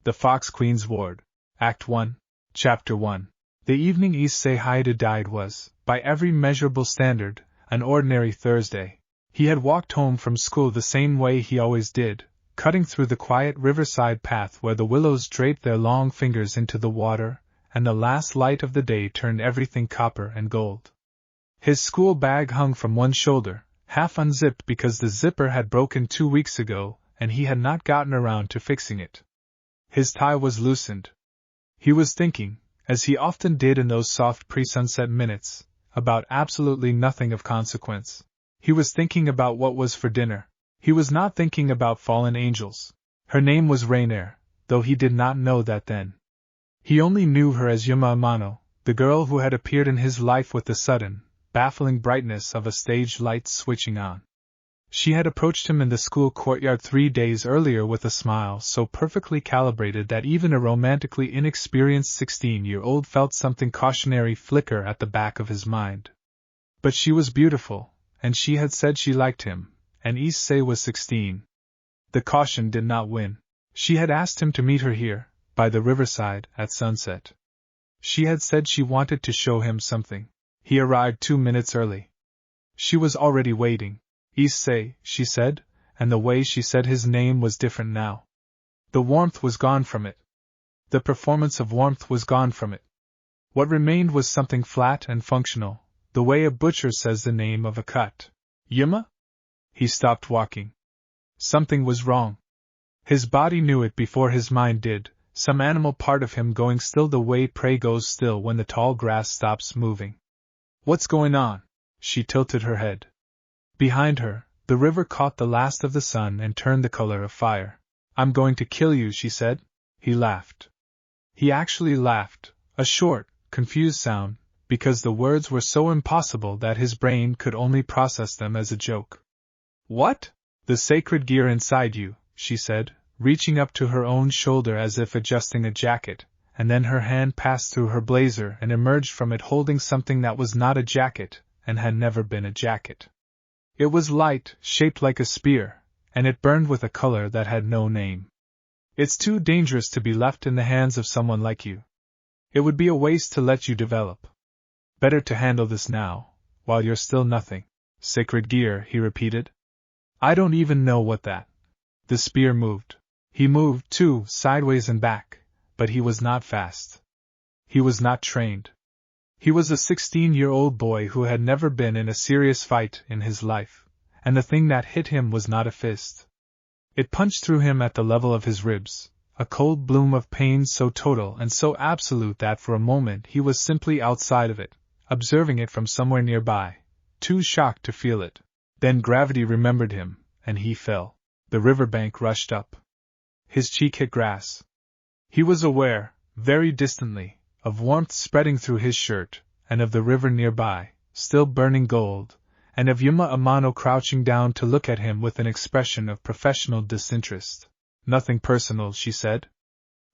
The Fox Queen's Ward. Act 1. Chapter 1. The evening Issei Hyoudou died was, by every measurable standard, an ordinary Thursday. He had walked home from school the same way he always did, cutting through the quiet riverside path where the willows draped their long fingers into the water, and the last light of the day turned everything copper and gold. His school bag hung from one shoulder, half unzipped because the zipper had broken 2 weeks ago, and he had not gotten around to fixing it. His tie was loosened. He was thinking, as he often did in those soft pre-sunset minutes, about absolutely nothing of consequence. He was thinking about what was for dinner. He was not thinking about fallen angels. Her name was Raynare, though he did not know that then. He only knew her as Yuma Amano, the girl who had appeared in his life with the sudden, baffling brightness of a stage light switching on. She had approached him in the school courtyard 3 days earlier with a smile so perfectly calibrated that even a romantically inexperienced 16-year-old felt something cautionary flicker at the back of his mind. But she was beautiful, and she had said she liked him, and Issei was 16. The caution did not win. She had asked him to meet her here, by the riverside, at sunset. She had said she wanted to show him something. He arrived 2 minutes early. She was already waiting. Issei, she said, and the way she said his name was different now. The warmth was gone from it. The performance of warmth was gone from it. What remained was something flat and functional, the way a butcher says the name of a cut. Yuma? He stopped walking. Something was wrong. His body knew it before his mind did, some animal part of him going still the way prey goes still when the tall grass stops moving. What's going on? She tilted her head. Behind her, the river caught the last of the sun and turned the color of fire. I'm going to kill you, she said. He laughed. He actually laughed, a short, confused sound, because the words were so impossible that his brain could only process them as a joke. What? The sacred gear inside you, she said, reaching up to her own shoulder as if adjusting a jacket, and then her hand passed through her blazer and emerged from it holding something that was not a jacket, and had never been a jacket. It was light, shaped like a spear, and it burned with a color that had no name. It's too dangerous to be left in the hands of someone like you. It would be a waste to let you develop. Better to handle this now, while you're still nothing. Sacred gear, he repeated. I don't even know what that. The spear moved. He moved, too, sideways and back, but he was not fast. He was not trained. He was a 16-year-old boy who had never been in a serious fight in his life, and the thing that hit him was not a fist. It punched through him at the level of his ribs, a cold bloom of pain so total and so absolute that for a moment he was simply outside of it, observing it from somewhere nearby, too shocked to feel it. Then gravity remembered him, and he fell. The riverbank rushed up. His cheek hit grass. He was aware, very distantly, of warmth spreading through his shirt, and of the river nearby, still burning gold, and of Yuma Amano crouching down to look at him with an expression of professional disinterest. Nothing personal, she said.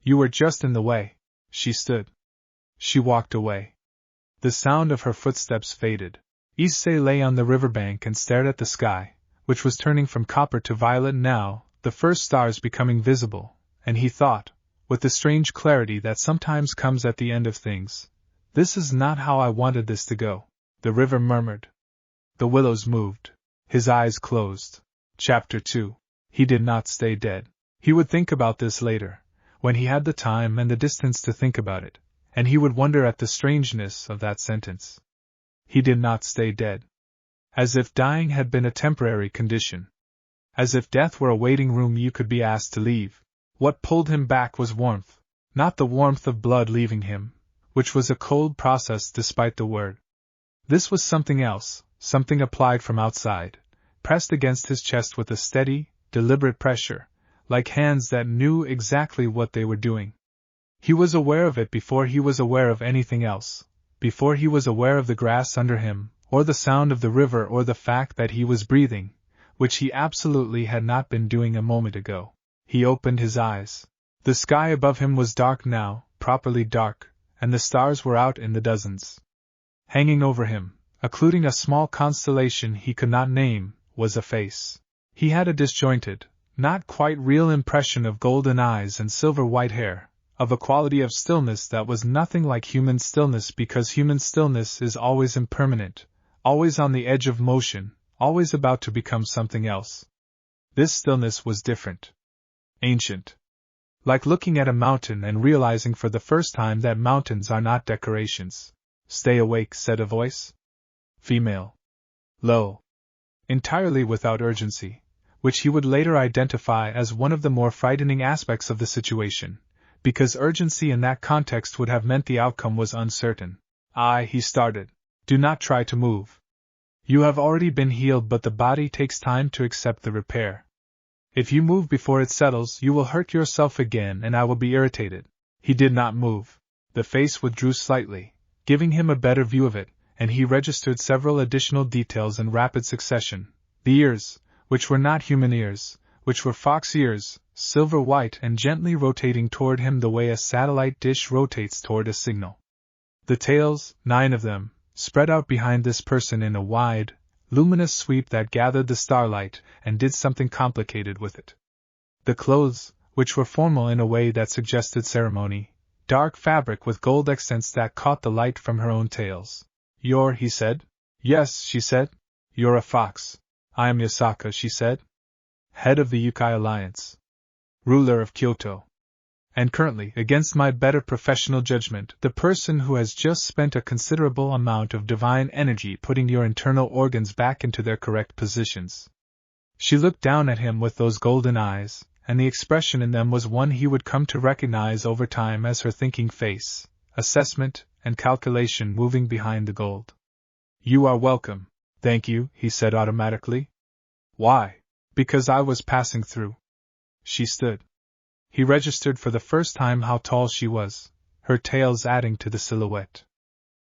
You were just in the way. She stood. She walked away. The sound of her footsteps faded. Issei lay on the riverbank and stared at the sky, which was turning from copper to violet now, the first stars becoming visible, and he thought, with the strange clarity that sometimes comes at the end of things, this is not how I wanted this to go. The river murmured. The willows moved. His eyes closed. Chapter 2. He did not stay dead. He would think about this later, when he had the time and the distance to think about it, and he would wonder at the strangeness of that sentence. He did not stay dead. As if dying had been a temporary condition. As if death were a waiting room you could be asked to leave. What pulled him back was warmth, not the warmth of blood leaving him, which was a cold process despite the word. This was something else, something applied from outside, pressed against his chest with a steady, deliberate pressure, like hands that knew exactly what they were doing. He was aware of it before he was aware of anything else, before he was aware of the grass under him, or the sound of the river or the fact that he was breathing, which he absolutely had not been doing a moment ago. He opened his eyes. The sky above him was dark now, properly dark, and the stars were out in the dozens. Hanging over him, occluding a small constellation he could not name, was a face. He had a disjointed, not quite real impression of golden eyes and silver white hair, of a quality of stillness that was nothing like human stillness, because human stillness is always impermanent, always on the edge of motion, always about to become something else. This stillness was different. Ancient. Like looking at a mountain and realizing for the first time that mountains are not decorations. Stay awake, said a voice. Female. Low. Entirely without urgency, which he would later identify as one of the more frightening aspects of the situation, because urgency in that context would have meant the outcome was uncertain. He started. Do not try to move. You have already been healed, but the body takes time to accept the repair. If you move before it settles, you will hurt yourself again and I will be irritated. He did not move. The face withdrew slightly, giving him a better view of it, and he registered several additional details in rapid succession. The ears, which were not human ears, which were fox ears, silver white and gently rotating toward him the way a satellite dish rotates toward a signal. The tails, 9 of them, spread out behind this person in a wide, luminous sweep that gathered the starlight and did something complicated with it. The clothes, which were formal in a way that suggested ceremony, dark fabric with gold accents that caught the light from her own tails. You're, he said. Yes, she said. You're a fox. I am Yasaka, she said. Head of the Yokai Alliance. Ruler of Kyoto. And currently, against my better professional judgment, the person who has just spent a considerable amount of divine energy putting your internal organs back into their correct positions. She looked down at him with those golden eyes, and the expression in them was one he would come to recognize over time as her thinking face, assessment and calculation moving behind the gold. You are welcome. Thank you, he said automatically. Why? Because I was passing through. She stood. He registered for the first time how tall she was, her tails adding to the silhouette.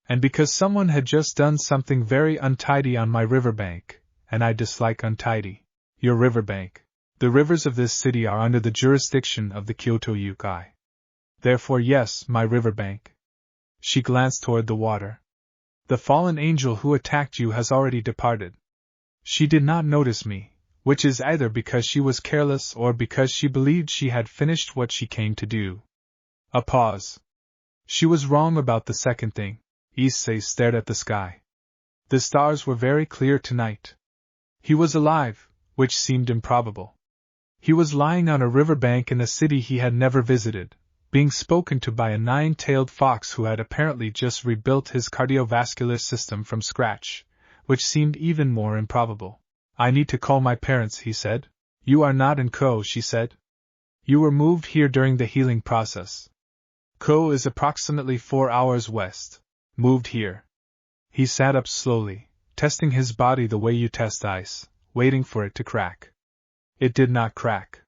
And because someone had just done something very untidy on my riverbank, and I dislike untidy. Your riverbank. The rivers of this city are under the jurisdiction of the Kyoto Yokai. Therefore, yes, my riverbank. She glanced toward the water. The fallen angel who attacked you has already departed. She did not notice me, which is either because she was careless or because she believed she had finished what she came to do. A pause. She was wrong about the second thing. Issei stared at the sky. The stars were very clear tonight. He was alive, which seemed improbable. He was lying on a riverbank in a city he had never visited, being spoken to by a 9-tailed fox who had apparently just rebuilt his cardiovascular system from scratch, which seemed even more improbable. I need to call my parents, he said. You are not in Ko, she said. You were moved here during the healing process. Ko is approximately 4 hours west. Moved here. He sat up slowly, testing his body the way you test ice, waiting for it to crack. It did not crack.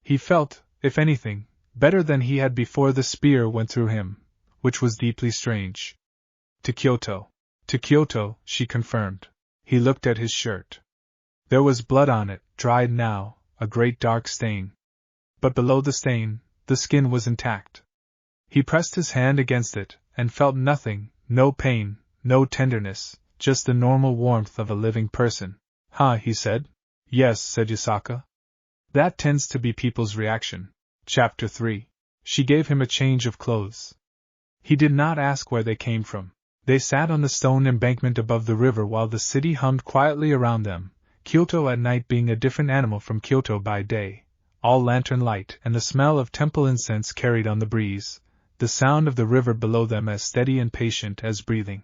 He felt, if anything, better than he had before the spear went through him, which was deeply strange. To Kyoto. To Kyoto, she confirmed. He looked at his shirt. There was blood on it, dried now, a great dark stain. But below the stain, the skin was intact. He pressed his hand against it, and felt nothing, no pain, no tenderness, just the normal warmth of a living person. Huh, he said. Yes, said Yasaka. That tends to be people's reaction. Chapter 3. She gave him a change of clothes. He did not ask where they came from. They sat on the stone embankment above the river while the city hummed quietly around them, Kyoto at night being a different animal from Kyoto by day, all lantern light and the smell of temple incense carried on the breeze, the sound of the river below them as steady and patient as breathing.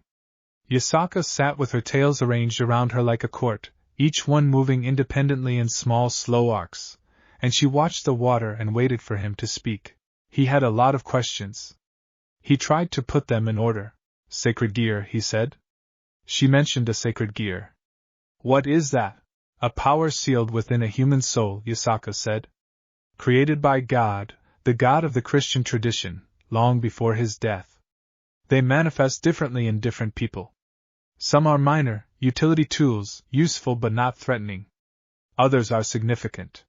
Yasaka sat with her tails arranged around her like a court, each one moving independently in small slow arcs, and she watched the water and waited for him to speak. He had a lot of questions. He tried to put them in order. Sacred gear, he said. She mentioned a sacred gear. What is that? A power sealed within a human soul, Yasaka said. Created by God, the God of the Christian tradition, long before his death. They manifest differently in different people. Some are minor, utility tools, useful but not threatening. Others are significant.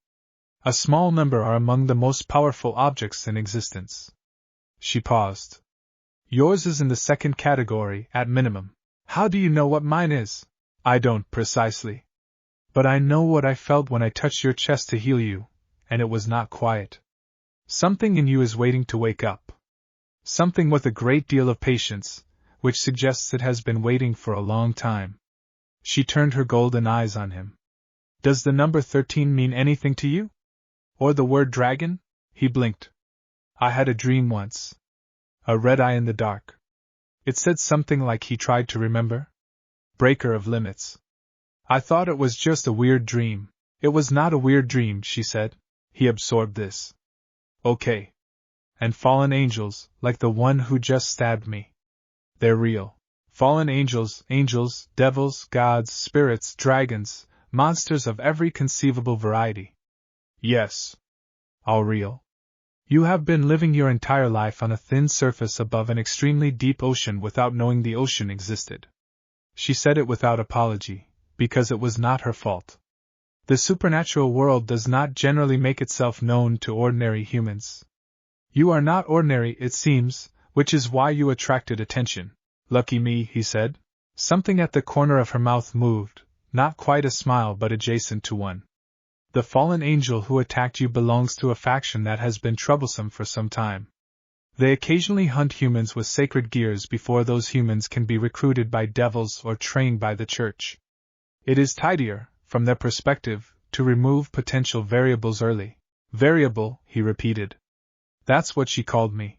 A small number are among the most powerful objects in existence. She paused. Yours is in the second category, at minimum. How do you know what mine is? I don't, precisely. But I know what I felt when I touched your chest to heal you, and it was not quiet. Something in you is waiting to wake up. Something with a great deal of patience, which suggests it has been waiting for a long time. She turned her golden eyes on him. Does the number 13 mean anything to you? Or the word dragon? He blinked. I had a dream once. A red eye in the dark. It said something like he tried to remember. Breaker of limits. I thought it was just a weird dream. It was not a weird dream, she said. He absorbed this. Okay. And fallen angels, like the one who just stabbed me. They're real. Fallen angels, devils, gods, spirits, dragons, monsters of every conceivable variety. Yes. All real. You have been living your entire life on a thin surface above an extremely deep ocean without knowing the ocean existed. She said it without apology, because it was not her fault. The supernatural world does not generally make itself known to ordinary humans. You are not ordinary, it seems, which is why you attracted attention. Lucky me, he said. Something at the corner of her mouth moved, not quite a smile but adjacent to one. The fallen angel who attacked you belongs to a faction that has been troublesome for some time. They occasionally hunt humans with sacred gears before those humans can be recruited by devils or trained by the church. It is tidier, from their perspective, to remove potential variables early. Variable, he repeated. That's what she called me.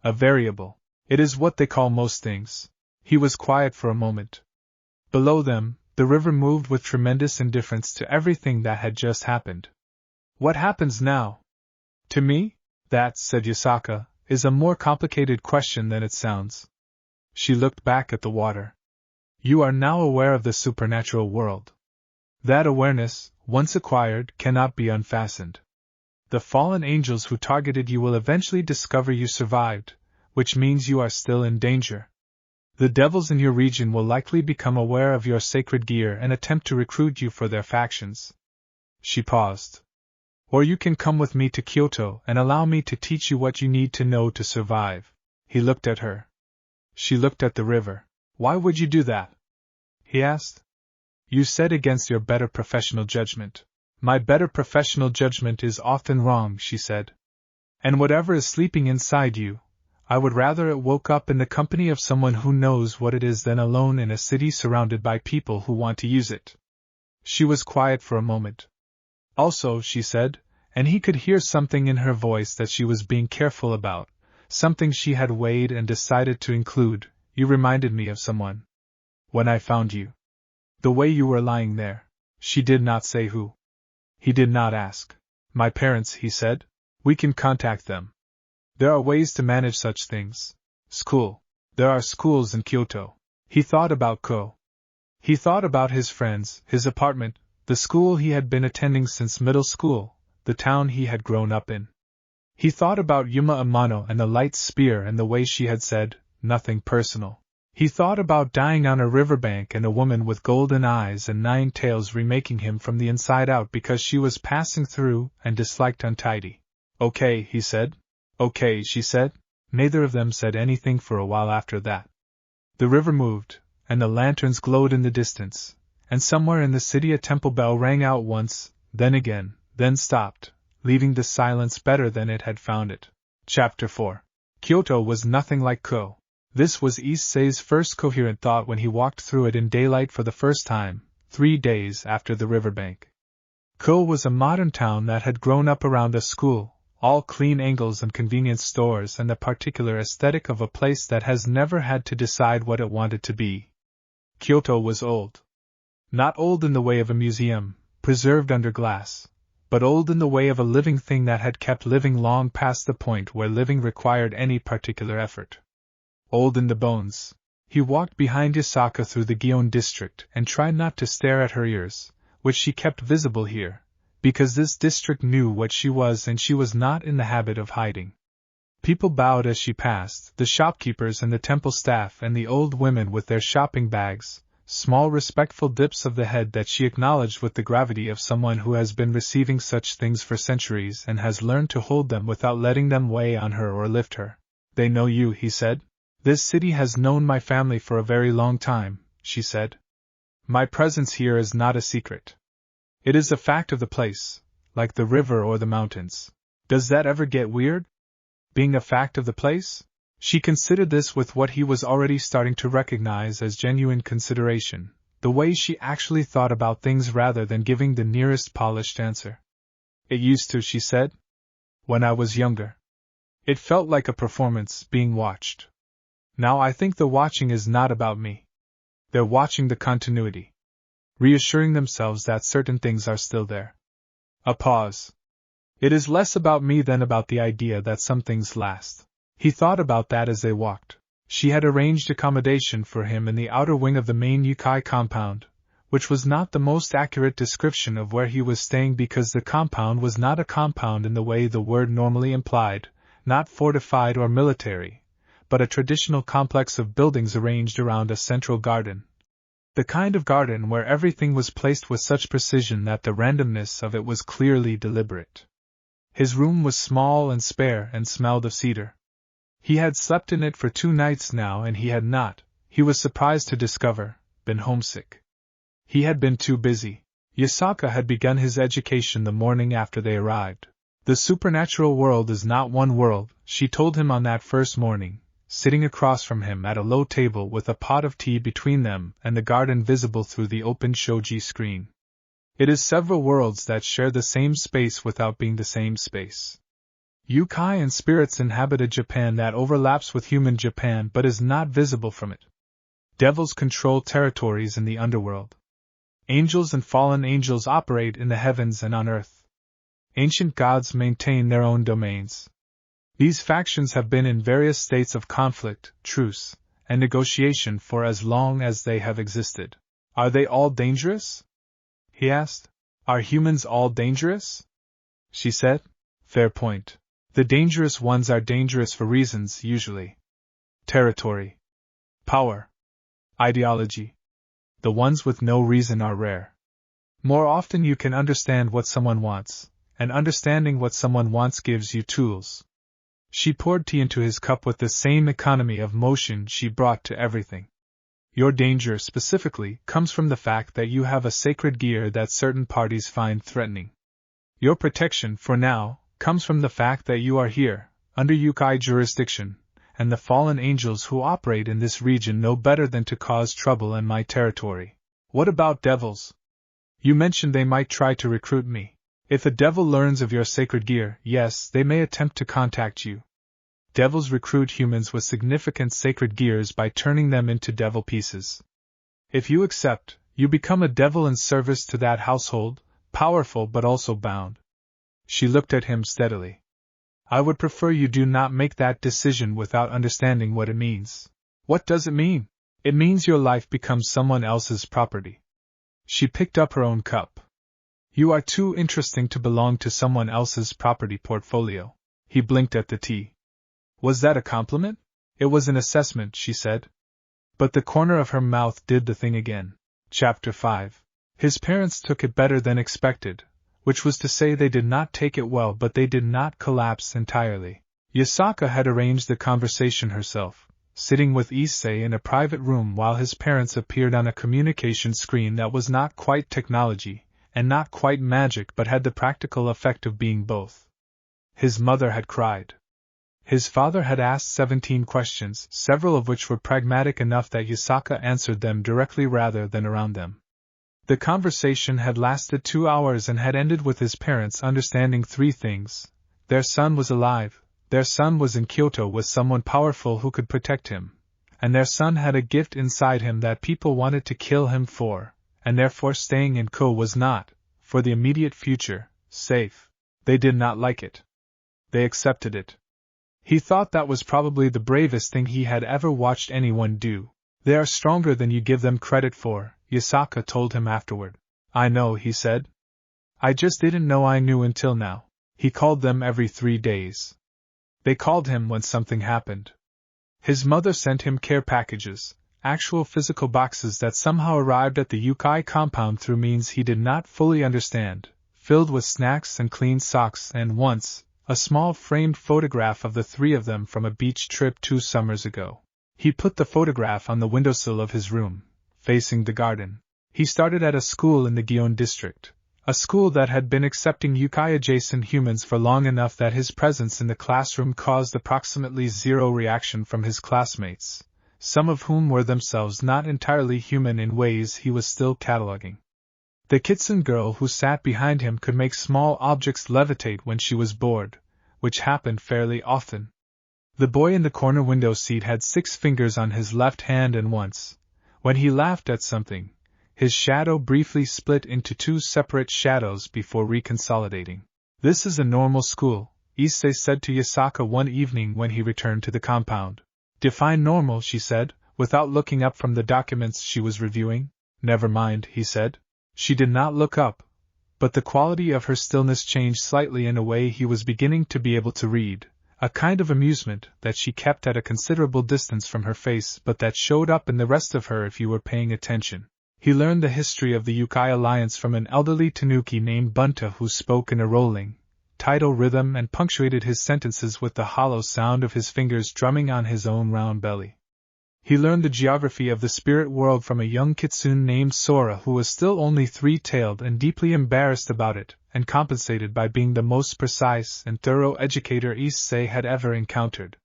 A variable. It is what they call most things. He was quiet for a moment. Below them, the river moved with tremendous indifference to everything that had just happened. What happens now? To me? That, said Yasaka, is a more complicated question than it sounds. She looked back at the water. You are now aware of the supernatural world. That awareness, once acquired, cannot be unfastened. The fallen angels who targeted you will eventually discover you survived, which means you are still in danger. The devils in your region will likely become aware of your sacred gear and attempt to recruit you for their factions. She paused. Or you can come with me to Kyoto and allow me to teach you what you need to know to survive. He looked at her. She looked at the river. Why would you do that? He asked. You said against your better professional judgment. My better professional judgment is often wrong, she said. And whatever is sleeping inside you, I would rather it woke up in the company of someone who knows what it is than alone in a city surrounded by people who want to use it. She was quiet for a moment. Also, she said, and he could hear something in her voice that she was being careful about, something she had weighed and decided to include, you reminded me of someone. When I found you. The way you were lying there. She did not say who. He did not ask. My parents, he said. We can contact them. There are ways to manage such things. School. There are schools in Kyoto. He thought about Ko. He thought about his friends, his apartment, the school he had been attending since middle school, the town he had grown up in. He thought about Yuma Amano and the light spear and the way she had said, nothing personal. He thought about dying on a riverbank and a woman with golden eyes and 9 tails remaking him from the inside out because she was passing through and disliked untidy. Okay, he said. Okay, she said. Neither of them said anything for a while after that. The river moved, and the lanterns glowed in the distance, and somewhere in the city a temple bell rang out once, then again, then stopped, leaving the silence better than it had found it. Chapter 4. Kyoto was nothing like Ko. This was Issei's first coherent thought when he walked through it in daylight for the first time, 3 days after the riverbank. Ko was a modern town that had grown up around a school, all clean angles and convenience stores and the particular aesthetic of a place that has never had to decide what it wanted to be. Kyoto was old. Not old in the way of a museum, preserved under glass, but old in the way of a living thing that had kept living long past the point where living required any particular effort. Old in the bones. He walked behind Yasaka through the Gion district and tried not to stare at her ears, which she kept visible here, because this district knew what she was and she was not in the habit of hiding. People bowed as she passed, the shopkeepers and the temple staff and the old women with their shopping bags, small respectful dips of the head that she acknowledged with the gravity of someone who has been receiving such things for centuries and has learned to hold them without letting them weigh on her or lift her. They know you, he said. This city has known my family for a very long time, she said. My presence here is not a secret. It is a fact of the place, like the river or the mountains. Does that ever get weird? Being a fact of the place? She considered this with what he was already starting to recognize as genuine consideration, the way she actually thought about things rather than giving the nearest polished answer. It used to, she said. When I was younger. It felt like a performance, being watched. Now I think the watching is not about me. They're watching the continuity. Reassuring themselves that certain things are still there. A pause. It is less about me than about the idea that some things last. He thought about that as they walked. She had arranged accommodation for him in the outer wing of the main Yokai compound, which was not the most accurate description of where he was staying because the compound was not a compound in the way the word normally implied, not fortified or military, but a traditional complex of buildings arranged around a central garden. The kind of garden where everything was placed with such precision that the randomness of it was clearly deliberate. His room was small and spare and smelled of cedar. He had slept in it for 2 nights now and he had not, he was surprised to discover, been homesick. He had been too busy. Yasaka had begun his education the morning after they arrived. The supernatural world is not one world, she told him on that first morning, sitting across from him at a low table with a pot of tea between them and the garden visible through the open shoji screen. It is several worlds that share the same space without being the same space. Yokai and spirits inhabit a Japan that overlaps with human Japan but is not visible from it. Devils control territories in the underworld. Angels and fallen angels operate in the heavens and on earth. Ancient gods maintain their own domains. These factions have been in various states of conflict, truce, and negotiation for as long as they have existed. Are they all dangerous? He asked. Are humans all dangerous? She said. Fair point. The dangerous ones are dangerous for reasons, usually. Territory. Power. Ideology. The ones with no reason are rare. More often you can understand what someone wants, and understanding what someone wants gives you tools. She poured tea into his cup with the same economy of motion she brought to everything. Your danger, specifically, comes from the fact that you have a sacred gear that certain parties find threatening. Your protection, for now, comes from the fact that you are here, under Yokai jurisdiction, and the fallen angels who operate in this region know better than to cause trouble in my territory. What about devils? You mentioned they might try to recruit me. If a devil learns of your sacred gear, yes, they may attempt to contact you. Devils recruit humans with significant sacred gears by turning them into devil pieces. If you accept, you become a devil in service to that household, powerful but also bound. She looked at him steadily. I would prefer you do not make that decision without understanding what it means. What does it mean? It means your life becomes someone else's property. She picked up her own cup. You are too interesting to belong to someone else's property portfolio. He blinked at the tea. Was that a compliment? It was an assessment, she said. But the corner of her mouth did the thing again. Chapter 5. His parents took it better than expected, which was to say they did not take it well but they did not collapse entirely. Yasaka had arranged the conversation herself, sitting with Issei in a private room while his parents appeared on a communication screen that was not quite technology, and not quite magic but had the practical effect of being both. His mother had cried. His father had asked 17 questions, several of which were pragmatic enough that Yasaka answered them directly rather than around them. The conversation had lasted 2 hours and had ended with his parents understanding 3 things. Their son was alive, their son was in Kyoto with someone powerful who could protect him, and their son had a gift inside him that people wanted to kill him for, and therefore staying in Ko was not, for the immediate future, safe. They did not like it. They accepted it. He thought that was probably the bravest thing he had ever watched anyone do. They are stronger than you give them credit for, Yasaka told him afterward. I know, he said. I just didn't know I knew until now. He called them every 3 days. They called him when something happened. His mother sent him care packages, actual physical boxes that somehow arrived at the Yokai compound through means he did not fully understand, filled with snacks and clean socks and once, a small framed photograph of the 3 of them from a beach trip 2 summers ago. He put the photograph on the windowsill of his room, facing the garden. He started at a school in the Gion district, A school that had been accepting yokai-adjacent humans for long enough that his presence in the classroom caused approximately zero reaction from his classmates, some of whom were themselves not entirely human in ways he was still cataloging. The kitsune girl who sat behind him could make small objects levitate when she was bored, which happened fairly often. The boy in the corner window seat had 6 fingers on his left hand, and once, when he laughed at something, his shadow briefly split into 2 separate shadows before reconsolidating. "This is a normal school," Issei said to Yasaka one evening when he returned to the compound. "Define normal," she said, without looking up from the documents she was reviewing. "Never mind," he said. She did not look up, but the quality of her stillness changed slightly in a way he was beginning to be able to read, a kind of amusement that she kept at a considerable distance from her face but that showed up in the rest of her if you were paying attention. He learned the history of the Yokai Alliance from an elderly tanuki named Bunta who spoke in a rolling, tidal rhythm and punctuated his sentences with the hollow sound of his fingers drumming on his own round belly. He learned the geography of the spirit world from a young kitsune named Sora who was still only 3-tailed and deeply embarrassed about it, and compensated by being the most precise and thorough educator Issei had ever encountered.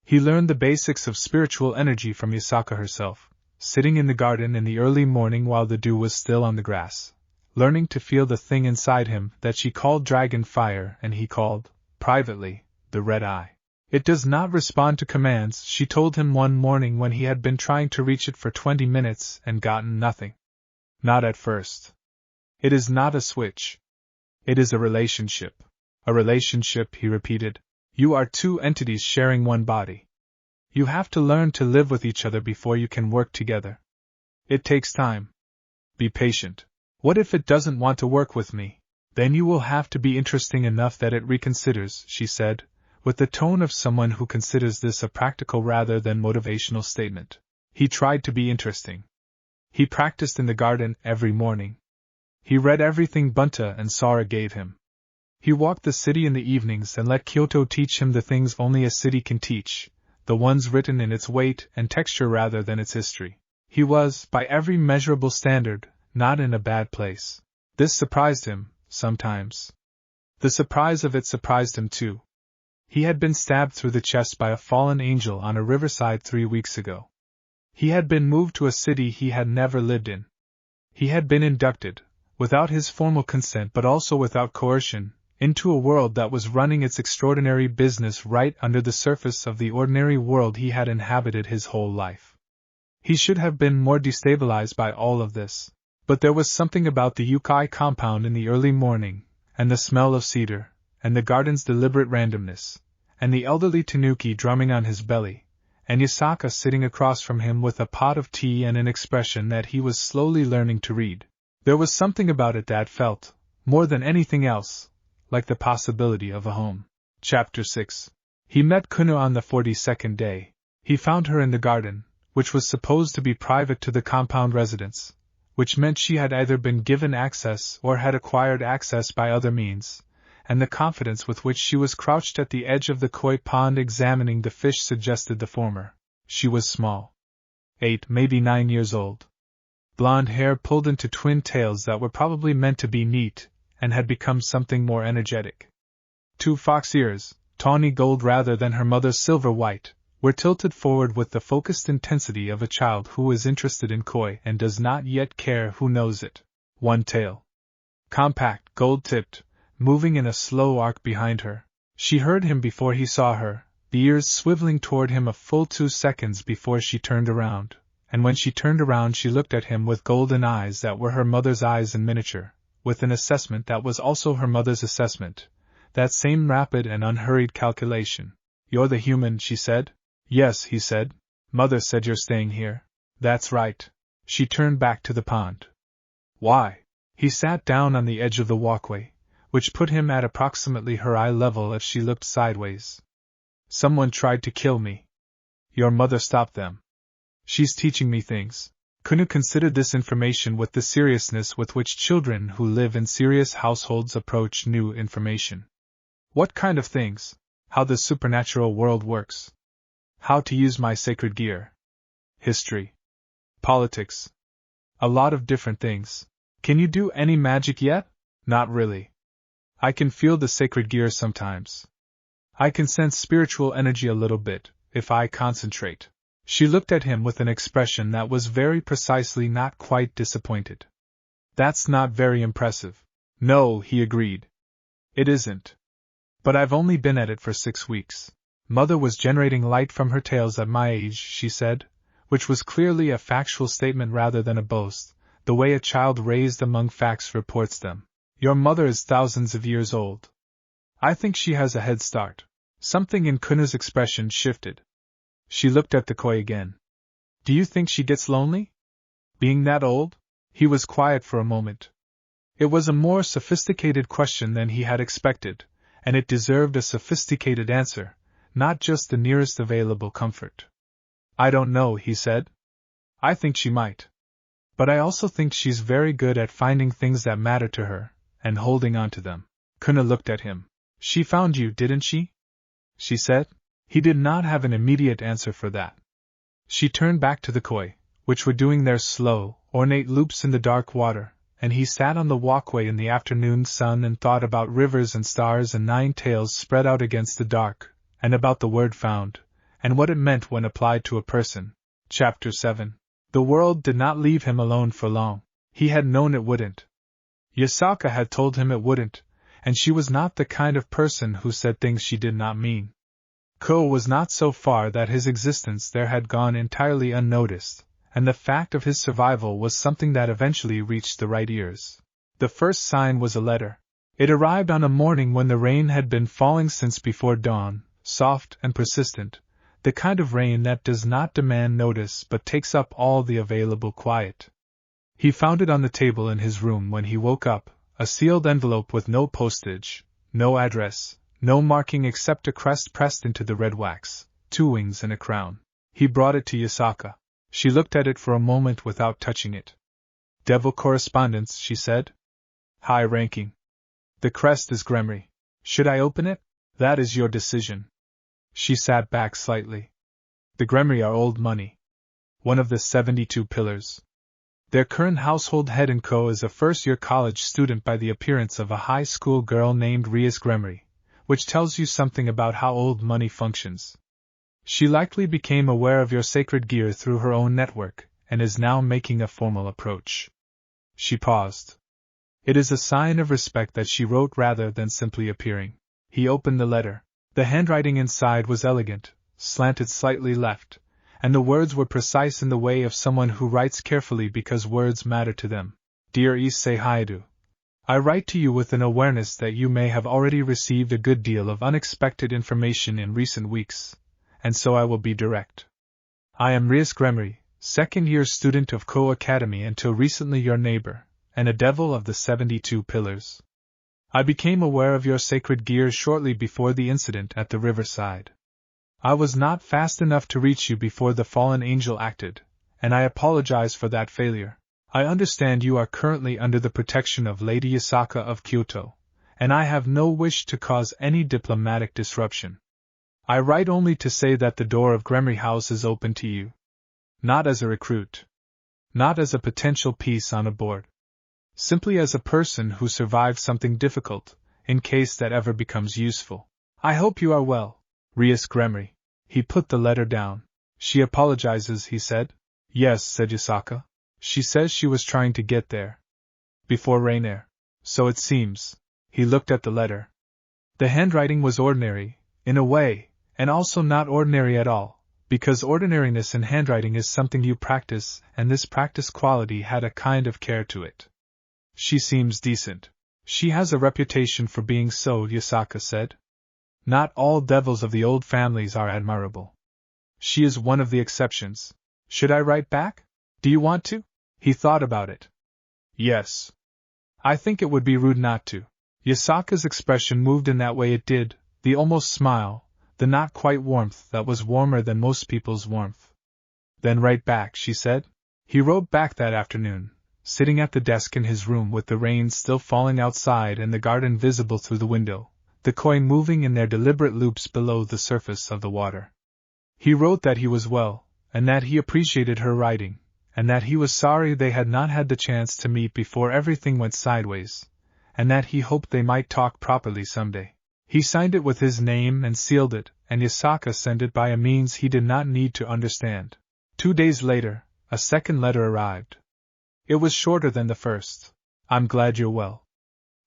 He learned the basics of spiritual energy from Yasaka herself, sitting in the garden in the early morning while the dew was still on the grass, learning to feel the thing inside him that she called dragon fire and he called, privately, the red eye. "It does not respond to commands," she told him one morning when he had been trying to reach it for 20 minutes and gotten nothing. "Not at first. It is not a switch. It is a relationship." "A relationship," he repeated. "You are 2 entities sharing one body. You have to learn to live with each other before you can work together. It takes time. Be patient. What if it doesn't want to work with me? Then you will have to be interesting enough that it reconsiders," she said, with the tone of someone who considers this a practical rather than motivational statement. He tried to be interesting. He practiced in the garden every morning. He read everything Bunta and Sora gave him. He walked the city in the evenings and let Kyoto teach him the things only a city can teach, the ones written in its weight and texture rather than its history. He was, by every measurable standard, not in a bad place. This surprised him, sometimes. The surprise of it surprised him too. He had been stabbed through the chest by a fallen angel on a riverside 3 weeks ago. He had been moved to a city he had never lived in. He had been inducted, without his formal consent but also without coercion, into a world that was running its extraordinary business right under the surface of the ordinary world he had inhabited his whole life. He should have been more destabilized by all of this. But there was something about the Yokai compound in the early morning, and the smell of cedar, and the garden's deliberate randomness, and the elderly tanuki drumming on his belly, and Yasaka sitting across from him with a pot of tea and an expression that he was slowly learning to read. There was something about it that felt, more than anything else, like the possibility of a home. Chapter 6. He met Kuno on the 42nd day. He found her in the garden, which was supposed to be private to the compound residents, which meant she had either been given access or had acquired access by other means, and the confidence with which she was crouched at the edge of the koi pond examining the fish suggested the former. She was small. 8, maybe 9 years old. Blonde hair pulled into twin tails that were probably meant to be neat, and had become something more energetic. 2 fox ears, tawny gold rather than her mother's silver white, were tilted forward with the focused intensity of a child who is interested in koi and does not yet care who knows it. 1 tail. Compact, gold-tipped, moving in a slow arc behind her. She heard him before he saw her, the ears swiveling toward him a full 2 seconds before she turned around, and when she turned around she looked at him with golden eyes that were her mother's eyes in miniature, with an assessment that was also her mother's assessment, that same rapid and unhurried calculation. "You're the human," she said. "Yes," he said. "Mother said you're staying here." "That's right." She turned back to the pond. "Why?" He sat down on the edge of the walkway, which put him at approximately her eye level if she looked sideways. "Someone tried to kill me. Your mother stopped them. She's teaching me things." Kuno considered this information with the seriousness with which children who live in serious households approach new information. "What kind of things?" "How the supernatural world works. How to use my sacred gear. History. Politics. A lot of different things." "Can you do any magic yet?" Not really. I can feel the sacred gear sometimes. I can sense spiritual energy a little bit, if I concentrate. She looked at him with an expression that was very precisely not quite disappointed. That's not very impressive. No, he agreed. It isn't. But I've only been at it for 6 weeks. Mother was generating light from her tales at my age, she said, which was clearly a factual statement rather than a boast, the way a child raised among facts reports them. Your mother is thousands of years old. I think she has a head start. Something in Kuna's expression shifted. She looked at the koi again. Do you think she gets lonely? Being that old? He was quiet for a moment. It was a more sophisticated question than he had expected, and it deserved a sophisticated answer, not just the nearest available comfort. I don't know, he said. I think she might. But I also think she's very good at finding things that matter to her, and holding on to them. Kuna looked at him. She found you, didn't she? She said. He did not have an immediate answer for that. She turned back to the koi, which were doing their slow, ornate loops in the dark water, and he sat on the walkway in the afternoon sun and thought about rivers and stars and 9 tails spread out against the dark, and about the word found, and what it meant when applied to a person. Chapter 7. The world did not leave him alone for long. He had known it wouldn't. Yasaka had told him it wouldn't, and she was not the kind of person who said things she did not mean. Ko was not so far that his existence there had gone entirely unnoticed, and the fact of his survival was something that eventually reached the right ears. The first sign was a letter. It arrived on a morning when the rain had been falling since before dawn, soft and persistent, the kind of rain that does not demand notice but takes up all the available quiet. He found it on the table in his room when he woke up, a sealed envelope with no postage, no address, no marking except a crest pressed into the red wax, 2 wings and a crown. He brought it to Yasaka. She looked at it for a moment without touching it. Devil correspondence, she said. High ranking. The crest is Gremory. Should I open it? That is your decision. She sat back slightly. The Gremory are old money. One of the 72 pillars. Their current household head and co is a first-year college student by the appearance of a high school girl named Rias Gremory, which tells you something about how old money functions. She likely became aware of your sacred gear through her own network, and is now making a formal approach. She paused. It is a sign of respect that she wrote rather than simply appearing. He opened the letter. The handwriting inside was elegant, slanted slightly left, and the words were precise in the way of someone who writes carefully because words matter to them. Dear Issei Hyoudou, I write to you with an awareness that you may have already received a good deal of unexpected information in recent weeks, and so I will be direct. I am Rias Gremory, 2nd-year student of Ko Academy until recently your neighbor, and a devil of the 72 pillars. I became aware of your sacred gear shortly before the incident at the riverside. I was not fast enough to reach you before the fallen angel acted, and I apologize for that failure. I understand you are currently under the protection of Lady Yasaka of Kyoto, and I have no wish to cause any diplomatic disruption. I write only to say that the door of Gremory House is open to you. Not as a recruit. Not as a potential piece on a board. Simply as a person who survived something difficult, in case that ever becomes useful. I hope you are well, Rias Gremory. He put the letter down. She apologizes, he said. Yes, said Yasaka. She says she was trying to get there. Before Raynare. So it seems. He looked at the letter. The handwriting was ordinary, in a way, and also not ordinary at all, because ordinariness in handwriting is something you practice, and this practice quality had a kind of care to it. She seems decent. She has a reputation for being so, Yasaka said. Not all devils of the old families are admirable. She is one of the exceptions. Should I write back? Do you want to? He thought about it. Yes. I think it would be rude not to. Yasaka's expression moved in that way it did, the almost smile, the not quite warmth that was warmer than most people's warmth. Then write back, she said. He wrote back that afternoon, sitting at the desk in his room with the rain still falling outside and the garden visible through the window, the koi moving in their deliberate loops below the surface of the water. He wrote that he was well, and that he appreciated her writing, and that he was sorry they had not had the chance to meet before everything went sideways, and that he hoped they might talk properly someday. He signed it with his name and sealed it, and Yasaka sent it by a means he did not need to understand. 2 days later, a second letter arrived. It was shorter than the first. I'm glad you're well.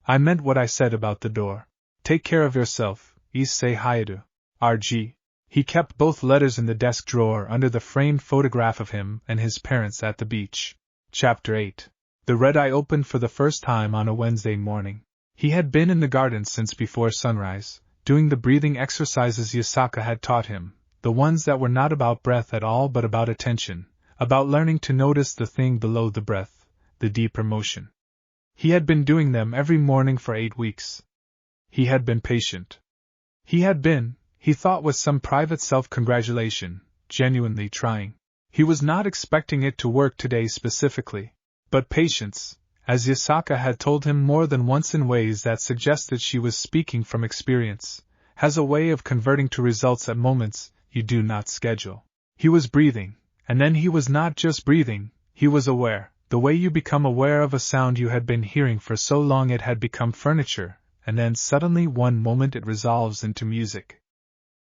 I meant what I said about the door. Take care of yourself, Issei Hyoudou. RG. He kept both letters in the desk drawer under the framed photograph of him and his parents at the beach. Chapter 8. The red eye opened for the first time on a Wednesday morning. He had been in the garden since before sunrise, doing the breathing exercises Yasaka had taught him, the ones that were not about breath at all but about attention, about learning to notice the thing below the breath, the deeper motion. He had been doing them every morning for 8 weeks. He had been patient. He had been, he thought with some private self-congratulation, genuinely trying. He was not expecting it to work today specifically. But patience, as Yasaka had told him more than once in ways that suggested she was speaking from experience, has a way of converting to results at moments you do not schedule. He was breathing, and then he was not just breathing, he was aware, the way you become aware of a sound you had been hearing for so long it had become furniture, and then suddenly one moment it resolves into music.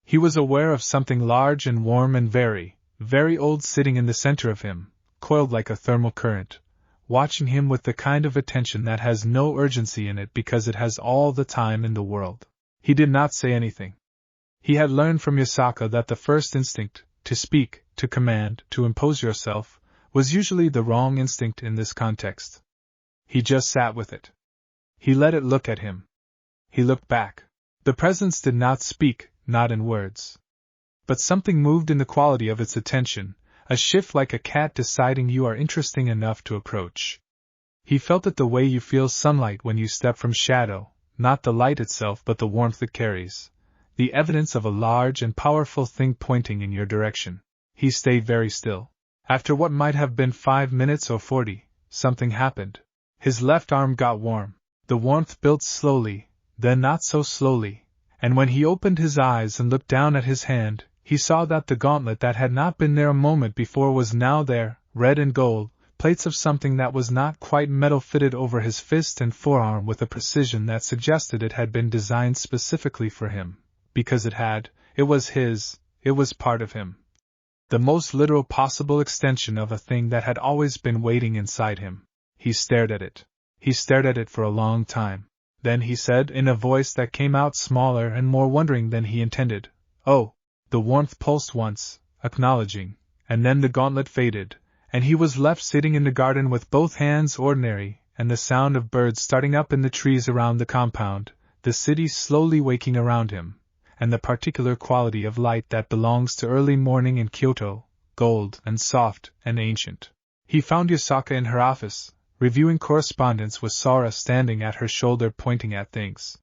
He was aware of something large and warm and very, very old sitting in the center of him, coiled like a thermal current, watching him with the kind of attention that has no urgency in it because it has all the time in the world. He did not say anything. He had learned from Yasaka that the first instinct, to speak, to command, to impose yourself, was usually the wrong instinct in this context. He just sat with it. He let it look at him. He looked back. The presence did not speak, not in words. But something moved in the quality of its attention, a shift like a cat deciding you are interesting enough to approach. He felt it the way you feel sunlight when you step from shadow, not the light itself but the warmth it carries, the evidence of a large and powerful thing pointing in your direction. He stayed very still. After what might have been 5 minutes or 40, something happened. His left arm got warm. The warmth built slowly, then not so slowly, and when he opened his eyes and looked down at his hand, he saw that the gauntlet that had not been there a moment before was now there, red and gold, plates of something that was not quite metal fitted over his fist and forearm with a precision that suggested it had been designed specifically for him. Because it was his, it was part of him. The most literal possible extension of a thing that had always been waiting inside him. He stared at it. He stared at it for a long time. Then he said in a voice that came out smaller and more wondering than he intended, "Oh." The warmth pulsed once, acknowledging, and then the gauntlet faded, and he was left sitting in the garden with both hands ordinary, and the sound of birds starting up in the trees around the compound, the city slowly waking around him, and the particular quality of light that belongs to early morning in Kyoto, gold and soft and ancient. He found Yasaka in her office, reviewing correspondence with Sora standing at her shoulder pointing at things.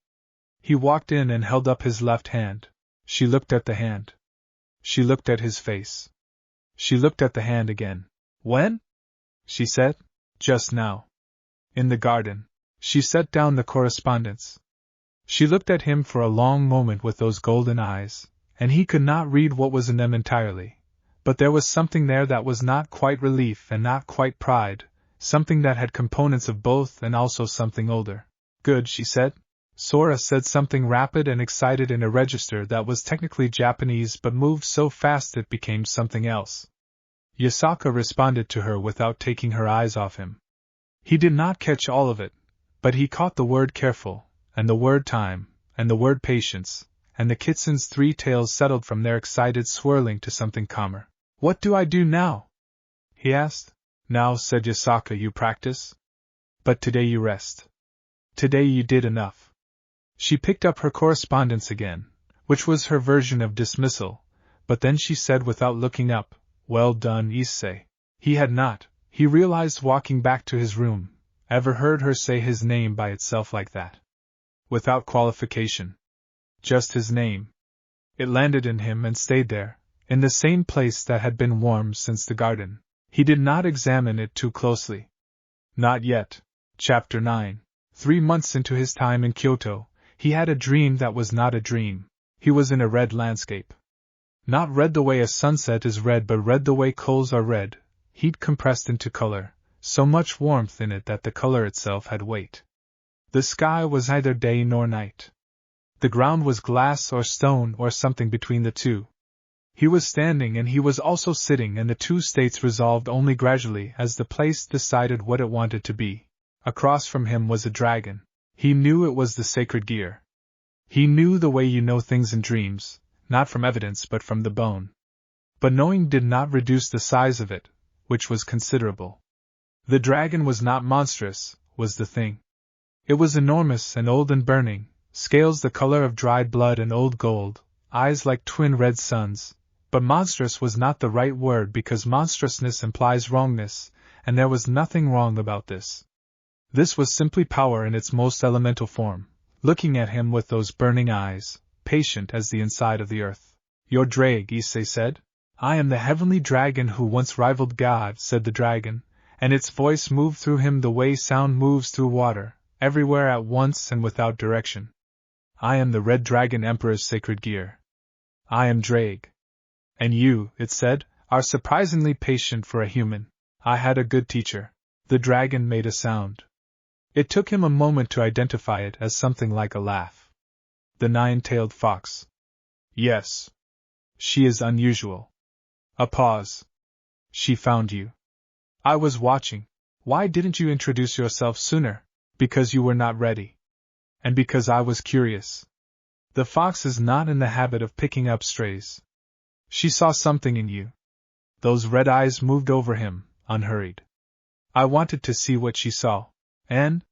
He walked in and held up his left hand. She looked at the hand. She looked at his face. She looked at the hand again. "When?" she said. "Just now. In the garden." She set down the correspondence. She looked at him for a long moment with those golden eyes, and he could not read what was in them entirely. But there was something there that was not quite relief and not quite pride, something that had components of both and also something older. "Good," she said. Sora said something rapid and excited in a register that was technically Japanese but moved so fast it became something else. Yasaka responded to her without taking her eyes off him. He did not catch all of it, but he caught the word careful, and the word time, and the word patience, and the kitsen's 3 tails settled from their excited swirling to something calmer. "What do I do now?" he asked. "Now," said Yasaka, "you practice. But today you rest. Today you did enough." She picked up her correspondence again, which was her version of dismissal, but then she said without looking up, "Well done, Issei." He had not, he realized walking back to his room, ever heard her say his name by itself like that. Without qualification. Just his name. It landed in him and stayed there, in the same place that had been warm since the garden. He did not examine it too closely. Not yet. Chapter 9. 3 months into his time in Kyoto, he had a dream that was not a dream. He was in a red landscape. Not red the way a sunset is red, but red the way coals are red, heat compressed into color, so much warmth in it that the color itself had weight. The sky was neither day nor night. The ground was glass or stone or something between the two. He was standing and he was also sitting, and the two states resolved only gradually as the place decided what it wanted to be. Across from him was a dragon. He knew it was the sacred gear. He knew the way you know things in dreams, not from evidence but from the bone. But knowing did not reduce the size of it, which was considerable. The dragon was not monstrous, was the thing. It was enormous and old and burning, scales the color of dried blood and old gold, eyes like twin red suns, but monstrous was not the right word because monstrousness implies wrongness, and there was nothing wrong about this. This was simply power in its most elemental form, looking at him with those burning eyes, patient as the inside of the earth. Your drag, Issei said. I am the heavenly dragon who once rivaled God, said the dragon, and its voice moved through him the way sound moves through water, everywhere at once and without direction. I am the Red Dragon Emperor's sacred gear. I am Drag. And you, it said, are surprisingly patient for a human. I had a good teacher. The dragon made a sound. It took him a moment to identify it as something like a laugh. The nine-tailed fox. Yes. She is unusual. A pause. She found you. I was watching. Why didn't you introduce yourself sooner? Because you were not ready. And because I was curious. The fox is not in the habit of picking up strays. She saw something in you. Those red eyes moved over him, unhurried. I wanted to see what she saw. And,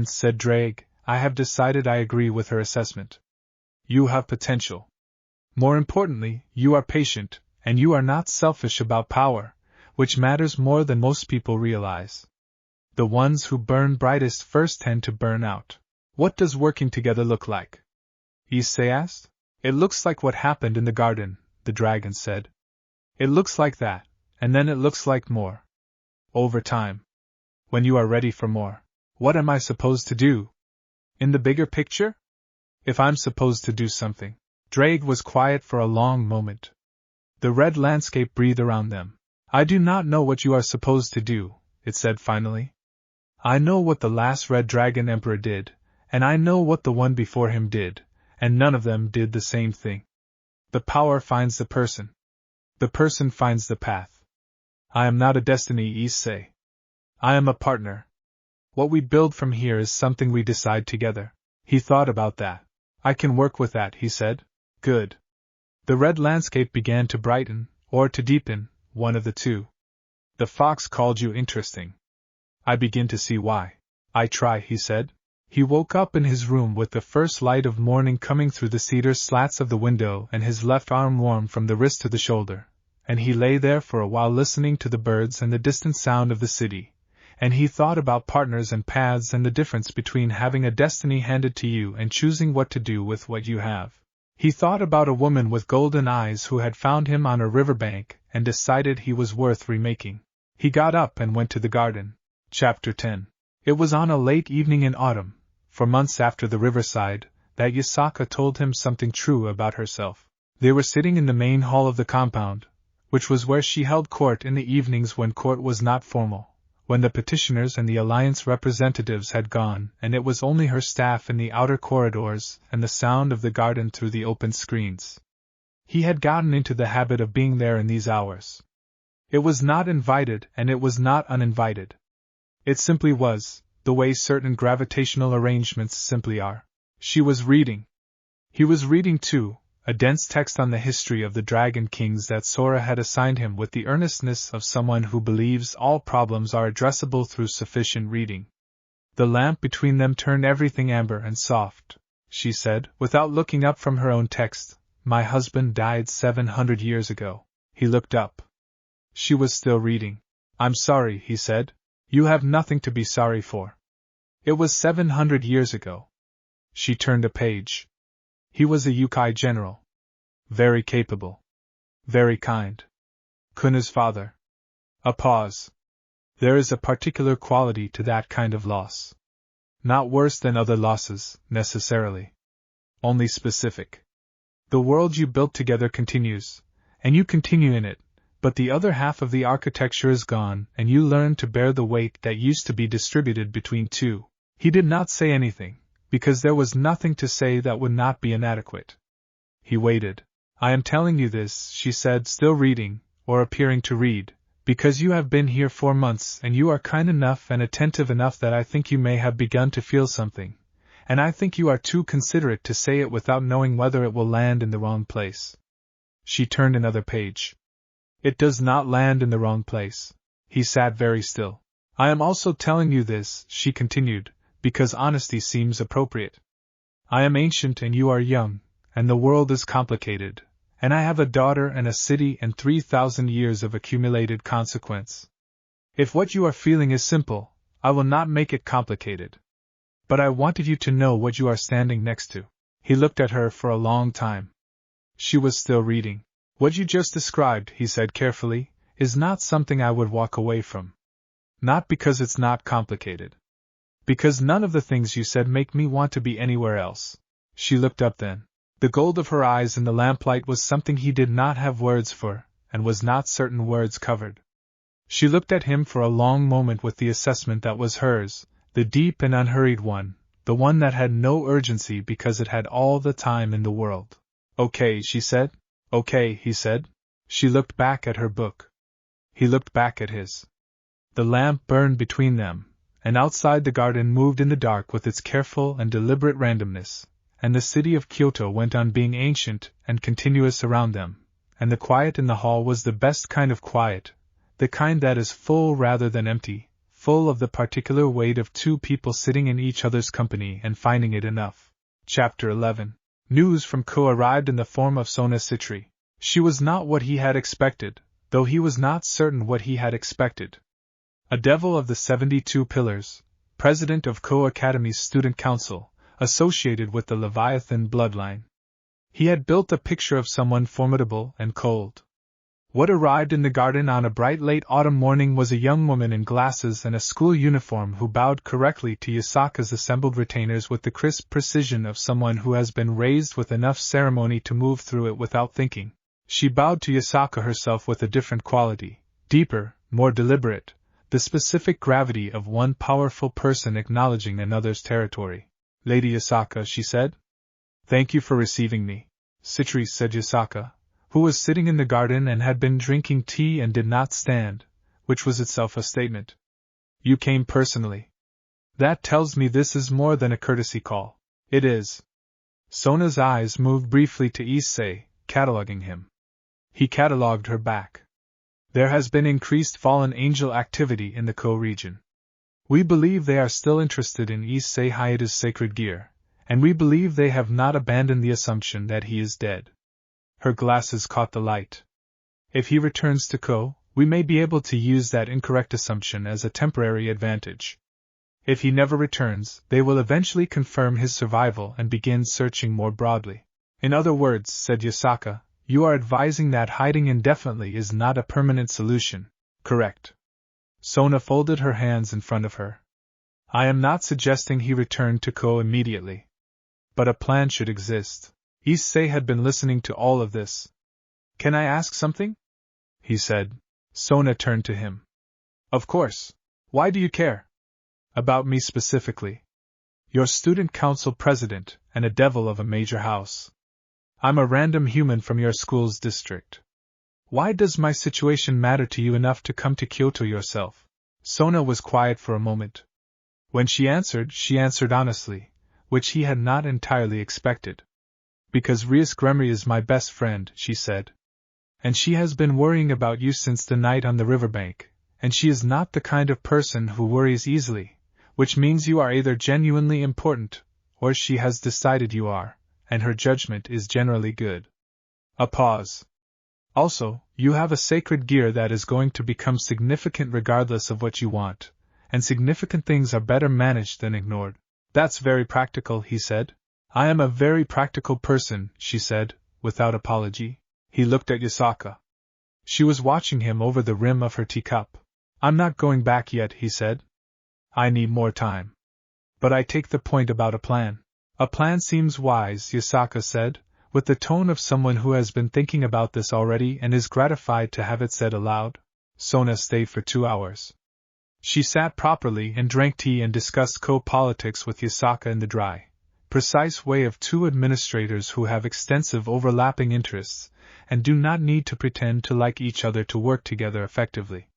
said Drag, I have decided I agree with her assessment. You have potential. More importantly, you are patient, and you are not selfish about power, which matters more than most people realize. The ones who burn brightest first tend to burn out. What does working together look like? Issei asked. It looks like what happened in the garden, the dragon said. It looks like that, and then it looks like more. Over time. When you are ready for more. What am I supposed to do? In the bigger picture? If I'm supposed to do something. Drag was quiet for a long moment. The red landscape breathed around them. I do not know what you are supposed to do, it said finally. I know what the last Red Dragon Emperor did, and I know what the one before him did, and none of them did the same thing. The power finds the person. The person finds the path. I am not a destiny, Issei. I am a partner. What we build from here is something we decide together. He thought about that. I can work with that, he said. Good. The red landscape began to brighten, or to deepen, one of the two. The fox called you interesting. I begin to see why. I try, he said. He woke up in his room with the first light of morning coming through the cedar slats of the window and his left arm warm from the wrist to the shoulder, and he lay there for a while listening to the birds and the distant sound of the city, and he thought about partners and paths and the difference between having a destiny handed to you and choosing what to do with what you have. He thought about a woman with golden eyes who had found him on a riverbank and decided he was worth remaking. He got up and went to the garden. Chapter 10. It was on a late evening in autumn, for months after the riverside, that Yasaka told him something true about herself. They were sitting in the main hall of the compound, which was where she held court in the evenings when court was not formal, when the petitioners and the alliance representatives had gone and it was only her staff in the outer corridors and the sound of the garden through the open screens. He had gotten into the habit of being there in these hours. It was not invited and it was not uninvited. It simply was, the way certain gravitational arrangements simply are. She was reading. He was reading too, a dense text on the history of the Dragon Kings that Sora had assigned him with the earnestness of someone who believes all problems are addressable through sufficient reading. The lamp between them turned everything amber and soft, she said, without looking up from her own text. My husband died 700 years ago. He looked up. She was still reading. I'm sorry, he said. You have nothing to be sorry for. It was 700 years ago. She turned a page. He was a Yokai general. Very capable. Very kind. Kuna's father. A pause. There is a particular quality to that kind of loss. Not worse than other losses, necessarily. Only specific. The world you built together continues, and you continue in it, but the other half of the architecture is gone and you learn to bear the weight that used to be distributed between two. He did not say anything, because there was nothing to say that would not be inadequate. He waited. I am telling you this, she said, still reading, or appearing to read, because you have been here 4 months and you are kind enough and attentive enough that I think you may have begun to feel something, and I think you are too considerate to say it without knowing whether it will land in the wrong place. She turned another page. It does not land in the wrong place. He sat very still. I am also telling you this, she continued, because honesty seems appropriate. I am ancient and you are young, and the world is complicated, and I have a daughter and a city and 3,000 years of accumulated consequence. If what you are feeling is simple, I will not make it complicated. But I wanted you to know what you are standing next to. He looked at her for a long time. She was still reading. What you just described, he said carefully, is not something I would walk away from. Not because it's not complicated. Because none of the things you said make me want to be anywhere else. She looked up then. The gold of her eyes in the lamplight was something he did not have words for, and was not certain words covered. She looked at him for a long moment with the assessment that was hers, the deep and unhurried one, the one that had no urgency because it had all the time in the world. Okay, she said. Okay, he said. She looked back at her book. He looked back at his. The lamp burned between them, and outside the garden moved in the dark with its careful and deliberate randomness, and the city of Kyoto went on being ancient and continuous around them, and the quiet in the hall was the best kind of quiet, the kind that is full rather than empty, full of the particular weight of 2 people sitting in each other's company and finding it enough. Chapter 11. News from Ko arrived in the form of Sona Citri. She was not what he had expected, though he was not certain what he had expected. A devil of the 72 Pillars, president of Ko Academy's student council, associated with the Leviathan bloodline. He had built a picture of someone formidable and cold. What arrived in the garden on a bright late autumn morning was a young woman in glasses and a school uniform who bowed correctly to Yasaka's assembled retainers with the crisp precision of someone who has been raised with enough ceremony to move through it without thinking. She bowed to Yasaka herself with a different quality, deeper, more deliberate, the specific gravity of one powerful person acknowledging another's territory. Lady Yasaka, she said. Thank you for receiving me, Citri, said Yasaka, who was sitting in the garden and had been drinking tea and did not stand, which was itself a statement. You came personally. That tells me this is more than a courtesy call. It is. Sona's eyes moved briefly to Issei, cataloguing him. He catalogued her back. There has been increased fallen angel activity in the Ko region. We believe they are still interested in Issei Hyoudu's sacred gear, and we believe they have not abandoned the assumption that he is dead. Her glasses caught the light. If he returns to Ko, we may be able to use that incorrect assumption as a temporary advantage. If he never returns, they will eventually confirm his survival and begin searching more broadly. In other words, said Yasaka, you are advising that hiding indefinitely is not a permanent solution, correct? Sona folded her hands in front of her. I am not suggesting he return to Ko immediately. But a plan should exist. Issei had been listening to all of this. Can I ask something? He said. Sona turned to him. Of course. Why do you care? About me specifically. You're student council president and a devil of a major house. I'm a random human from your school's district. Why does my situation matter to you enough to come to Kyoto yourself? Sona was quiet for a moment. When she answered honestly, which he had not entirely expected. Because Rias Gremory is my best friend, she said. And she has been worrying about you since the night on the riverbank, and she is not the kind of person who worries easily, which means you are either genuinely important, or she has decided you are, and her judgment is generally good. A pause. Also, you have a sacred gear that is going to become significant regardless of what you want, and significant things are better managed than ignored. That's very practical, he said. I am a very practical person, she said, without apology. He looked at Yasaka. She was watching him over the rim of her teacup. I'm not going back yet, he said. I need more time. But I take the point about a plan. A plan seems wise, Yasaka said, with the tone of someone who has been thinking about this already and is gratified to have it said aloud. Sona stayed for 2 hours. She sat properly and drank tea and discussed co-politics with Yasaka in the dry, precise way of two administrators who have extensive overlapping interests and do not need to pretend to like each other to work together effectively.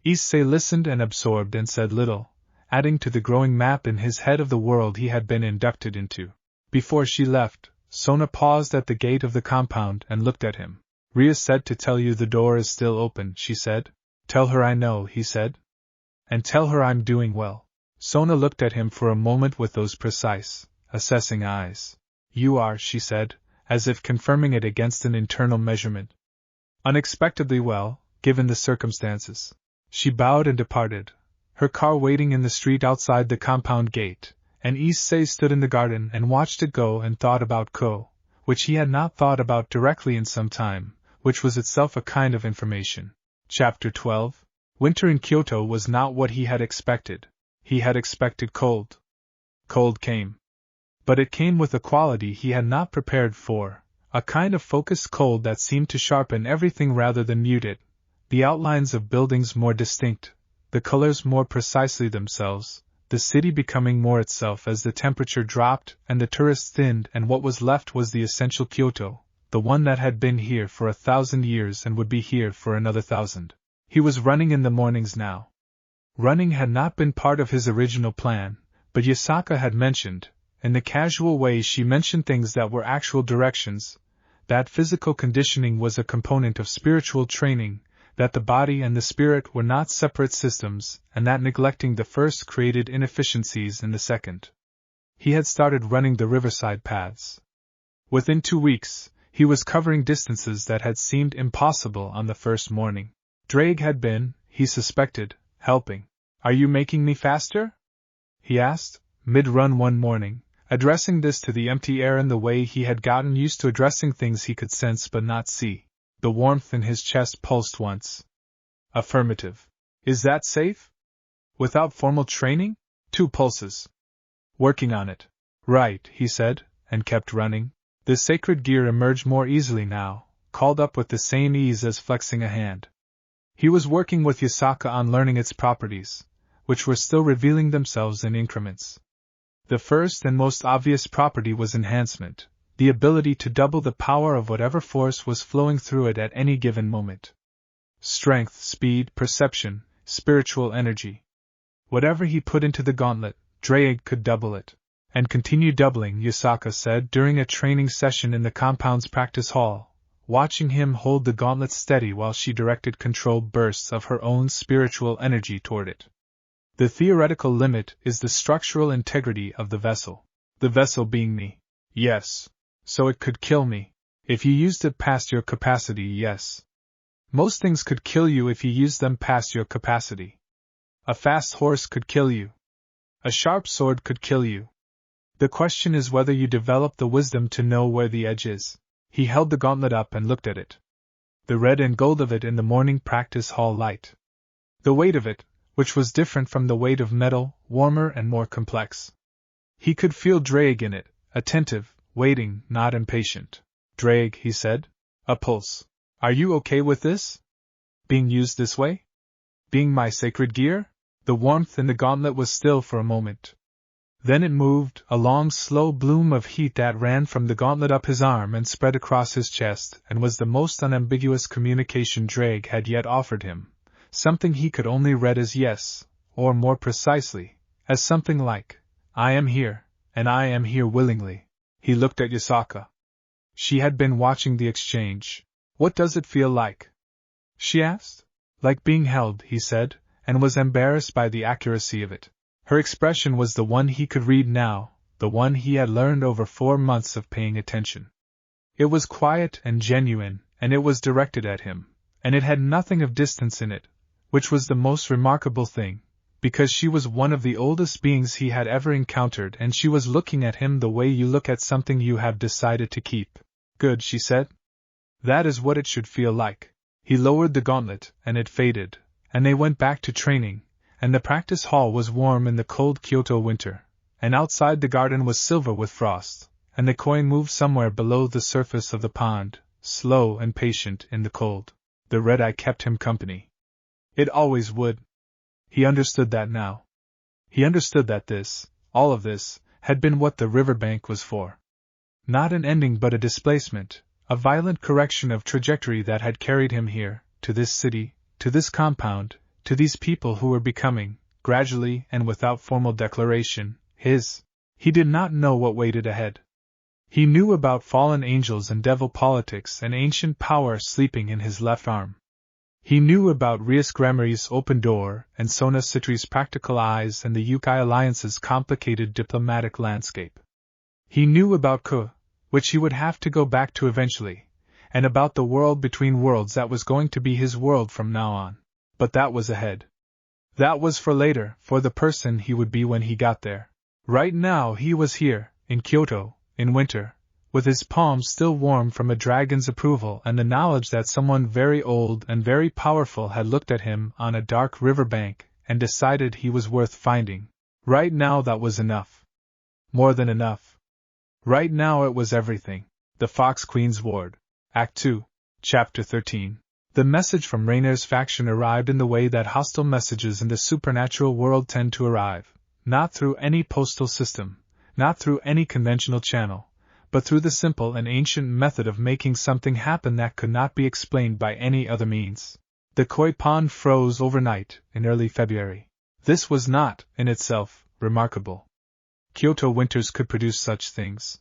Issei listened and absorbed and said little, adding to the growing map in his head of the world he had been inducted into. Before she left, Sona paused at the gate of the compound and looked at him. Rias said to tell you the door is still open, she said. Tell her I know, he said. And tell her I'm doing well. Sona looked at him for a moment with those precise, assessing eyes. You are, she said, as if confirming it against an internal measurement. Unexpectedly well, given the circumstances. She bowed and departed, her car waiting in the street outside the compound gate, and Issei stood in the garden and watched it go and thought about Ko, which he had not thought about directly in some time, which was itself a kind of information. Chapter 12. Winter in Kyoto was not what he had expected. He had expected cold. Cold came. But it came with a quality he had not prepared for, a kind of focused cold that seemed to sharpen everything rather than mute it, the outlines of buildings more distinct, the colors more precisely themselves, the city becoming more itself as the temperature dropped and the tourists thinned, and what was left was the essential Kyoto, the one that had been here for 1,000 years and would be here for another 1,000. He was running in the mornings now. Running had not been part of his original plan, but Yasaka had mentioned, in the casual way she mentioned things that were actual directions, that physical conditioning was a component of spiritual training, that the body and the spirit were not separate systems, and that neglecting the first created inefficiencies in the second. He had started running the riverside paths. Within 2 weeks, he was covering distances that had seemed impossible on the first morning. Drake had been, he suspected, helping. Are you making me faster? He asked, mid-run one morning, addressing this to the empty air in the way he had gotten used to addressing things he could sense but not see. The warmth in his chest pulsed once. Affirmative. Is that safe? Without formal training? 2 pulses. Working on it. Right, he said, and kept running. The sacred gear emerged more easily now, called up with the same ease as flexing a hand. He was working with Yasaka on learning its properties, which were still revealing themselves in increments. The first and most obvious property was enhancement, the ability to double the power of whatever force was flowing through it at any given moment. Strength, speed, perception, spiritual energy. Whatever he put into the gauntlet, Drake could double it. And continue doubling, Yasaka said during a training session in the compound's practice hall, watching him hold the gauntlet steady while she directed controlled bursts of her own spiritual energy toward it. The theoretical limit is the structural integrity of the vessel. The vessel being me. Yes. So it could kill me. If you used it past your capacity, yes. Most things could kill you if you used them past your capacity. A fast horse could kill you. A sharp sword could kill you. The question is whether you develop the wisdom to know where the edge is. He held the gauntlet up and looked at it. The red and gold of it in the morning practice hall light. The weight of it, which was different from the weight of metal, warmer and more complex. He could feel Drake in it, attentive, waiting, not impatient. Drake, he said. A pulse. Are you okay with this? Being used this way? Being my sacred gear? The warmth in the gauntlet was still for a moment. Then it moved, a long slow bloom of heat that ran from the gauntlet up his arm and spread across his chest, and was the most unambiguous communication Drake had yet offered him, something he could only read as yes, or more precisely, as something like, I am here, and I am here willingly. He looked at Yasaka. She had been watching the exchange. What does it feel like? She asked. Like being held, he said, and was embarrassed by the accuracy of it. Her expression was the one he could read now, the one he had learned over 4 months of paying attention. It was quiet and genuine, and it was directed at him, and it had nothing of distance in it, which was the most remarkable thing, because she was one of the oldest beings he had ever encountered, and she was looking at him the way you look at something you have decided to keep. Good, she said. That is what it should feel like. He lowered the gauntlet, and it faded, and they went back to training, and the practice hall was warm in the cold Kyoto winter, and outside the garden was silver with frost, and the koi moved somewhere below the surface of the pond, slow and patient in the cold. The red-eye kept him company. It always would. He understood that now. He understood that this, all of this, had been what the riverbank was for. Not an ending but a displacement, a violent correction of trajectory that had carried him here, to this city, to this compound, to these people who were becoming, gradually and without formal declaration, his. He did not know what waited ahead. He knew about fallen angels and devil politics and ancient power sleeping in his left arm. He knew about Rias Gremory's open door and Sona Citri's practical eyes and the Yokai Alliance's complicated diplomatic landscape. He knew about Ku, which he would have to go back to eventually, and about the world between worlds that was going to be his world from now on. But that was ahead. That was for later, for the person he would be when he got there. Right now he was here, in Kyoto, in winter, with his palms still warm from a dragon's approval and the knowledge that someone very old and very powerful had looked at him on a dark riverbank and decided he was worth finding. Right now that was enough. More than enough. Right now it was everything. The Fox Queen's Ward. Act 2, Chapter 13. The message from Raynare's faction arrived in the way that hostile messages in the supernatural world tend to arrive, not through any postal system, not through any conventional channel, but through the simple and ancient method of making something happen that could not be explained by any other means. The koi pond froze overnight, in early February. This was not, in itself, remarkable. Kyoto winters could produce such things.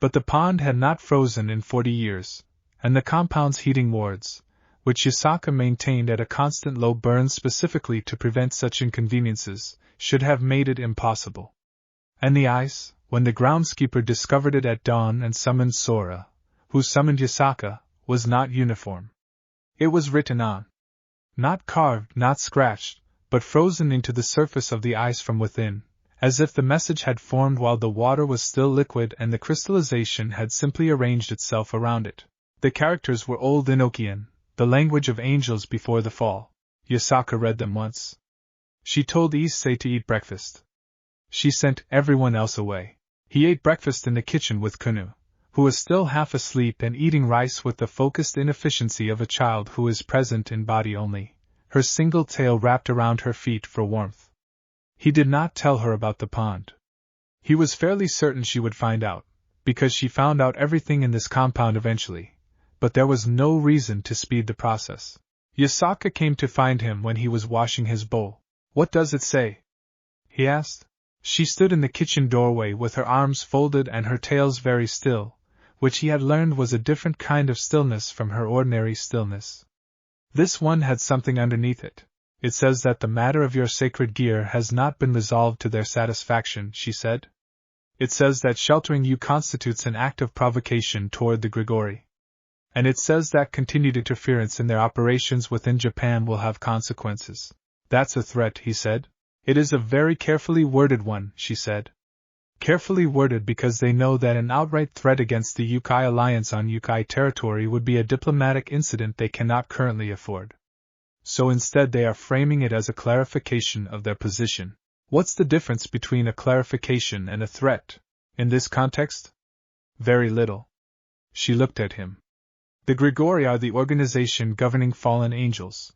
But the pond had not frozen in 40 years, and the compound's heating wards, which Yasaka maintained at a constant low burn specifically to prevent such inconveniences, should have made it impossible. And the ice, when the groundskeeper discovered it at dawn and summoned Sora, who summoned Yasaka, was not uniform. It was written on. Not carved, not scratched, but frozen into the surface of the ice from within, as if the message had formed while the water was still liquid and the crystallization had simply arranged itself around it. The characters were Old Enochian, the language of angels before the fall. Yasaka read them once. She told Issei to eat breakfast. She sent everyone else away. He ate breakfast in the kitchen with Kunu, who was still half asleep and eating rice with the focused inefficiency of a child who is present in body only, her single tail wrapped around her feet for warmth. He did not tell her about the pond. He was fairly certain she would find out, because she found out everything in this compound eventually, but there was no reason to speed the process. Yasaka came to find him when he was washing his bowl. "What does it say?" he asked. She stood in the kitchen doorway with her arms folded and her tails very still, which he had learned was a different kind of stillness from her ordinary stillness. This one had something underneath it. "It says that the matter of your sacred gear has not been resolved to their satisfaction," she said. "It says that sheltering you constitutes an act of provocation toward the Gregory. And it says that continued interference in their operations within Japan will have consequences." "That's a threat," he said. "It is a very carefully worded one," she said. "Carefully worded because they know that an outright threat against the Yokai Alliance on Yokai territory would be a diplomatic incident they cannot currently afford. So instead they are framing it as a clarification of their position." "What's the difference between a clarification and a threat, in this context?" "Very little." She looked at him. "The Gregory are the organization governing fallen angels.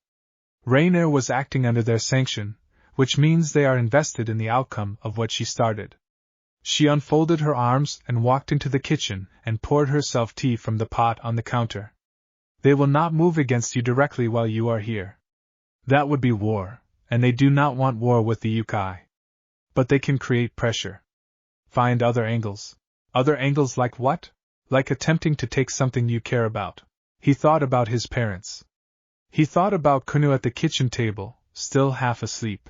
Raynare was acting under their sanction, which means they are invested in the outcome of what she started." She unfolded her arms and walked into the kitchen and poured herself tea from the pot on the counter. "They will not move against you directly while you are here. That would be war, and they do not want war with the Yokai. But they can create pressure. Find other angles." "Other angles like what?" "Like attempting to take something you care about." He thought about his parents. He thought about Kunu at the kitchen table, still half asleep.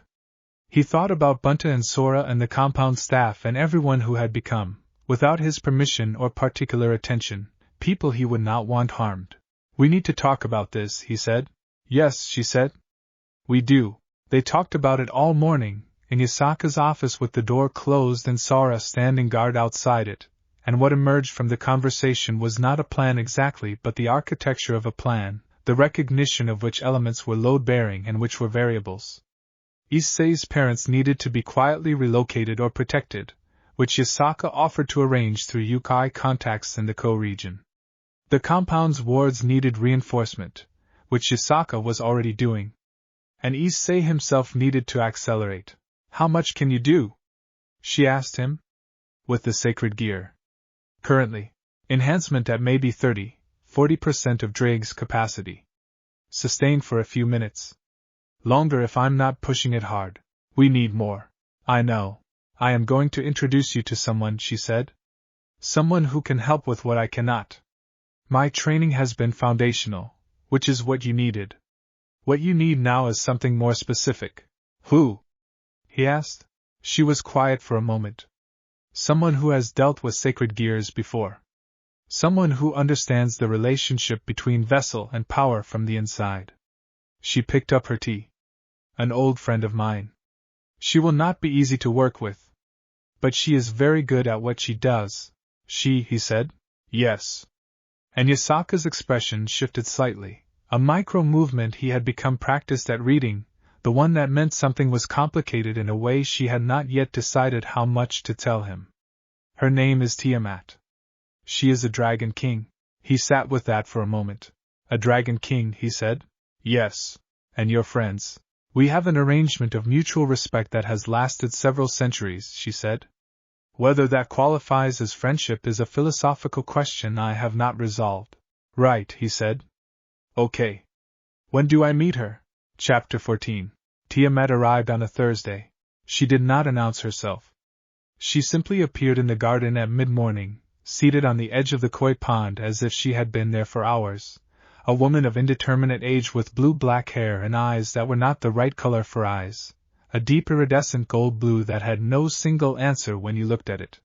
He thought about Bunta and Sora and the compound staff and everyone who had become, without his permission or particular attention, people he would not want harmed. "We need to talk about this," he said. "Yes," she said. "We do." They talked about it all morning, in Yasaka's office with the door closed and Sora standing guard outside it, and what emerged from the conversation was not a plan exactly but the architecture of a plan, the recognition of which elements were load-bearing and which were variables. Issei's parents needed to be quietly relocated or protected, which Yasaka offered to arrange through Yokai contacts in the Ko-region. The compound's wards needed reinforcement, which Yasaka was already doing. and Issei himself needed to accelerate. How much can you do? She asked him. With the sacred gear. Currently, enhancement at maybe 30–40% of Drake's capacity. Sustain for a few minutes. Longer if I'm not pushing it hard. We need more. I know. I am going to introduce you to someone, she said. Someone who can help with what I cannot. My training has been foundational, which is what you needed. What you need now is something more specific. Who? He asked. She was quiet for a moment. Someone who has dealt with sacred gears before. Someone who understands the relationship between vessel and power from the inside. She picked up her tea. An old friend of mine. She will not be easy to work with. But she is very good at what she does. He said. Yes. And Yasaka's expression shifted slightly. A micro-movement he had become practiced at reading, the one that meant something was complicated in a way she had not yet decided how much to tell him. Her name is Tiamat. She is a dragon king. He sat with that for a moment. A dragon king, he said. Yes. And your friends. We have an arrangement of mutual respect that has lasted several centuries, she said. Whether that qualifies as friendship is a philosophical question I have not resolved. Right, he said. Okay. When do I meet her? Chapter 14. Tiamat arrived on a Thursday. She did not announce herself. She simply appeared in the garden at mid-morning, seated on the edge of the koi pond as if she had been there for hours. A woman of indeterminate age with blue-black hair and eyes that were not the right color for eyes. A deep iridescent gold blue that had no single answer when you looked at it.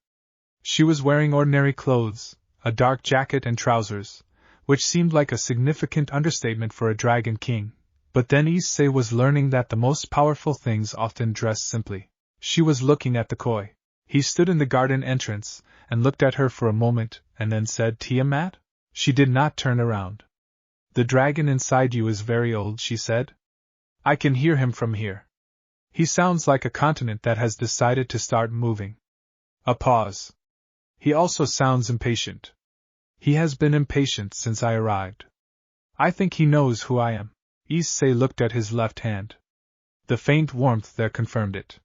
She was wearing ordinary clothes, a dark jacket and trousers, which seemed like a significant understatement for a dragon king. But then Issei was learning that the most powerful things often dress simply. She was looking at the koi. He stood in the garden entrance, and looked at her for a moment, and then said, Tiamat? She did not turn around. The dragon inside you is very old, she said. I can hear him from here. He sounds like a continent that has decided to start moving. A pause. He also sounds impatient. He has been impatient since I arrived. I think he knows who I am. Issei looked at his left hand. The faint warmth there confirmed it.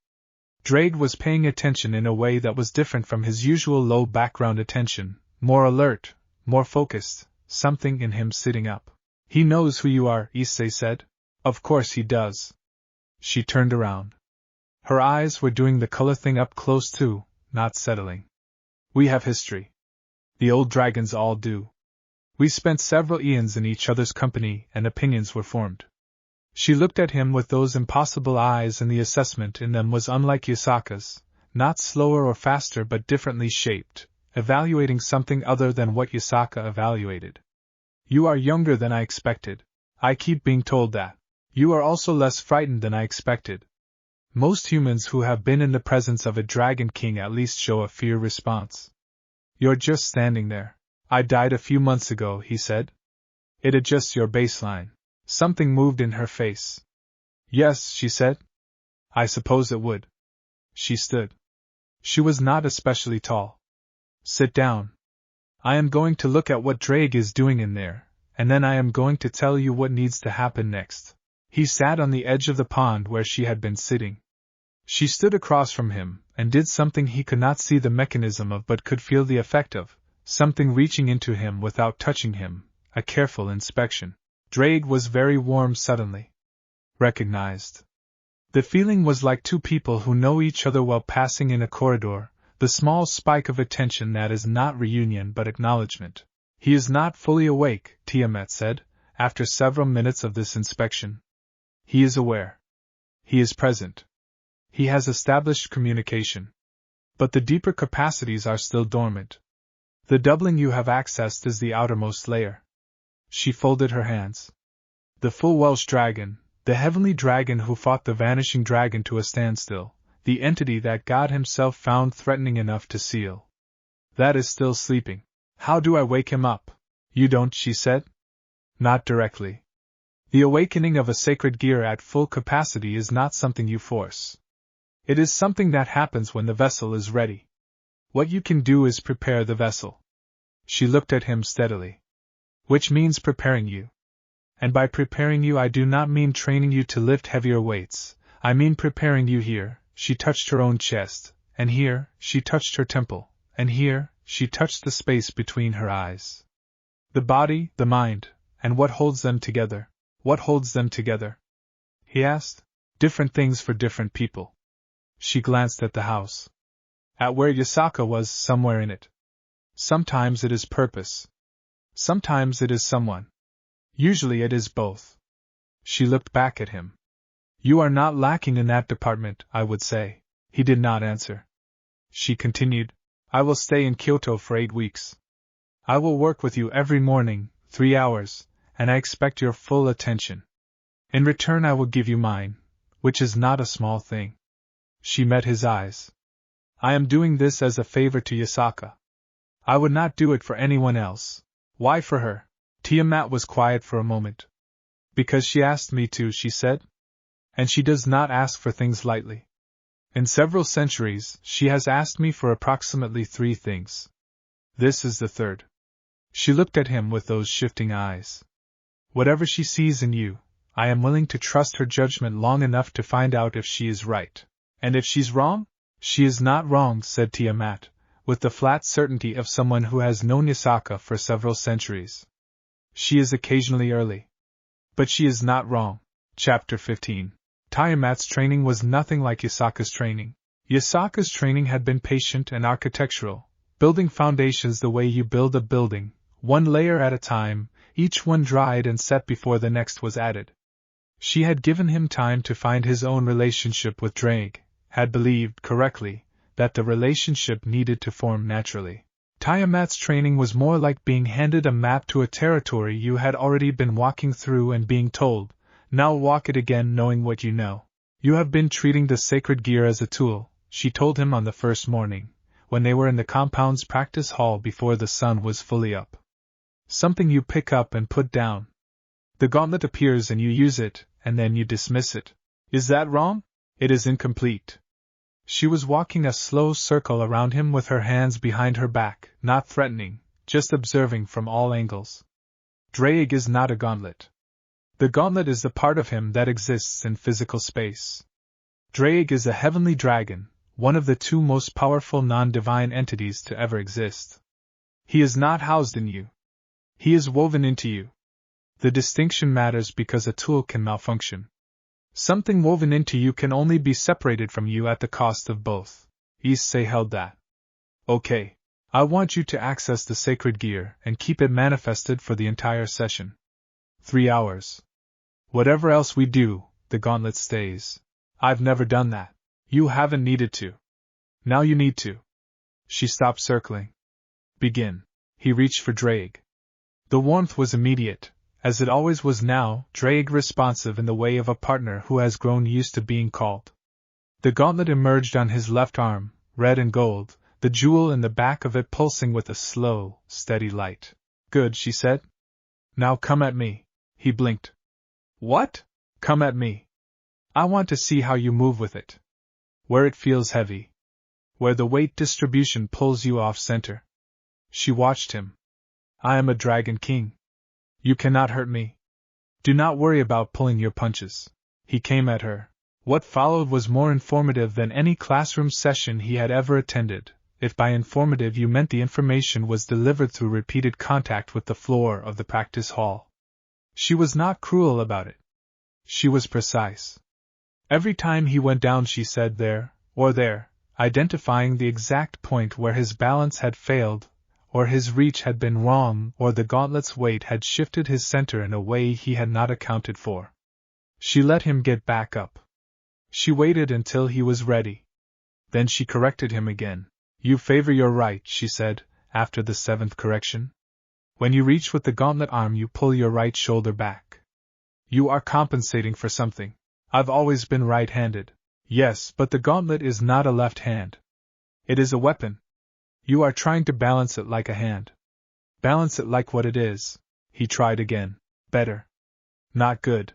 Drake was paying attention in a way that was different from his usual low background attention, more alert, more focused, something in him sitting up. He knows who you are, Issei said. Of course he does. She turned around. Her eyes were doing the color thing up close too, not settling. We have history. The old dragons all do. We spent several eons in each other's company and opinions were formed. She looked at him with those impossible eyes and the assessment in them was unlike Yasaka's, not slower or faster but differently shaped, evaluating something other than what Yasaka evaluated. You are younger than I expected. I keep being told that. You are also less frightened than I expected. Most humans who have been in the presence of a dragon king at least show a fear response. You're just standing there. I died a few months ago, he said. It adjusts your baseline. Something moved in her face. Yes, she said. I suppose it would. She stood. She was not especially tall. Sit down. I am going to look at what Drake is doing in there, and then I am going to tell you what needs to happen next. He sat on the edge of the pond where she had been sitting. She stood across from him, and did something he could not see the mechanism of but could feel the effect of, something reaching into him without touching him, a careful inspection. Drake was very warm suddenly. Recognized. The feeling was like two people who know each other well passing in a corridor, the small spike of attention that is not reunion but acknowledgement. He is not fully awake, Tiamat said, after several minutes of this inspection. He is aware. He is present. He has established communication. But the deeper capacities are still dormant. The doubling you have accessed is the outermost layer. She folded her hands. The full Welsh dragon, the heavenly dragon who fought the vanishing dragon to a standstill, the entity that God himself found threatening enough to seal. That is still sleeping. How do I wake him up? You don't, she said. Not directly. The awakening of a sacred gear at full capacity is not something you force. It is something that happens when the vessel is ready. What you can do is prepare the vessel. She looked at him steadily. Which means preparing you. And by preparing you I do not mean training you to lift heavier weights, I mean preparing you here. She touched her own chest, and here, she touched her temple, and here, she touched the space between her eyes. The body, the mind, and what holds them together? What holds them together? He asked. Different things for different people. She glanced at the house. At where Yasaka was, somewhere in it. Sometimes it is purpose. Sometimes it is someone. Usually it is both. She looked back at him. You are not lacking in that department, I would say. He did not answer. She continued. I will stay in Kyoto for 8 weeks. I will work with you every morning, 3 hours, and I expect your full attention. In return I will give you mine, which is not a small thing. She met his eyes. I am doing this as a favor to Yasaka. I would not do it for anyone else. Why for her? Tiamat was quiet for a moment. Because she asked me to, she said. And she does not ask for things lightly. In several centuries, she has asked me for approximately 3 things. This is the third. She looked at him with those shifting eyes. Whatever she sees in you, I am willing to trust her judgment long enough to find out if she is right. And if she's wrong? She is not wrong, said Tiamat, with the flat certainty of someone who has known Yasaka for several centuries. She is occasionally early. But she is not wrong. Chapter 15. Tiamat's training was nothing like Yasaka's training. Yasaka's training had been patient and architectural, building foundations the way you build a building, one layer at a time, each one dried and set before the next was added. She had given him time to find his own relationship with Drake, had believed, correctly, that the relationship needed to form naturally. Tiamat's training was more like being handed a map to a territory you had already been walking through and being told, now walk it again knowing what you know. You have been treating the sacred gear as a tool, she told him on the first morning, when they were in the compound's practice hall before the sun was fully up. Something you pick up and put down. The gauntlet appears and you use it, and then you dismiss it. Is that wrong? It is incomplete. She was walking a slow circle around him with her hands behind her back, not threatening, just observing from all angles. Drake is not a gauntlet. The gauntlet is the part of him that exists in physical space. Drake is a heavenly dragon, one of the 2 most powerful non-divine entities to ever exist. He is not housed in you. He is woven into you. The distinction matters because a tool can malfunction. Something woven into you can only be separated from you at the cost of both. Issei held that. Okay. I want you to access the sacred gear and keep it manifested for the entire session. 3 hours. Whatever else we do, the gauntlet stays. I've never done that. You haven't needed to. Now you need to. She stopped circling. Begin. He reached for Drake. The warmth was immediate, as it always was now, Drake responsive in the way of a partner who has grown used to being called. The gauntlet emerged on his left arm, red and gold, the jewel in the back of it pulsing with a slow, steady light. Good, she said. Now come at me. He blinked. What? Come at me. I want to see how you move with it. Where it feels heavy. Where the weight distribution pulls you off center. She watched him. I am a dragon king. You cannot hurt me. Do not worry about pulling your punches. He came at her. What followed was more informative than any classroom session he had ever attended, if by informative you meant the information was delivered through repeated contact with the floor of the practice hall. She was not cruel about it. She was precise. Every time he went down she said there, or there, identifying the exact point where his balance had failed, or his reach had been wrong, or the gauntlet's weight had shifted his center in a way he had not accounted for. She let him get back up. She waited until he was ready. Then she corrected him again. You favor your right, she said, after the 7th correction. When you reach with the gauntlet arm you pull your right shoulder back. You are compensating for something. I've always been right-handed. Yes, but the gauntlet is not a left hand. It is a weapon. You are trying to balance it like a hand. Balance it like what it is. He tried again. Better. Not good.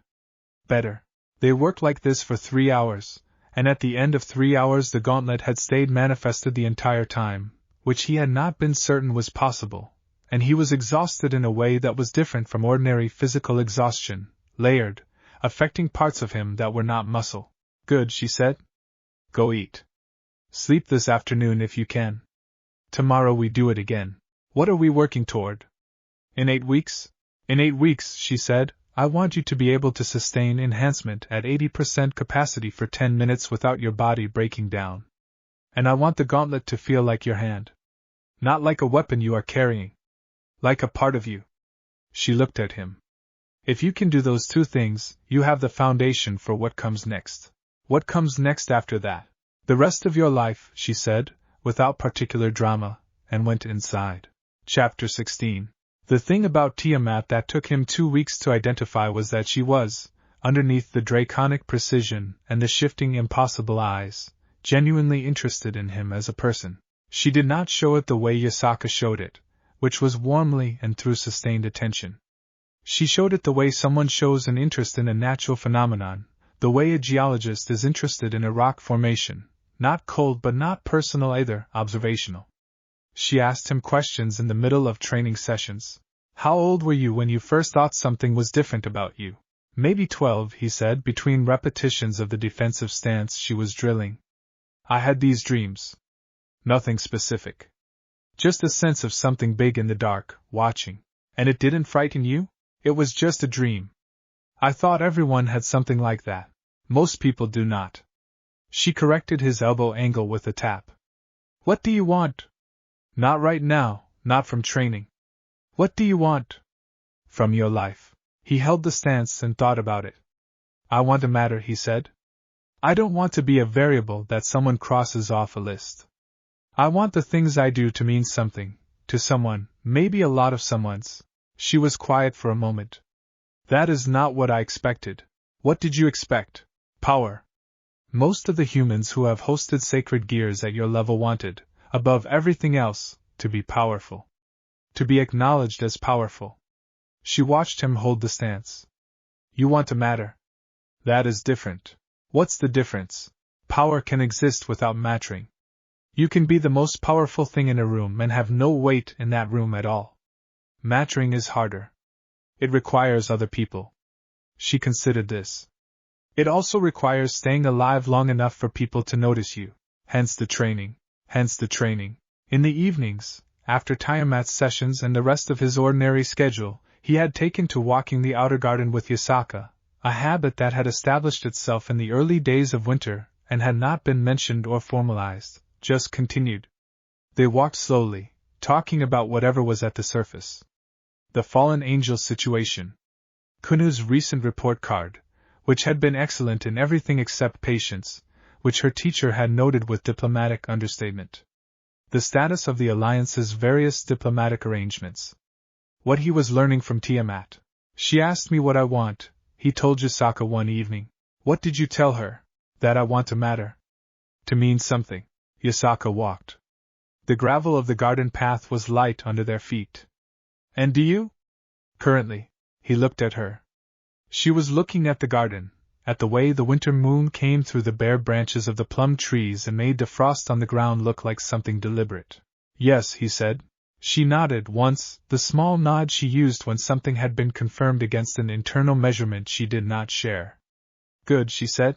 Better. They worked like this for 3 hours, and at the end of 3 hours the gauntlet had stayed manifested the entire time, which he had not been certain was possible, and he was exhausted in a way that was different from ordinary physical exhaustion, layered, affecting parts of him that were not muscle. Good, she said. Go eat. Sleep this afternoon if you can. Tomorrow we do it again. What are we working toward? In 8 weeks? In 8 weeks, she said, I want you to be able to sustain enhancement at 80% capacity for 10 minutes without your body breaking down. And I want the gauntlet to feel like your hand. Not like a weapon you are carrying. Like a part of you. She looked at him. If you can do those 2 things, you have the foundation for what comes next. What comes next after that? The rest of your life, she said, without particular drama, and went inside. Chapter 16. The thing about Tiamat that took him 2 weeks to identify was that she was, underneath the draconic precision and the shifting impossible eyes, genuinely interested in him as a person. She did not show it the way Yasaka showed it, which was warmly and through sustained attention. She showed it the way someone shows an interest in a natural phenomenon, the way a geologist is interested in a rock formation, not cold but not personal either, observational. She asked him questions in the middle of training sessions. How old were you when you first thought something was different about you? Maybe 12, he said, between repetitions of the defensive stance she was drilling. I had these dreams. Nothing specific. Just a sense of something big in the dark, watching. And it didn't frighten you? It was just a dream. I thought everyone had something like that. Most people do not. She corrected his elbow angle with a tap. What do you want? Not right now, not from training. What do you want? From your life. He held the stance and thought about it. I want a matter, he said. I don't want to be a variable that someone crosses off a list. I want the things I do to mean something, to someone, maybe a lot of someone's. She was quiet for a moment. That is not what I expected. What did you expect? Power. Most of the humans who have hosted sacred gears at your level wanted, above everything else, to be powerful. To be acknowledged as powerful. She watched him hold the stance. You want to matter. That is different. What's the difference? Power can exist without mattering. You can be the most powerful thing in a room and have no weight in that room at all. Mattering is harder. It requires other people. She considered this. It also requires staying alive long enough for people to notice you. Hence the training. In the evenings, after Tiamat's sessions and the rest of his ordinary schedule, he had taken to walking the outer garden with Yasaka, a habit that had established itself in the early days of winter and had not been mentioned or formalized, just continued. They walked slowly, talking about whatever was at the surface. The fallen angel situation. Kunu's recent report card, which had been excellent in everything except patience, which her teacher had noted with diplomatic understatement. The status of the Alliance's various diplomatic arrangements. What he was learning from Tiamat. She asked me what I want, he told Yasaka one evening. What did you tell her? That I want to matter. To mean something. Yasaka walked. The gravel of the garden path was light under their feet. And do you? Currently. He looked at her. She was looking at the garden, at the way the winter moon came through the bare branches of the plum trees and made the frost on the ground look like something deliberate. Yes, he said. She nodded once, the small nod she used when something had been confirmed against an internal measurement she did not share. Good, she said.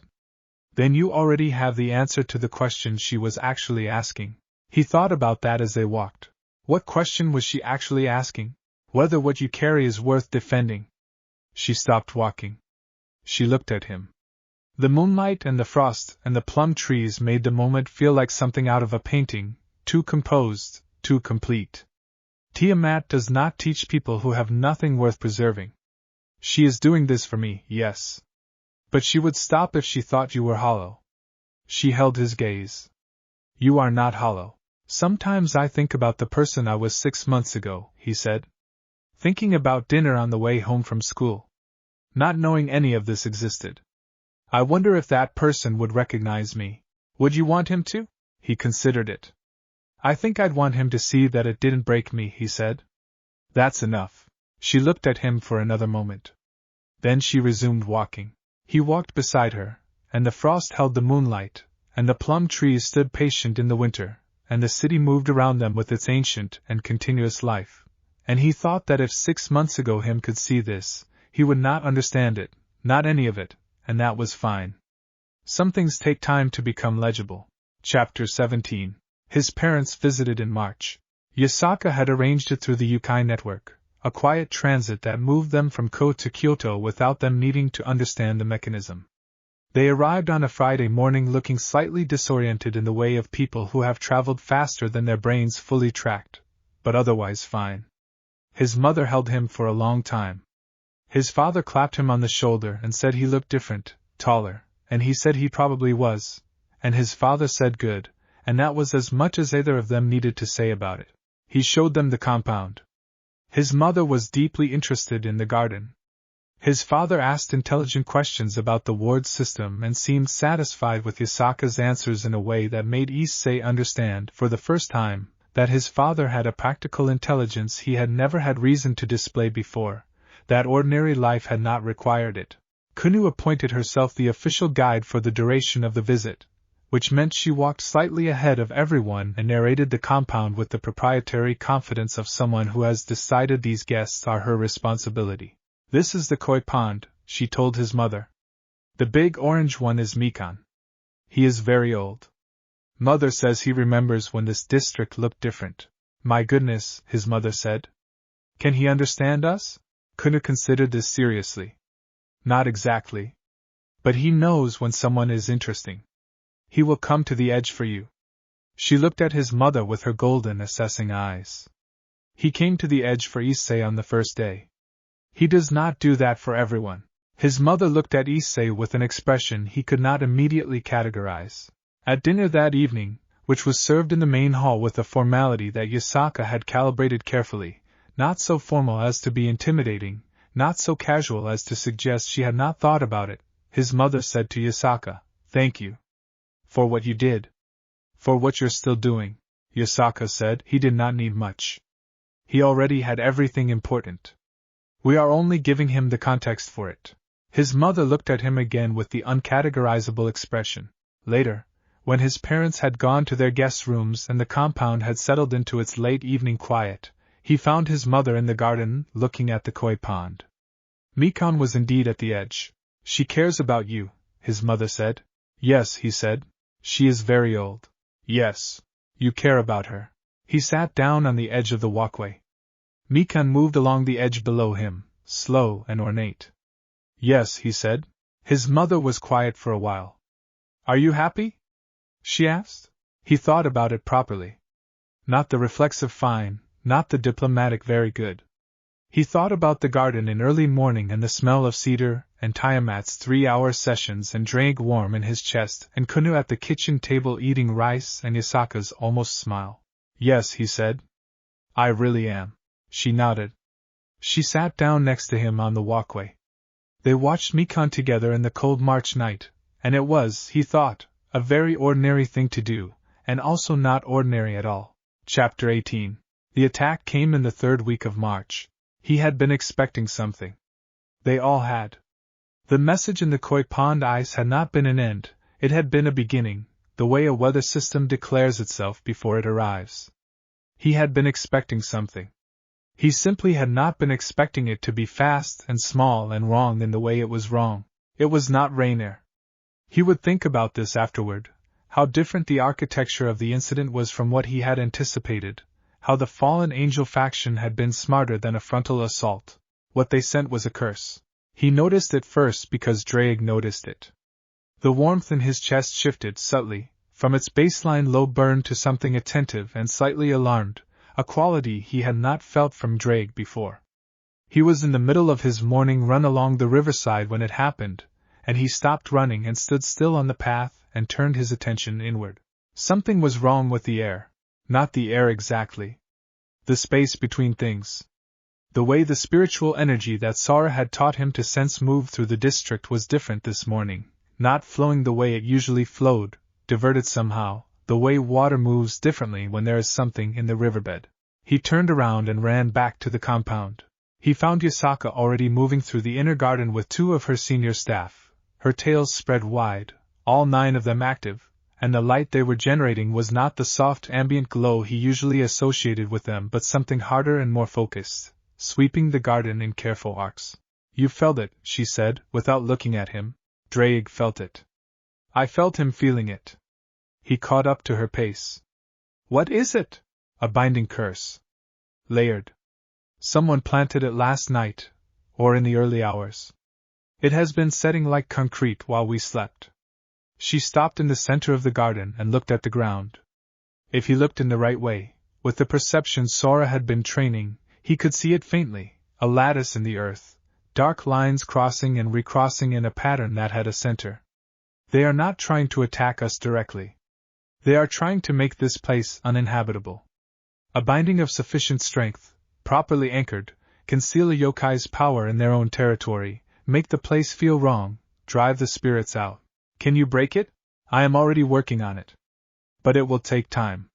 Then you already have the answer to the question she was actually asking. He thought about that as they walked. What question was she actually asking? Whether what you carry is worth defending. She stopped walking. She looked at him. The moonlight and the frost and the plum trees made the moment feel like something out of a painting, too composed, too complete. Tiamat does not teach people who have nothing worth preserving. She is doing this for me, yes. But she would stop if she thought you were hollow. She held his gaze. You are not hollow. Sometimes I think about the person I was 6 months ago, he said. Thinking about dinner on the way home from school. Not knowing any of this existed. I wonder if that person would recognize me. Would you want him to? He considered it. I think I'd want him to see that it didn't break me, he said. That's enough. She looked at him for another moment. Then she resumed walking. He walked beside her, and the frost held the moonlight, and the plum trees stood patient in the winter, and the city moved around them with its ancient and continuous life, and he thought that if 6 months ago him could see this, he would not understand it, not any of it, and that was fine. Some things take time to become legible. Chapter 17. His parents visited in March. Yasaka had arranged it through the Yokai network, a quiet transit that moved them from Ko to Kyoto without them needing to understand the mechanism. They arrived on a Friday morning looking slightly disoriented in the way of people who have traveled faster than their brains fully tracked, but otherwise fine. His mother held him for a long time. His father clapped him on the shoulder and said he looked different, taller, and he said he probably was, and his father said good, and that was as much as either of them needed to say about it. He showed them the compound. His mother was deeply interested in the garden. His father asked intelligent questions about the ward system and seemed satisfied with Yasaka's answers in a way that made Issei understand, for the first time, that his father had a practical intelligence he had never had reason to display before, that ordinary life had not required it. Kunu appointed herself the official guide for the duration of the visit, which meant she walked slightly ahead of everyone and narrated the compound with the proprietary confidence of someone who has decided these guests are her responsibility. This is the koi pond, she told his mother. The big orange one is Mikan. He is very old. Mother says he remembers when this district looked different. My goodness, his mother said. Can he understand us? Kunu considered this seriously. Not exactly. But he knows when someone is interesting. He will come to the edge for you. She looked at his mother with her golden, assessing eyes. He came to the edge for Issei on the first day. He does not do that for everyone. His mother looked at Issei with an expression he could not immediately categorize. At dinner that evening, which was served in the main hall with a formality that Yasaka had calibrated carefully, not so formal as to be intimidating, not so casual as to suggest she had not thought about it, his mother said to Yasaka, "Thank you. For what you did. For what you're still doing." Yasaka said he did not need much. He already had everything important. We are only giving him the context for it. His mother looked at him again with the uncategorizable expression. Later, when his parents had gone to their guest rooms and the compound had settled into its late evening quiet, he found his mother in the garden, looking at the koi pond. Mikan was indeed at the edge. She cares about you, his mother said. Yes, he said. She is very old. Yes. You care about her. He sat down on the edge of the walkway. Mikan moved along the edge below him, slow and ornate. Yes, he said. His mother was quiet for a while. Are you happy? She asked. He thought about it properly. Not the reflexive fine, not the diplomatic very good. He thought about the garden in early morning and the smell of cedar, and Tiamat's 3-hour sessions and drank warm in his chest, and Kunu at the kitchen table eating rice and Yasaka's almost smile. Yes, he said. I really am. She nodded. She sat down next to him on the walkway. They watched Mikan together in the cold March night, and it was, he thought, a very ordinary thing to do, and also not ordinary at all. Chapter 18. The attack came in the 3rd week of March. He had been expecting something. They all had. The message in the koi pond ice had not been an end, it had been a beginning, the way a weather system declares itself before it arrives. He had been expecting something. He simply had not been expecting it to be fast and small and wrong in the way it was wrong. It was not Raynare. He would think about this afterward, how different the architecture of the incident was from what he had anticipated, how the fallen angel faction had been smarter than a frontal assault. What they sent was a curse. He noticed it first because Drake noticed it. The warmth in his chest shifted subtly, from its baseline low burn to something attentive and slightly alarmed, a quality he had not felt from Drake before. He was in the middle of his morning run along the riverside when it happened, and he stopped running and stood still on the path and turned his attention inward. Something was wrong with the air. Not the air exactly. The space between things. The way the spiritual energy that Sora had taught him to sense moved through the district was different this morning, not flowing the way it usually flowed, diverted somehow, the way water moves differently when there is something in the riverbed. He turned around and ran back to the compound. He found Yasaka already moving through the inner garden with 2 of her senior staff, her tails spread wide, all 9 of them active, and the light they were generating was not the soft ambient glow he usually associated with them but something harder and more focused, sweeping the garden in careful arcs. You felt it, she said, without looking at him. Drake felt it. I felt him feeling it. He caught up to her pace. What is it? A binding curse. Layered. Someone planted it last night, or in the early hours. It has been setting like concrete while we slept. She stopped in the center of the garden and looked at the ground. If he looked in the right way, with the perception Sora had been training, he could see it faintly, a lattice in the earth, dark lines crossing and recrossing in a pattern that had a center. They are not trying to attack us directly. They are trying to make this place uninhabitable. A binding of sufficient strength, properly anchored, can seal a yokai's power in their own territory, make the place feel wrong, drive the spirits out. Can you break it? I am already working on it. But it will take time.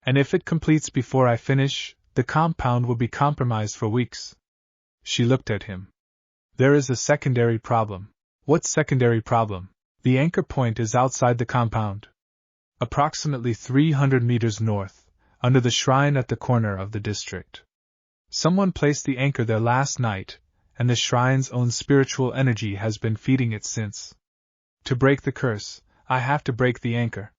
And if it completes before I finish, the compound will be compromised for weeks. She looked at him. There is a secondary problem. What secondary problem? The anchor point is outside the compound. Approximately 300 meters north, under the shrine at the corner of the district. Someone placed the anchor there last night, and the shrine's own spiritual energy has been feeding it since. To break the curse, I have to break the anchor.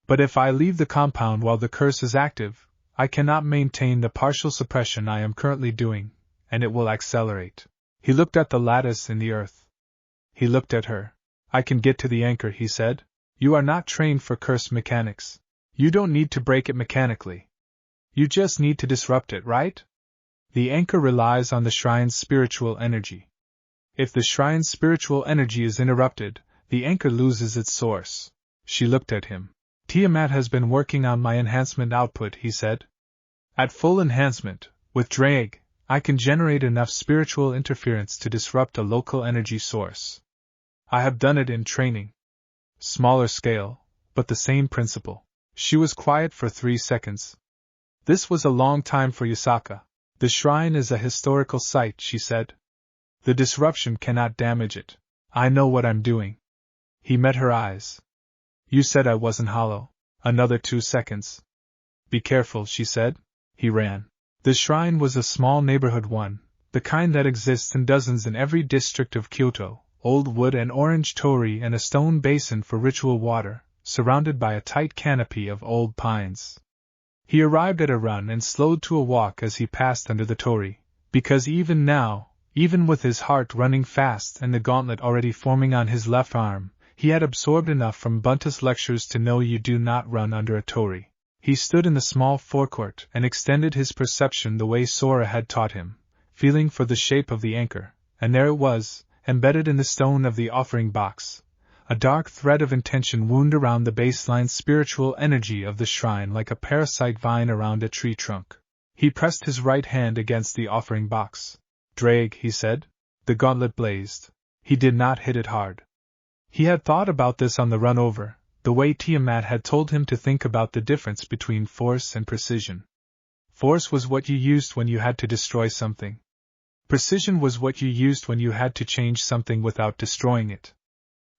But if I leave the compound while the curse is active, I cannot maintain the partial suppression I am currently doing, and it will accelerate. He looked at the lattice in the earth. He looked at her. I can get to the anchor, he said. You are not trained for curse mechanics. You don't need to break it mechanically. You just need to disrupt it, right? The anchor relies on the shrine's spiritual energy. If the shrine's spiritual energy is interrupted, the anchor loses its source. She looked at him. Tiamat has been working on my enhancement output, he said. At full enhancement, with Drake, I can generate enough spiritual interference to disrupt a local energy source. I have done it in training. Smaller scale, but the same principle. She was quiet for 3 seconds. This was a long time for Yasaka. The shrine is a historical site, she said. The disruption cannot damage it. I know what I'm doing. He met her eyes. You said I wasn't hollow. Another 2 seconds. Be careful, she said. He ran. The shrine was a small neighborhood one, the kind that exists in dozens in every district of Kyoto, old wood and orange torii and a stone basin for ritual water, surrounded by a tight canopy of old pines. He arrived at a run and slowed to a walk as he passed under the torii, because even now, even with his heart running fast and the gauntlet already forming on his left arm, he had absorbed enough from Bunta's lectures to know you do not run under a torii. He stood in the small forecourt and extended his perception the way Sora had taught him, feeling for the shape of the anchor, and there it was, embedded in the stone of the offering box. A dark thread of intention wound around the baseline spiritual energy of the shrine like a parasite vine around a tree trunk. He pressed his right hand against the offering box. Drake, he said. The gauntlet blazed. He did not hit it hard. He had thought about this on the run over, the way Tiamat had told him to think about the difference between force and precision. Force was what you used when you had to destroy something. Precision was what you used when you had to change something without destroying it.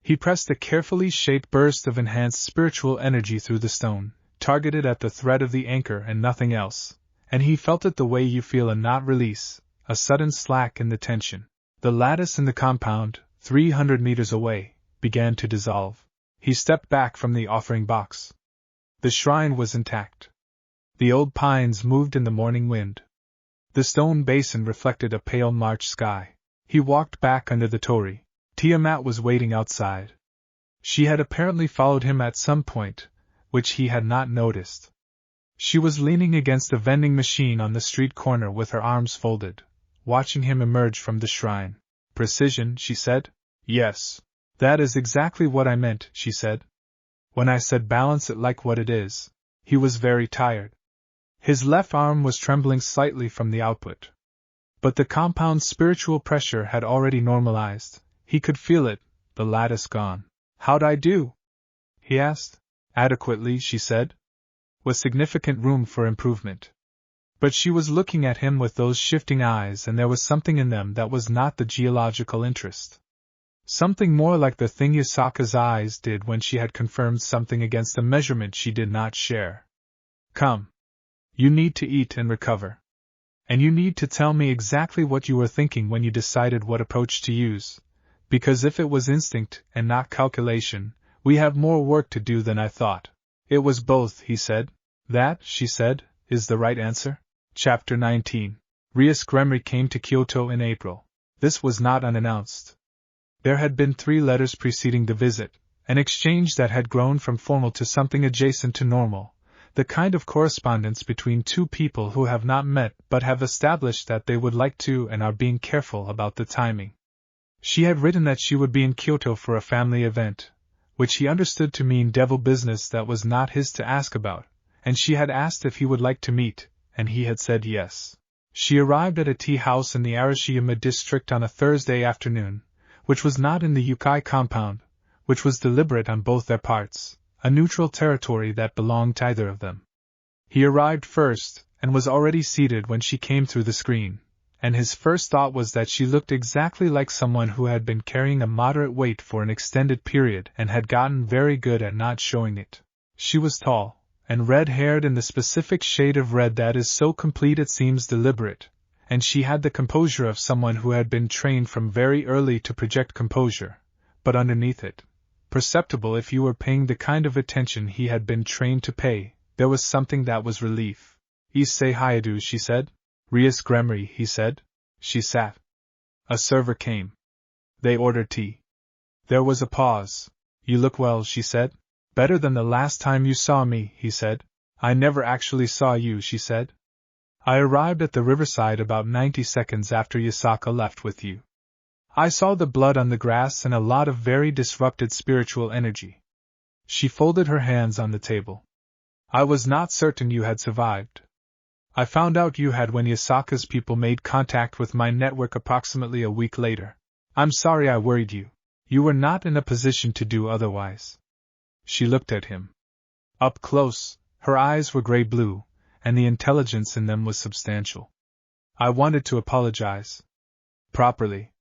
He pressed a carefully shaped burst of enhanced spiritual energy through the stone, targeted at the thread of the anchor and nothing else, and he felt it the way you feel a knot release, a sudden slack in the tension. The lattice in the compound, 300 meters away, began to dissolve. He stepped back from the offering box. The shrine was intact. The old pines moved in the morning wind. The stone basin reflected a pale March sky. He walked back under the torii. Tiamat was waiting outside. She had apparently followed him at some point, which he had not noticed. She was leaning against a vending machine on the street corner with her arms folded, watching him emerge from the shrine. Precision, she said. Yes. That is exactly what I meant, she said. When I said balance it like what it is. He was very tired. His left arm was trembling slightly from the output. But the compound's spiritual pressure had already normalized. He could feel it, the lattice gone. How'd I do? He asked. Adequately, she said. With significant room for improvement. But she was looking at him with those shifting eyes and there was something in them that was not the geological interest. Something more like the thing Yasaka's eyes did when she had confirmed something against a measurement she did not share. Come. You need to eat and recover. And you need to tell me exactly what you were thinking when you decided what approach to use, because if it was instinct and not calculation, we have more work to do than I thought. It was both, he said. That, she said, is the right answer. Chapter 19. Rias Gremory came to Kyoto in April. This was not unannounced. There had been 3 letters preceding the visit, an exchange that had grown from formal to something adjacent to normal, the kind of correspondence between 2 people who have not met but have established that they would like to and are being careful about the timing. She had written that she would be in Kyoto for a family event, which he understood to mean devil business that was not his to ask about, and she had asked if he would like to meet, and he had said yes. She arrived at a tea house in the Arashiyama district on a Thursday afternoon, which was not in the Yokai compound, which was deliberate on both their parts, a neutral territory that belonged to either of them. He arrived first, and was already seated when she came through the screen, and his first thought was that she looked exactly like someone who had been carrying a moderate weight for an extended period and had gotten very good at not showing it. She was tall, and red-haired in the specific shade of red that is so complete it seems deliberate, and she had the composure of someone who had been trained from very early to project composure, but underneath it, perceptible if you were paying the kind of attention he had been trained to pay, there was something that was relief. Issei Hyoudou, she said. Rias Gremory, he said. She sat. A server came. They ordered tea. There was a pause. You look well, she said. Better than the last time you saw me, he said. I never actually saw you, she said. I arrived at the riverside about 90 seconds after Yasaka left with you. I saw the blood on the grass and a lot of very disrupted spiritual energy. She folded her hands on the table. I was not certain you had survived. I found out you had when Yasaka's people made contact with my network approximately a week later. I'm sorry I worried you. You were not in a position to do otherwise. She looked at him. Up close, her eyes were gray-blue, and the intelligence in them was substantial. I wanted to apologize. Properly.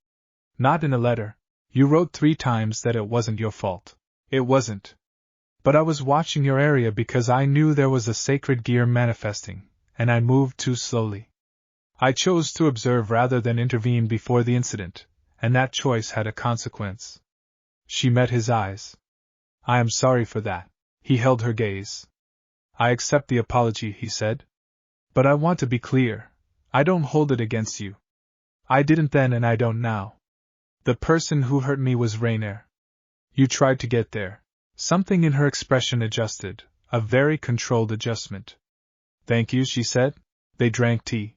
Not in a letter. You wrote 3 times that it wasn't your fault. It wasn't. But I was watching your area because I knew there was a sacred gear manifesting, and I moved too slowly. I chose to observe rather than intervene before the incident, and that choice had a consequence. She met his eyes. I am sorry for that. He held her gaze. I accept the apology, he said. But I want to be clear. I don't hold it against you. I didn't then and I don't now. The person who hurt me was Raynare. You tried to get there. Something in her expression adjusted, a very controlled adjustment. Thank you, she said. They drank tea.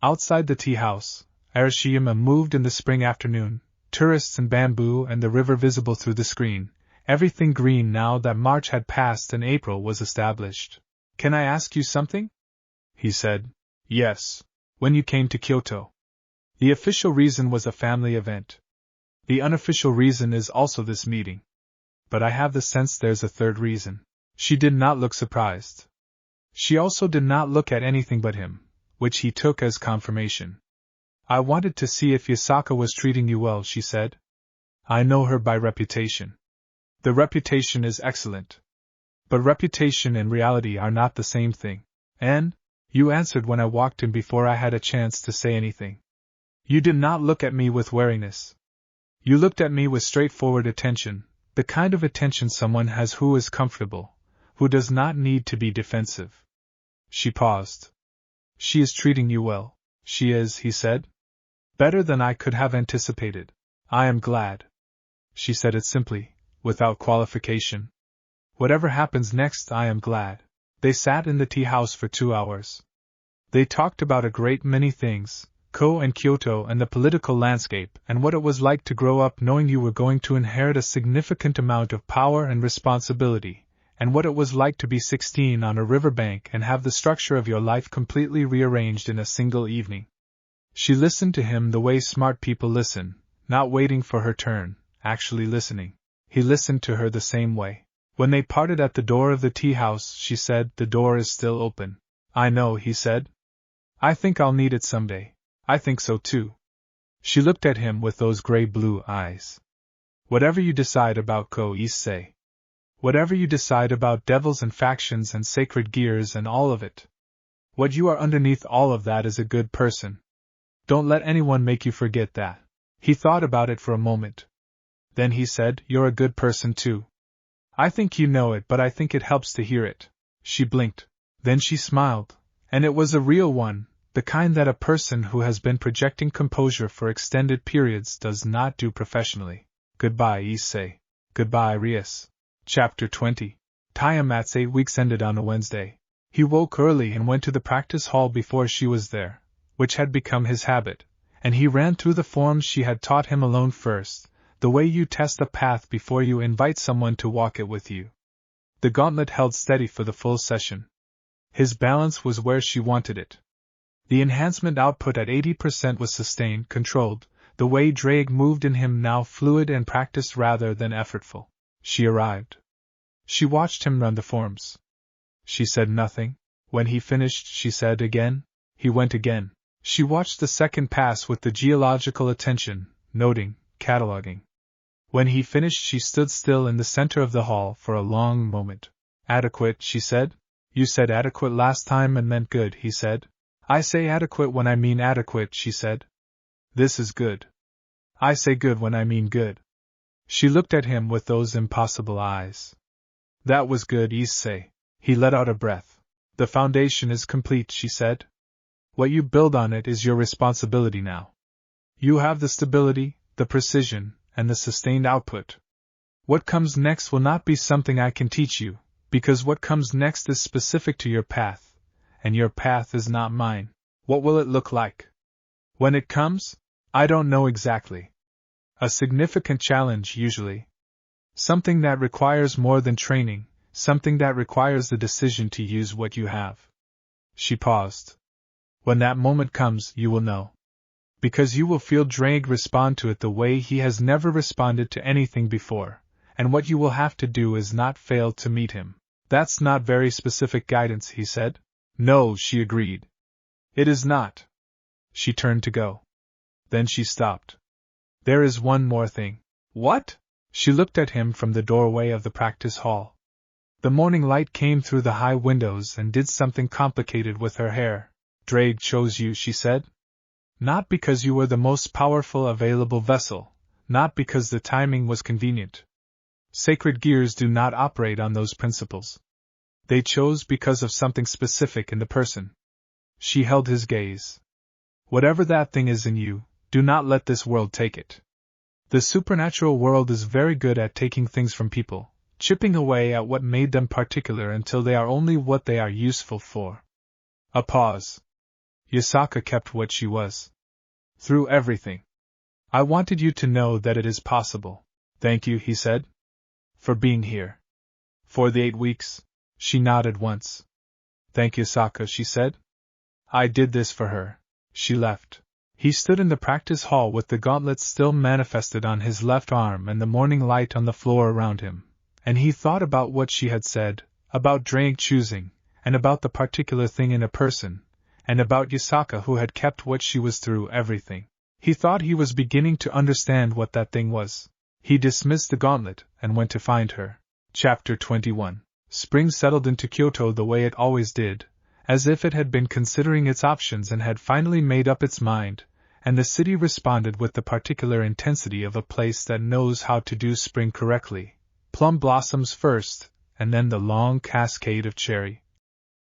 Outside the tea house, Arashiyama moved in the spring afternoon, tourists and bamboo and the river visible through the screen, everything green now that March had passed and April was established. Can I ask you something? He said. Yes. When you came to Kyoto. The official reason was a family event. The unofficial reason is also this meeting. But I have the sense there's a third reason. She did not look surprised. She also did not look at anything but him, which he took as confirmation. I wanted to see if Yasaka was treating you well, she said. I know her by reputation. The reputation is excellent. But reputation and reality are not the same thing. And, you answered when I walked in before I had a chance to say anything. You did not look at me with wariness. You looked at me with straightforward attention, the kind of attention someone has who is comfortable, who does not need to be defensive. She paused. She is treating you well. She is, he said. Better than I could have anticipated. I am glad. She said it simply, without qualification. Whatever happens next, I am glad. They sat in the tea house for 2 hours. They talked about a great many things, Ko and Kyoto and the political landscape and what it was like to grow up knowing you were going to inherit a significant amount of power and responsibility, and what it was like to be 16 on a riverbank and have the structure of your life completely rearranged in a single evening. She listened to him the way smart people listen, not waiting for her turn, actually listening. He listened to her the same way. When they parted at the door of the tea house, she said, "The door is still open." "I know," he said. "I think I'll need it someday." "I think so too." She looked at him with those gray-blue eyes. Whatever you decide about Issei. Whatever you decide about devils and factions and sacred gears and all of it. What you are underneath all of that is a good person. Don't let anyone make you forget that. He thought about it for a moment. Then he said, "You're a good person too. I think you know it, but I think it helps to hear it." She blinked. Then she smiled. And it was a real one, the kind that a person who has been projecting composure for extended periods does not do professionally. Goodbye, Issei. Goodbye, Rias. Chapter 20. Tiamat's 8 weeks ended on a Wednesday. He woke early and went to the practice hall before she was there, which had become his habit, and he ran through the forms she had taught him alone first, the way you test a path before you invite someone to walk it with you. The gauntlet held steady for the full session. His balance was where she wanted it. The enhancement output at 80% was sustained, controlled, the way Drake moved in him now fluid and practiced rather than effortful. She arrived. She watched him run the forms. She said nothing. When he finished, she said again. He went again. She watched the second pass with the geological attention, noting, cataloging. When he finished, she stood still in the center of the hall for a long moment. "Adequate," she said. "You said adequate last time and meant good," he said. "I say adequate when I mean adequate," she said. "This is good." "I say good when I mean good." She looked at him with those impossible eyes. "That was good, Issei." He let out a breath. "The foundation is complete," she said. "What you build on it is your responsibility now. You have the stability, the precision, and the sustained output. What comes next will not be something I can teach you, because what comes next is specific to your path, and your path is not mine. What will it look like? When it comes? I don't know exactly. A significant challenge, usually. Something that requires more than training, something that requires the decision to use what you have." She paused. "When that moment comes, you will know. Because you will feel Drake respond to it the way he has never responded to anything before, and what you will have to do is not fail to meet him." "That's not very specific guidance," he said. "No," she agreed. "It is not." She turned to go. Then she stopped. "There is one more thing." "What?" She looked at him from the doorway of the practice hall. The morning light came through the high windows and did something complicated with her hair. "Drake chose you," she said. "Not because you were the most powerful available vessel, not because the timing was convenient. Sacred gears do not operate on those principles. They chose because of something specific in the person." She held his gaze. "Whatever that thing is in you, do not let this world take it. The supernatural world is very good at taking things from people, chipping away at what made them particular until they are only what they are useful for." A pause. Yasaka kept what she was. "Through everything. I wanted you to know that it is possible." "Thank you," he said. "For being here." "For the 8 weeks?" She nodded once. "Thank Yasaka," she said. "I did this for her." She left. He stood in the practice hall with the gauntlet still manifested on his left arm and the morning light on the floor around him, and he thought about what she had said, about Drake choosing, and about the particular thing in a person, and about Yasaka who had kept what she was through everything. He thought he was beginning to understand what that thing was. He dismissed the gauntlet and went to find her. Chapter 21. Spring settled into Kyoto the way it always did, as if it had been considering its options and had finally made up its mind, and the city responded with the particular intensity of a place that knows how to do spring correctly. Plum blossoms first, and then the long cascade of cherry.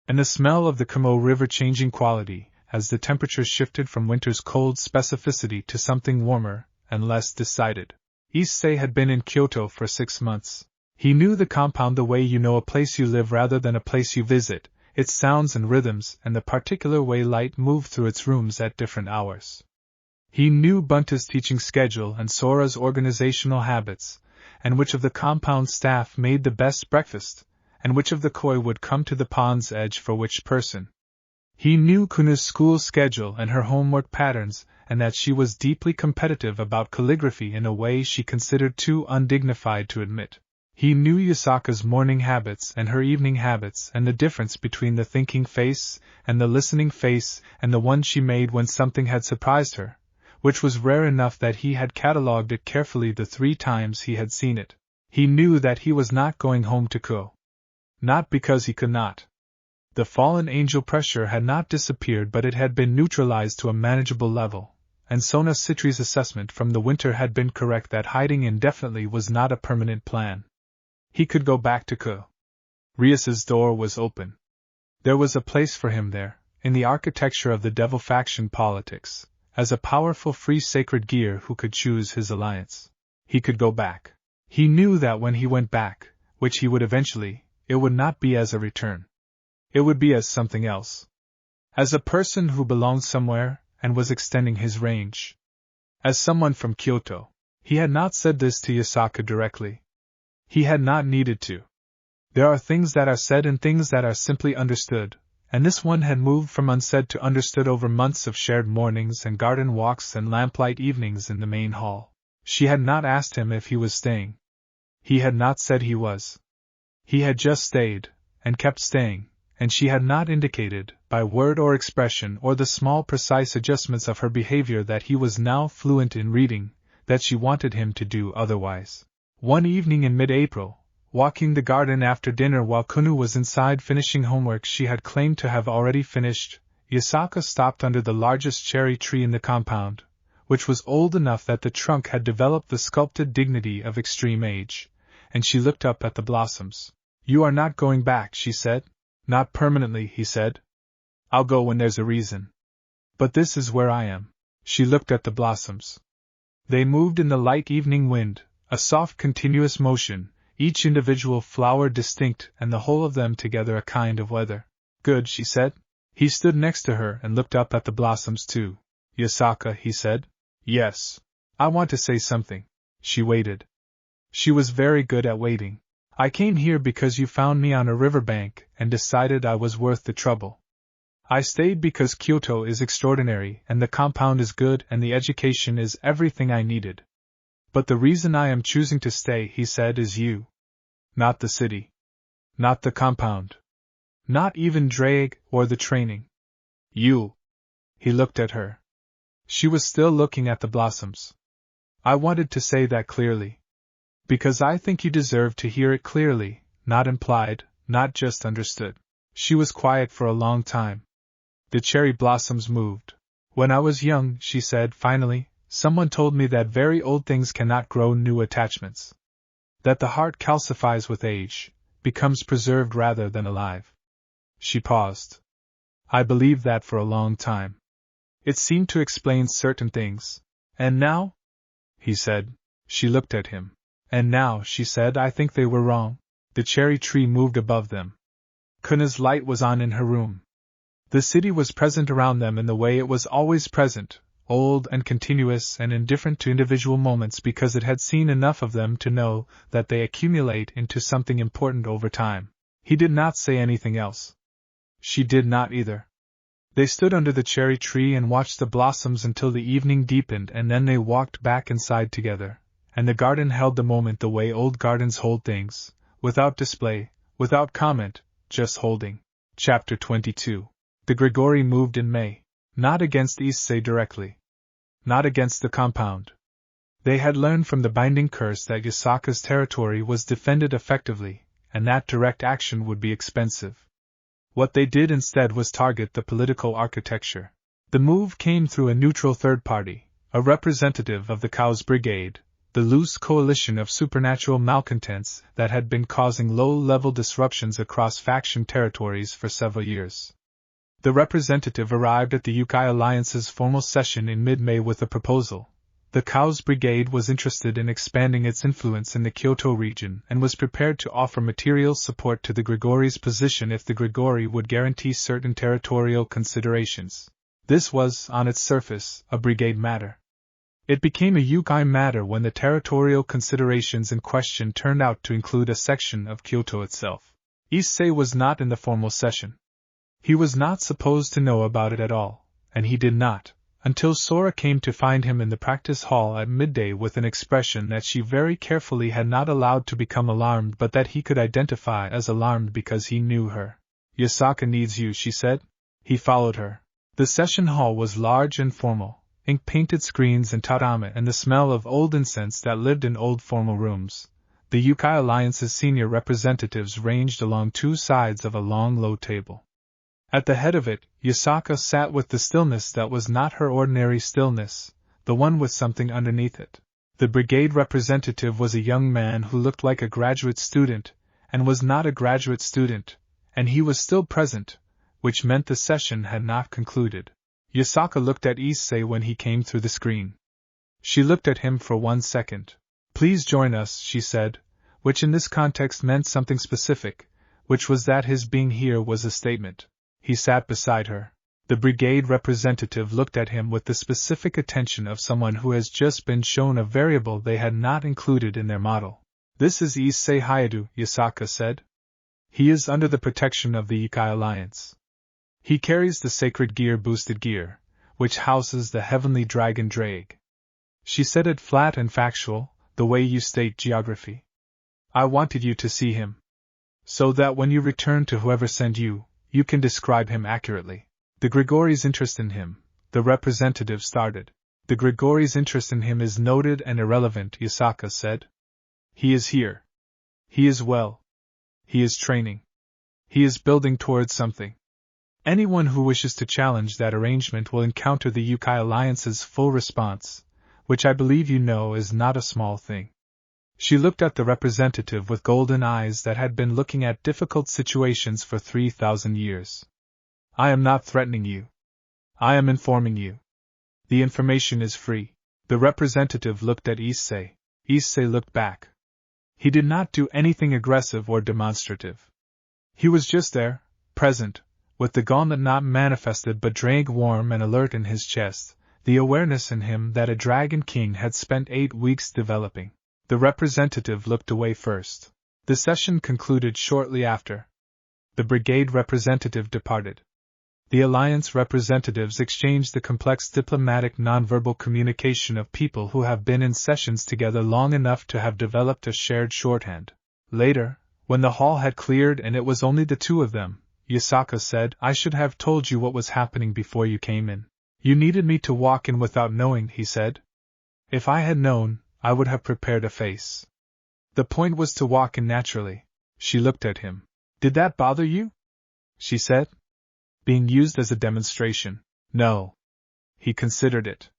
And the smell of the Kamo River changing quality, as the temperature shifted from winter's cold specificity to something warmer and less decided. Issei had been in Kyoto for 6 months. He knew the compound the way you know a place you live rather than a place you visit, its sounds and rhythms and the particular way light moved through its rooms at different hours. He knew Bunta's teaching schedule and Sora's organizational habits, and which of the compound staff made the best breakfast, and which of the koi would come to the pond's edge for which person. He knew Kuna's school schedule and her homework patterns, and that she was deeply competitive about calligraphy in a way she considered too undignified to admit. He knew Yasaka's morning habits and her evening habits and the difference between the thinking face and the listening face and the one she made when something had surprised her, which was rare enough that he had catalogued it carefully the 3 times he had seen it. He knew that he was not going home to Ko. Not because he could not. The fallen angel pressure had not disappeared, but it had been neutralized to a manageable level, and Sona Citri's assessment from the winter had been correct that hiding indefinitely was not a permanent plan. He could go back to Ko. Rias's door was open. There was a place for him there, in the architecture of the devil faction politics, as a powerful free sacred gear who could choose his alliance. He could go back. He knew that when he went back, which he would eventually, it would not be as a return. It would be as something else. As a person who belonged somewhere, and was extending his range. As someone from Kyoto. He had not said this to Yasaka directly. He had not needed to. There are things that are said and things that are simply understood, and this one had moved from unsaid to understood over months of shared mornings and garden walks and lamplight evenings in the main hall. She had not asked him if he was staying. He had not said he was. He had just stayed, and kept staying, and she had not indicated, by word or expression or the small precise adjustments of her behavior that he was now fluent in reading, that she wanted him to do otherwise. One evening in mid-April, walking the garden after dinner while Kunu was inside finishing homework she had claimed to have already finished, Yasaka stopped under the largest cherry tree in the compound, which was old enough that the trunk had developed the sculpted dignity of extreme age, and she looked up at the blossoms. "You are not going back," she said. "Not permanently," he said. "I'll go when there's a reason. But this is where I am." She looked at the blossoms. They moved in the light evening wind, a soft continuous motion, each individual flower distinct and the whole of them together a kind of weather. "Good," she said. He stood next to her and looked up at the blossoms too. "Yasaka," he said. "Yes. I want to say something." She waited. She was very good at waiting. "I came here because you found me on a riverbank and decided I was worth the trouble. I stayed because Kyoto is extraordinary and the compound is good and the education is everything I needed. But the reason I am choosing to stay," he said, "is you. Not the city. Not the compound. Not even Drake or the training. You." He looked at her. She was still looking at the blossoms. "I wanted to say that clearly. Because I think you deserve to hear it clearly, not implied, not just understood." She was quiet for a long time. The cherry blossoms moved. "When I was young," she said finally, "someone told me that very old things cannot grow new attachments. That the heart calcifies with age, becomes preserved rather than alive." She paused. "I believed that for a long time. It seemed to explain certain things. And now?" he said. She looked at him. "And now," she said, "I think they were wrong." The cherry tree moved above them. Kuna's light was on in her room. The city was present around them in the way it was always present, old and continuous and indifferent to individual moments because it had seen enough of them to know that they accumulate into something important over time. He did not say anything else. She did not either. They stood under the cherry tree and watched the blossoms until the evening deepened, and then they walked back inside together, and the garden held the moment the way old gardens hold things, without display, without comment, just holding. Chapter 22. The Gremory moved in May. Not against Issei directly. Not against the compound. They had learned from the binding curse that Yasaka's territory was defended effectively, and that direct action would be expensive. What they did instead was target the political architecture. The move came through a neutral third party, a representative of the Chaos Brigade, the loose coalition of supernatural malcontents that had been causing low-level disruptions across faction territories for several years. The representative arrived at the Yokai Alliance's formal session in mid-May with a proposal. The Chaos Brigade was interested in expanding its influence in the Kyoto region and was prepared to offer material support to the Gremory's position if the Gremory would guarantee certain territorial considerations. This was, on its surface, a brigade matter. It became a Yokai matter when the territorial considerations in question turned out to include a section of Kyoto itself. Issei was not in the formal session. He was not supposed to know about it at all, and he did not, until Sora came to find him in the practice hall at midday with an expression that she very carefully had not allowed to become alarmed but that he could identify as alarmed because he knew her. "Yasaka needs you," she said. He followed her. The session hall was large and formal, ink-painted screens and tatami and the smell of old incense that lived in old formal rooms. The Yokai Alliance's senior representatives ranged along two sides of a long low table. At the head of it, Yasaka sat with the stillness that was not her ordinary stillness, the one with something underneath it. The brigade representative was a young man who looked like a graduate student, and was not a graduate student, and he was still present, which meant the session had not concluded. Yasaka looked at Issei when he came through the screen. She looked at him for 1 second. "Please join us," she said, which in this context meant something specific, which was that his being here was a statement. He sat beside her. The brigade representative looked at him with the specific attention of someone who has just been shown a variable they had not included in their model. "This is Issei Hyoudou," Yasaka said. "He is under the protection of the Yokai Alliance. He carries the sacred gear boosted gear, which houses the heavenly dragon drake." She said it flat and factual, the way you state geography. "I wanted you to see him, so that when you return to whoever sent you, you can describe him accurately." The Gregory's interest in him, the representative started. "The Gregory's interest in him is noted and irrelevant," Yasaka said. "He is here. He is well. He is training. He is building towards something. Anyone who wishes to challenge that arrangement will encounter the Yokai Alliance's full response, which I believe you know is not a small thing." She looked at the representative with golden eyes that had been looking at difficult situations for 3,000 years. "I am not threatening you. I am informing you. The information is free." The representative looked at Issei. Issei looked back. He did not do anything aggressive or demonstrative. He was just there, present, with the gauntlet not manifested but drag warm and alert in his chest, the awareness in him that a Dragon King had spent 8 weeks developing. The representative looked away first. The session concluded shortly after. The brigade representative departed. The Alliance representatives exchanged the complex diplomatic nonverbal communication of people who have been in sessions together long enough to have developed a shared shorthand. Later, when the hall had cleared and it was only the two of them, Yasaka said, "I should have told you what was happening before you came in. You needed me to walk in without knowing," he said. "If I had known, I would have prepared a face. The point was to walk in naturally." She looked at him. "Did that bother you?" she said. "Being used as a demonstration?" "No." He considered it.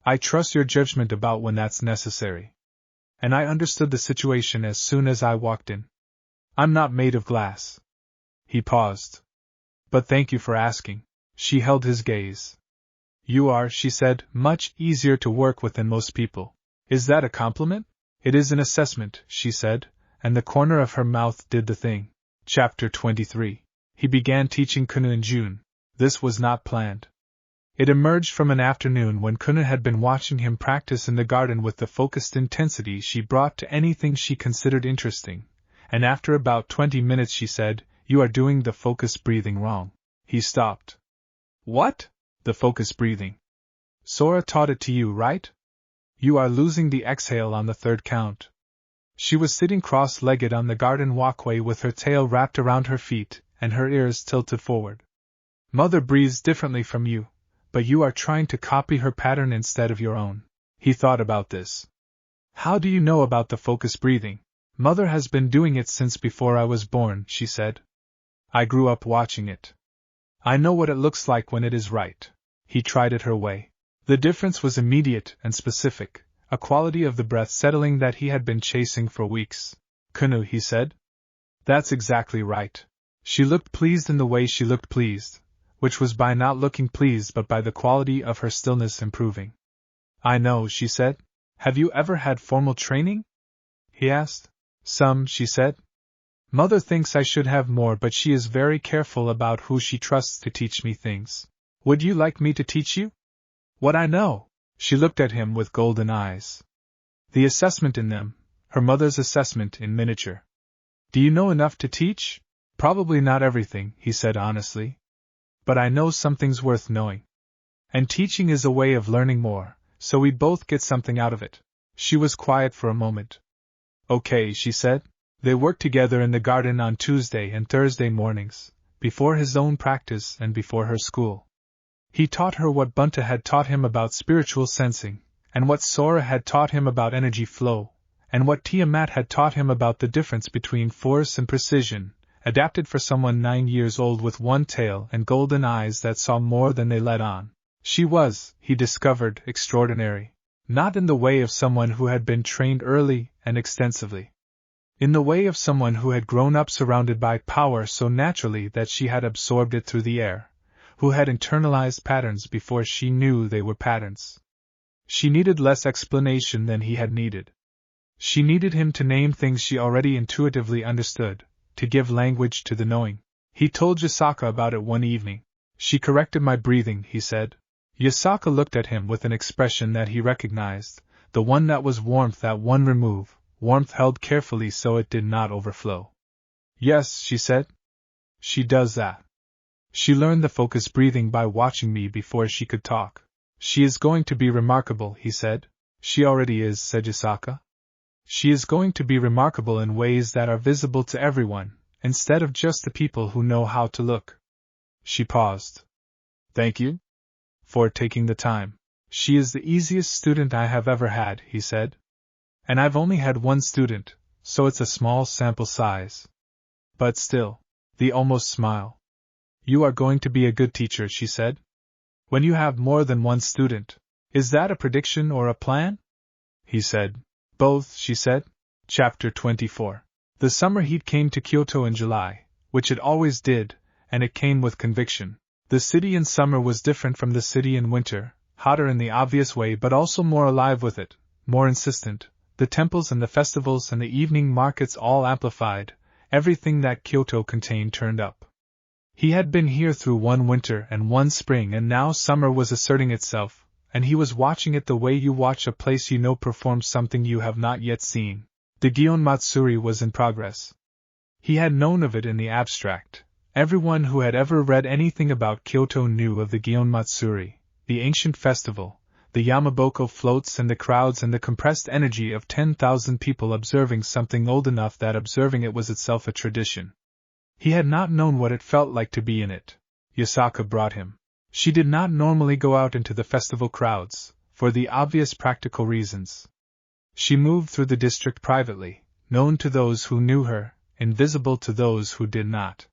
"I trust your judgment about when that's necessary. And I understood the situation as soon as I walked in. I'm not made of glass." He paused. "But thank you for asking." She held his gaze. "You are," she said, "much easier to work with than most people." "Is that a compliment?" "It is an assessment," she said, and the corner of her mouth did the thing. Chapter 23. He began teaching Kuna in June. This was not planned. It emerged from an afternoon when Kuna had been watching him practice in the garden with the focused intensity she brought to anything she considered interesting, and after about 20 minutes she said, "You are doing the focused breathing wrong." He stopped. "What?" "The focused breathing. Sora taught it to you, right? You are losing the exhale on the 3rd count." She was sitting cross-legged on the garden walkway with her tail wrapped around her feet, and her ears tilted forward. "Mother breathes differently from you, but you are trying to copy her pattern instead of your own." He thought about this. "How do you know about the focused breathing?" "Mother has been doing it since before I was born," she said. "I grew up watching it. I know what it looks like when it is right." He tried it her way. The difference was immediate and specific, a quality of the breath settling that he had been chasing for weeks. "Kunu," he said. "That's exactly right." She looked pleased in the way she looked pleased, which was by not looking pleased but by the quality of her stillness improving. "I know," she said. "Have you ever had formal training?" he asked. "Some," she said. "Mother thinks I should have more, but she is very careful about who she trusts to teach me things. Would you like me to teach you?" "What I know?" She looked at him with golden eyes. The assessment in them, her mother's assessment in miniature. "Do you know enough to teach?" "Probably not everything," he said honestly. "But I know something's worth knowing. And teaching is a way of learning more, so we both get something out of it." She was quiet for a moment. "Okay," she said. They worked together in the garden on Tuesday and Thursday mornings, before his own practice and before her school. He taught her what Bunta had taught him about spiritual sensing, and what Sora had taught him about energy flow, and what Tiamat had taught him about the difference between force and precision, adapted for someone 9 years old with one tail and golden eyes that saw more than they let on. She was, he discovered, extraordinary, not in the way of someone who had been trained early and extensively. In the way of someone who had grown up surrounded by power so naturally that she had absorbed it through the air, who had internalized patterns before she knew they were patterns. She needed less explanation than he had needed. She needed him to name things she already intuitively understood, to give language to the knowing. He told Yasaka about it one evening. She corrected my breathing, he said. Yasaka looked at him with an expression that he recognized, the one that was warmth at one remove, warmth held carefully so it did not overflow. Yes, she said. She does that. She learned the focused breathing by watching me before she could talk. She is going to be remarkable, he said. She already is, said Yasaka. She is going to be remarkable in ways that are visible to everyone, instead of just the people who know how to look. She paused. Thank you for taking the time. She is the easiest student I have ever had, he said. And I've only had one student, so it's a small sample size. But still, the almost smile. You are going to be a good teacher, she said. When you have more than one student, is that a prediction or a plan? He said. Both, she said. Chapter 24. The summer heat came to Kyoto in July, which it always did, and it came with conviction. The city in summer was different from the city in winter, hotter in the obvious way but also more alive with it, more insistent. The temples and the festivals and the evening markets all amplified, everything that Kyoto contained turned up. He had been here through one winter and one spring, and now summer was asserting itself, and he was watching it the way you watch a place you know perform something you have not yet seen. The Gion Matsuri was in progress. He had known of it in the abstract. Everyone who had ever read anything about Kyoto knew of the Gion Matsuri, the ancient festival, the Yamaboko floats and the crowds and the compressed energy of 10,000 people observing something old enough that observing it was itself a tradition. He had not known what it felt like to be in it. Yasaka brought him. She did not normally go out into the festival crowds, for the obvious practical reasons. She moved through the district privately, known to those who knew her, invisible to those who did not.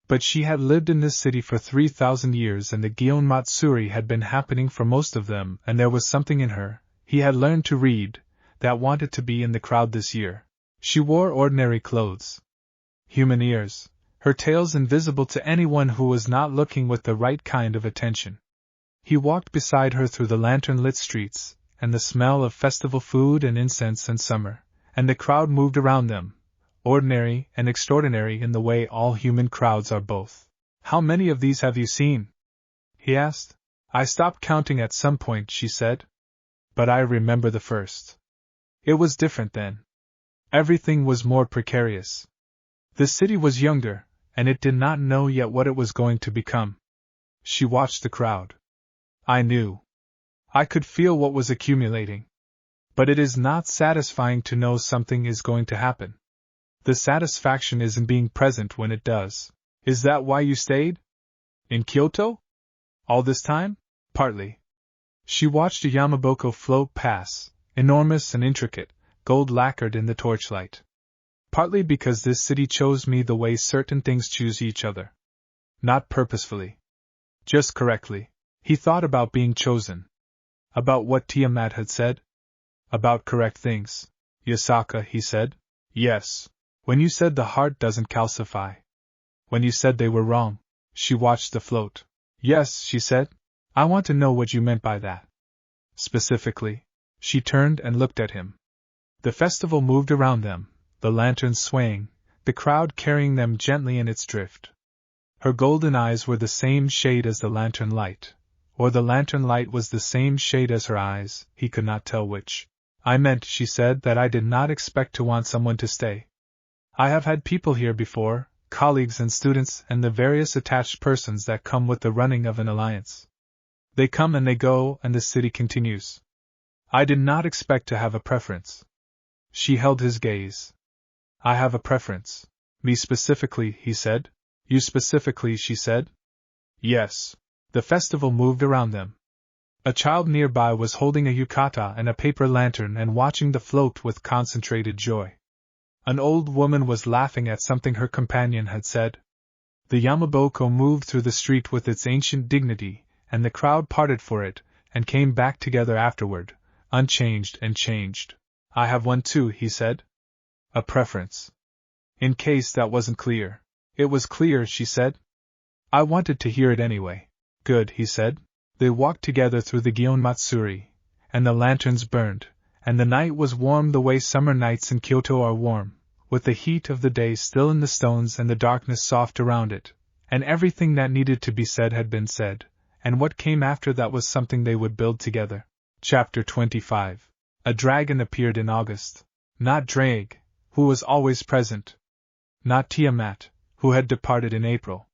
But she had lived in this city for 3,000 years, and the Gion Matsuri had been happening for most of them, and there was something in her, he had learned to read, that wanted to be in the crowd this year. She wore ordinary clothes. Human ears, her tails invisible to anyone who was not looking with the right kind of attention. He walked beside her through the lantern-lit streets, and the smell of festival food and incense and summer, and the crowd moved around them, ordinary and extraordinary in the way all human crowds are both. How many of these have you seen? He asked. I stopped counting at some point, she said. But I remember the first. It was different then. Everything was more precarious. The city was younger, and it did not know yet what it was going to become. She watched the crowd. I knew. I could feel what was accumulating. But it is not satisfying to know something is going to happen. The satisfaction is in being present when it does. Is that why you stayed? In Kyoto? All this time? Partly. She watched a Yamaboko float pass, enormous and intricate, gold lacquered in the torchlight. Partly because this city chose me the way certain things choose each other. Not purposefully. Just correctly. He thought about being chosen. About what Tiamat had said? About correct things. Yasaka, he said. Yes. When you said the heart doesn't calcify. When you said they were wrong. She watched the float. Yes, she said. I want to know what you meant by that. Specifically. She turned and looked at him. The festival moved around them, the lanterns swaying, the crowd carrying them gently in its drift. Her golden eyes were the same shade as the lantern light, or the lantern light was the same shade as her eyes, he could not tell which. I meant, she said, that I did not expect to want someone to stay. I have had people here before, colleagues and students and the various attached persons that come with the running of an alliance. They come and they go, and the city continues. I did not expect to have a preference. She held his gaze. I have a preference. Me specifically, he said. You specifically, she said. Yes. The festival moved around them. A child nearby was holding a yukata and a paper lantern and watching the float with concentrated joy. An old woman was laughing at something her companion had said. The Yamaboko moved through the street with its ancient dignity, and the crowd parted for it, and came back together afterward, unchanged and changed. I have one too, he said. A preference. In case that wasn't clear. It was clear, she said. I wanted to hear it anyway. Good, he said. They walked together through the Gion Matsuri, and the lanterns burned, and the night was warm the way summer nights in Kyoto are warm, with the heat of the day still in the stones and the darkness soft around it, and everything that needed to be said had been said, and what came after that was something they would build together. Chapter 25. A dragon appeared in August. Not Drake, who was always present. Not Tiamat, who had departed in April.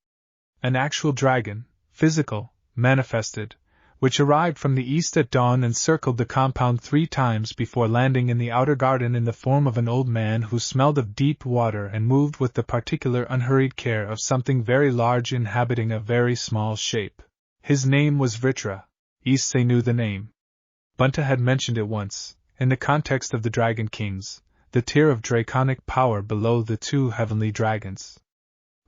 An actual dragon, physical, manifested, which arrived from the east at dawn and circled the compound 3 times before landing in the outer garden in the form of an old man who smelled of deep water and moved with the particular unhurried care of something very large inhabiting a very small shape. His name was Vritra. Issei knew the name. Bunta had mentioned it once, in the context of the Dragon Kings, the tier of draconic power below the 2 heavenly dragons.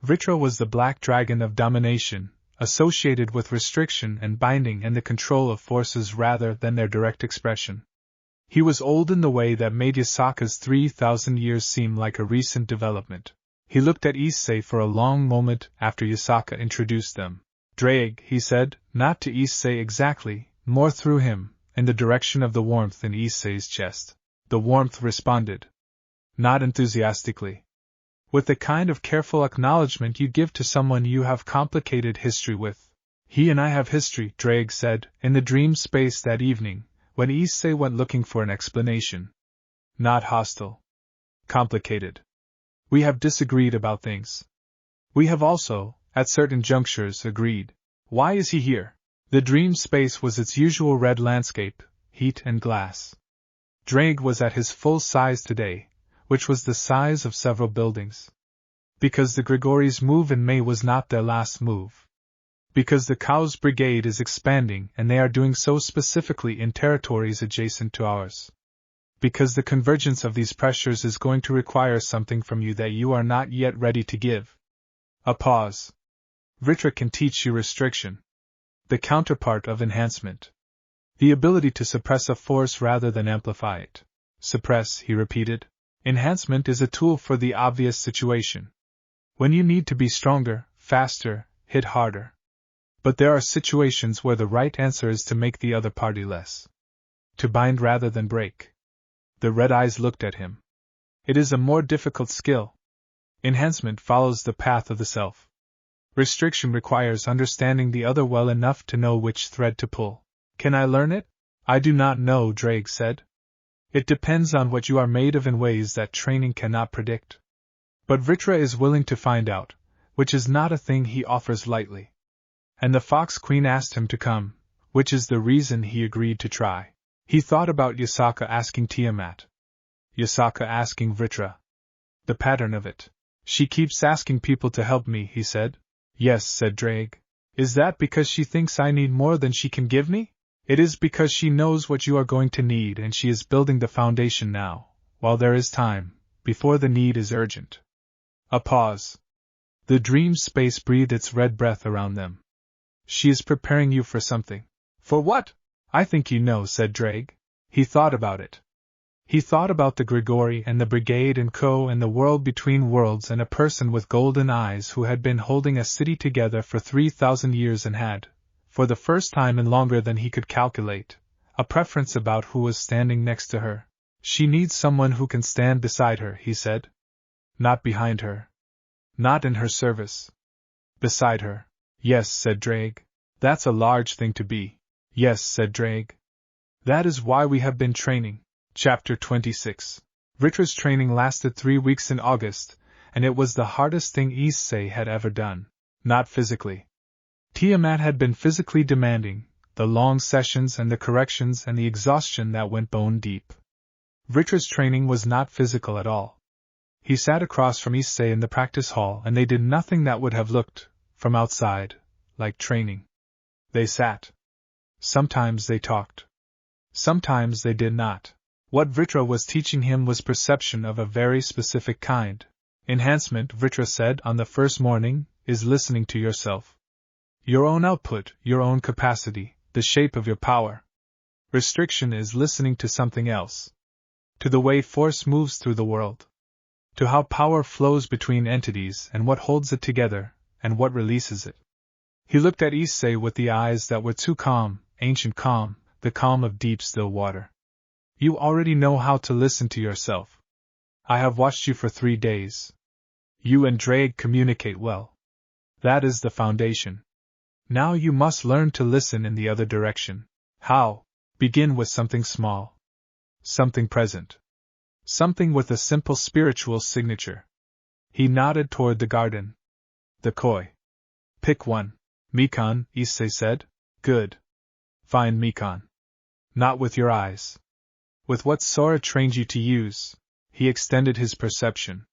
Vritra was the black dragon of domination, associated with restriction and binding and the control of forces rather than their direct expression. He was old in the way that made Yasaka's 3,000 years seem like a recent development. He looked at Issei for a long moment after Yasaka introduced them. Drake, he said, not to Issei exactly, more through him, in the direction of the warmth in Issei's chest. The warmth responded. Not enthusiastically. With the kind of careful acknowledgement you give to someone you have complicated history with. He and I have history, Drake said, in the dream space that evening, when Issei went looking for an explanation. Not hostile. Complicated. We have disagreed about things. We have also, at certain junctures, agreed. Why is he here? The dream space was its usual red landscape, heat and glass. Drake was at his full size today, which was the size of several buildings. Because the Gregory's move in May was not their last move. Because the Cow's Brigade is expanding and they are doing so specifically in territories adjacent to ours. Because the convergence of these pressures is going to require something from you that you are not yet ready to give. A pause. Vritra can teach you restriction. The counterpart of enhancement. The ability to suppress a force rather than amplify it. Suppress, he repeated. Enhancement is a tool for the obvious situation. When you need to be stronger, faster, hit harder. But there are situations where the right answer is to make the other party less. To bind rather than break. The red eyes looked at him. It is a more difficult skill. Enhancement follows the path of the self. Restriction requires understanding the other well enough to know which thread to pull. Can I learn it? I do not know, Drake said. It depends on what you are made of in ways that training cannot predict. But Vritra is willing to find out, which is not a thing he offers lightly. And the Fox Queen asked him to come, which is the reason he agreed to try. He thought about Yasaka asking Tiamat. Yasaka asking Vritra. The pattern of it. She keeps asking people to help me, he said. Yes, said Drake. Is that because she thinks I need more than she can give me? It is because she knows what you are going to need and she is building the foundation now, while there is time, before the need is urgent. A pause. The dream space breathed its red breath around them. She is preparing you for something. For what? I think you know, said Drake. He thought about it. He thought about the Gregory and the Brigade and Co. and the world between worlds and a person with golden eyes who had been holding a city together for 3,000 years and had, for the first time in longer than he could calculate, a preference about who was standing next to her. She needs someone who can stand beside her, he said. Not behind her. Not in her service. Beside her. Yes, said Drake. That's a large thing to be. Yes, said Drake. That is why we have been training. Chapter 26. Vritra's training lasted 3 weeks in August, and it was the hardest thing Issei had ever done. Not physically. Tiamat had been physically demanding, the long sessions and the corrections and the exhaustion that went bone deep. Vritra's training was not physical at all. He sat across from Issei in the practice hall and they did nothing that would have looked, from outside, like training. They sat. Sometimes they talked. Sometimes they did not. What Vritra was teaching him was perception of a very specific kind. Enhancement, Vritra said on the first morning, is listening to yourself. Your own output, your own capacity, the shape of your power. Restriction is listening to something else. To the way force moves through the world. To how power flows between entities and what holds it together, and what releases it. He looked at Issei with the eyes that were too calm, ancient calm, the calm of deep still water. You already know how to listen to yourself. I have watched you for 3 days. You and Drake communicate well. That is the foundation. Now you must learn to listen in the other direction. How? Begin with something small. Something present. Something with a simple spiritual signature. He nodded toward the garden. The koi. Pick one. Mikan, Issei said. Good. Find Mikan. Not with your eyes. With what Sora trained you to use. He extended his perception.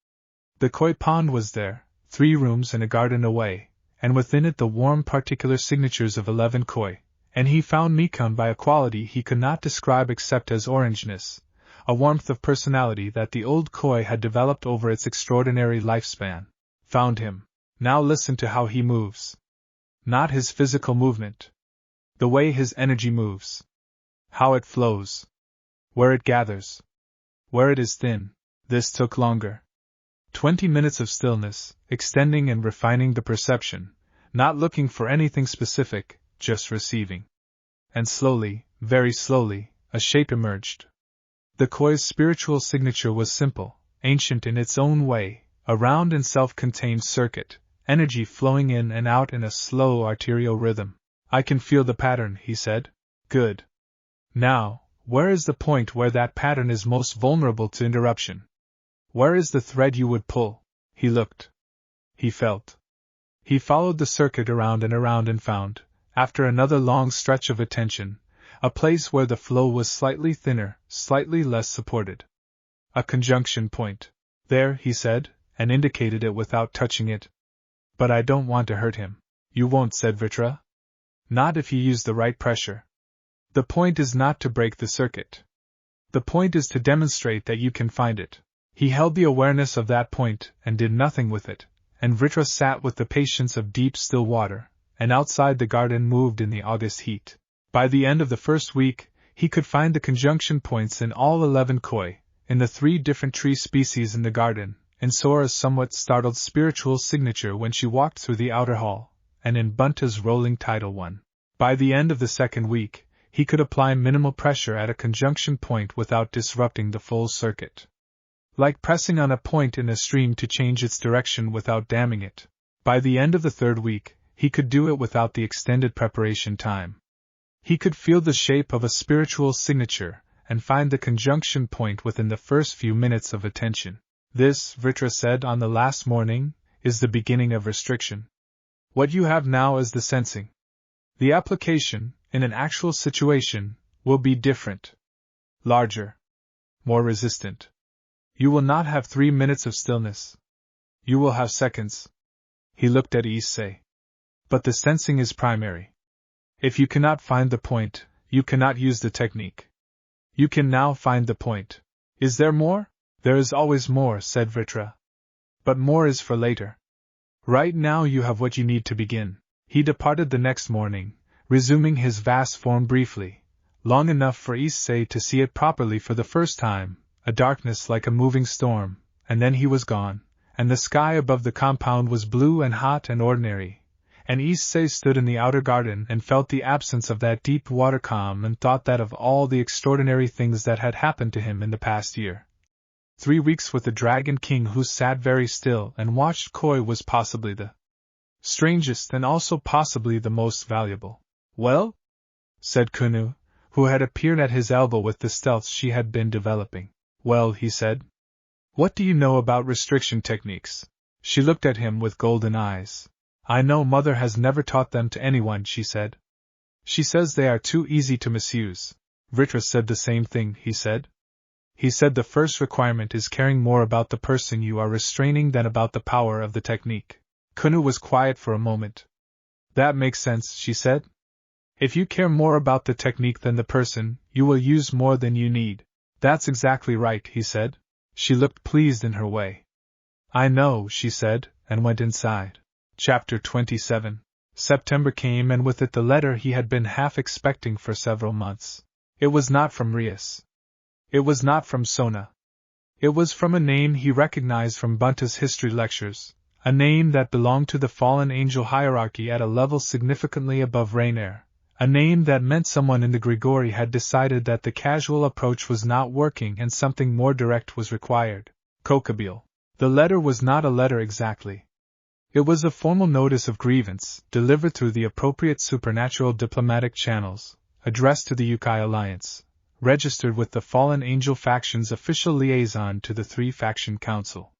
The koi pond was there, 3 rooms and a garden away, and within it the warm particular signatures of 11 koi, and he found Mikan by a quality he could not describe except as orangeness, a warmth of personality that the old koi had developed over its extraordinary lifespan. Found him. Now listen to how he moves. Not his physical movement. The way his energy moves. How it flows. Where it gathers. Where it is thin. This took longer. 20 minutes of stillness, extending and refining the perception, not looking for anything specific, just receiving. And slowly, very slowly, a shape emerged. The koi's spiritual signature was simple, ancient in its own way, a round and self-contained circuit, energy flowing in and out in a slow arterial rhythm. I can feel the pattern, he said. Good. Now, where is the point where that pattern is most vulnerable to interruption? Where is the thread you would pull? He looked. He felt. He followed the circuit around and found, after another long stretch of attention, a place where the flow was slightly thinner, slightly less supported. A conjunction point. There, he said, and indicated it without touching it. But I don't want to hurt him. You won't, said Vritra. Not if you use the right pressure. The point is not to break the circuit. The point is to demonstrate that you can find it. He held the awareness of that point and did nothing with it, and Vritra sat with the patience of deep still water, and outside the garden moved in the August heat. By the end of the first week, he could find the conjunction points in all 11 koi, in the 3 different tree species in the garden, in Sora's somewhat startled spiritual signature when she walked through the outer hall, and in Bunta's rolling tidal one. By the end of the second week, he could apply minimal pressure at a conjunction point without disrupting the full circuit. Like pressing on a point in a stream to change its direction without damming it. By the end of the third week, he could do it without the extended preparation time. He could feel the shape of a spiritual signature, and find the conjunction point within the first few minutes of attention. This, Vritra said on the last morning, is the beginning of restriction. What you have now is the sensing. The application, in an actual situation, will be different. Larger. More resistant. You will not have 3 minutes of stillness. You will have seconds. He looked at Issei. But the sensing is primary. If you cannot find the point, you cannot use the technique. You can now find the point. Is there more? There is always more, said Vritra. But more is for later. Right now you have what you need to begin. He departed the next morning, resuming his vast form briefly, long enough for Issei to see it properly for the first time, a darkness like a moving storm, and then he was gone, and the sky above the compound was blue and hot and ordinary, and Issei stood in the outer garden and felt the absence of that deep water calm and thought that of all the extraordinary things that had happened to him in the past year. 3 weeks with the Dragon King who sat very still and watched koi was possibly the strangest and also possibly the most valuable. Well? Said Kunu, who had appeared at his elbow with the stealth she had been developing. Well, he said. What do you know about restriction techniques? She looked at him with golden eyes. I know Mother has never taught them to anyone, she said. She says they are too easy to misuse. Vritra said the same thing, he said. He said the first requirement is caring more about the person you are restraining than about the power of the technique. Kunu was quiet for a moment. That makes sense, she said. If you care more about the technique than the person, you will use more than you need. That's exactly right, he said. She looked pleased in her way. I know, she said, and went inside. Chapter 27. September came, and with it the letter he had been half expecting for several months. It was not from Rias. It was not from Sona. It was from a name he recognized from Bunta's history lectures, a name that belonged to the fallen angel hierarchy at a level significantly above Raynare, a name that meant someone in the Gremory had decided that the casual approach was not working and something more direct was required. Kokabeel. The letter was not a letter exactly. It was a formal notice of grievance, delivered through the appropriate supernatural diplomatic channels, addressed to the Yokai Alliance, registered with the Fallen Angel faction's official liaison to the 3-faction council.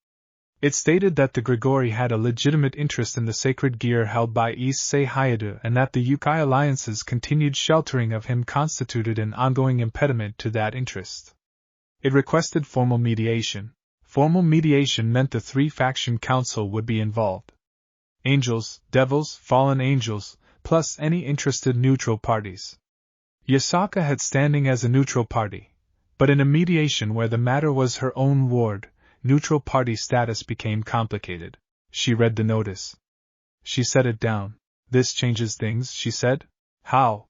It stated that the Gremory had a legitimate interest in the sacred gear held by Issei Hyoudou and that the Yokai Alliance's continued sheltering of him constituted an ongoing impediment to that interest. It requested formal mediation. Formal mediation meant the 3-faction council would be involved. Angels, devils, fallen angels, plus any interested neutral parties. Yasaka had standing as a neutral party, but in a mediation where the matter was her own ward, neutral party status became complicated. She read the notice. She set it down. This changes things, she said. How?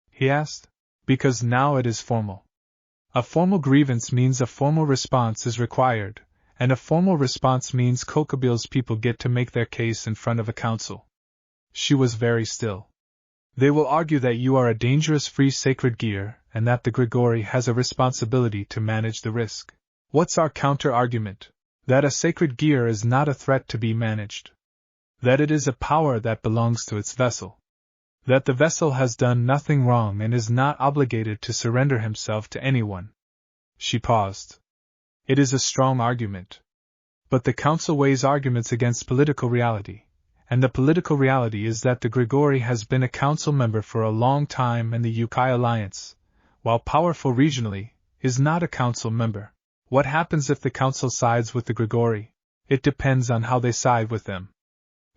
He asked. Because now it is formal. A formal grievance means a formal response is required, and a formal response means Kokabeel's people get to make their case in front of a council. She was very still. They will argue that you are a dangerous free sacred gear, and that the Gremory has a responsibility to manage the risk. What's our counter-argument? That a sacred gear is not a threat to be managed. That it is a power that belongs to its vessel. That the vessel has done nothing wrong and is not obligated to surrender himself to anyone. She paused. It is a strong argument. But the council weighs arguments against political reality, and the political reality is that the Gremory has been a council member for a long time and the Yokai Alliance, while powerful regionally, is not a council member. What happens if the council sides with the Gremory? It depends on how they side with them.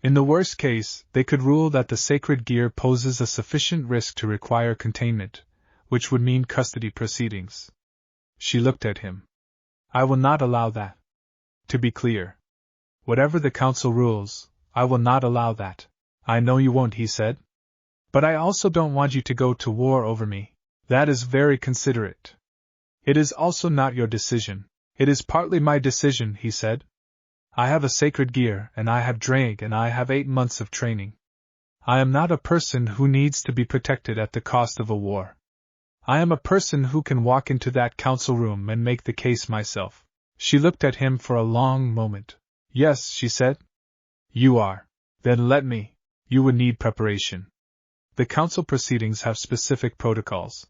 In the worst case, they could rule that the sacred gear poses a sufficient risk to require containment, which would mean custody proceedings. She looked at him. I will not allow that. To be clear. Whatever the council rules, I will not allow that. I know you won't, he said. But I also don't want you to go to war over me. That is very considerate. It is also not your decision. It is partly my decision, he said. I have a sacred gear, and I have Drag, and I have 8 months of training. I am not a person who needs to be protected at the cost of a war. I am a person who can walk into that council room and make the case myself. She looked at him for a long moment. Yes, she said. You are. Then let me. You would need preparation. The council proceedings have specific protocols.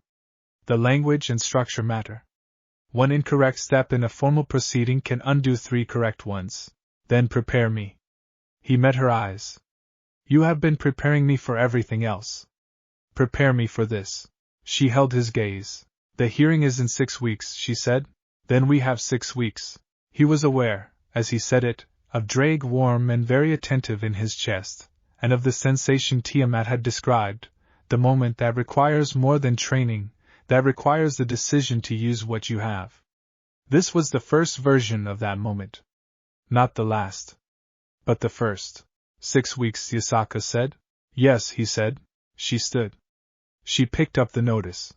The language and structure matter. One incorrect step in a formal proceeding can undo 3 correct ones. Then prepare me. He met her eyes. You have been preparing me for everything else. Prepare me for this. She held his gaze. The hearing is in 6 weeks, she said. Then we have 6 weeks. He was aware, as he said it, of Drag warm and very attentive in his chest, and of the sensation Tiamat had described, the moment that requires more than training, that requires the decision to use what you have. This was the first version of that moment. Not the last. But the first. 6 weeks, Yasaka said. Yes, he said. She stood. She picked up the notice.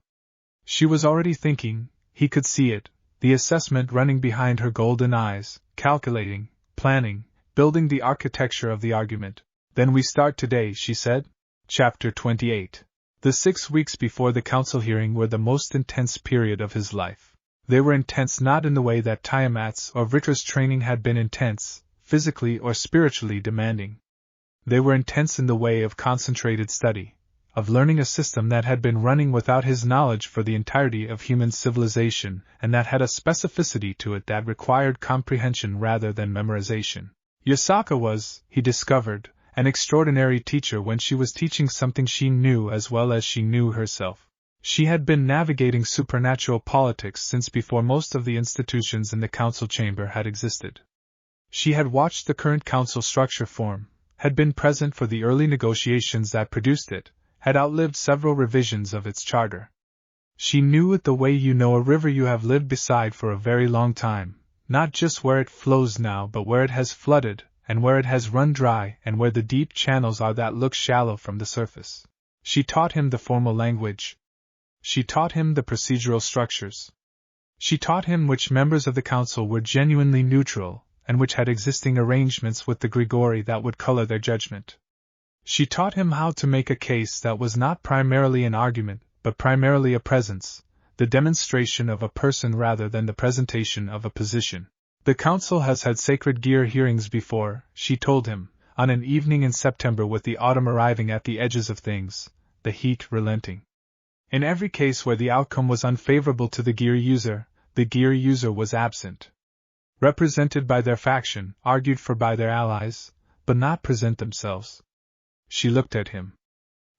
She was already thinking, he could see it, the assessment running behind her golden eyes, calculating, planning, building the architecture of the argument. Then we start today, she said. Chapter 28. The 6 weeks before the council hearing were the most intense period of his life. They were intense not in the way that Tiamat's or Vikra's training had been intense, physically or spiritually demanding. They were intense in the way of concentrated study, of learning a system that had been running without his knowledge for the entirety of human civilization, and that had a specificity to it that required comprehension rather than memorization. Yasaka was, he discovered, an extraordinary teacher when she was teaching something she knew as well as she knew herself. She had been navigating supernatural politics since before most of the institutions in the council chamber had existed. She had watched the current council structure form, had been present for the early negotiations that produced it, had outlived several revisions of its charter. She knew it the way you know a river you have lived beside for a very long time, not just where it flows now but where it has flooded, and where it has run dry, and where the deep channels are that look shallow from the surface. She taught him the formal language. She taught him the procedural structures. She taught him which members of the council were genuinely neutral, and which had existing arrangements with the Gregory that would color their judgment. She taught him how to make a case that was not primarily an argument, but primarily a presence, the demonstration of a person rather than the presentation of a position. The council has had sacred gear hearings before, she told him, on an evening in September with the autumn arriving at the edges of things, the heat relenting. In every case where the outcome was unfavorable to the gear user was absent. Represented by their faction, argued for by their allies, but not present themselves. She looked at him.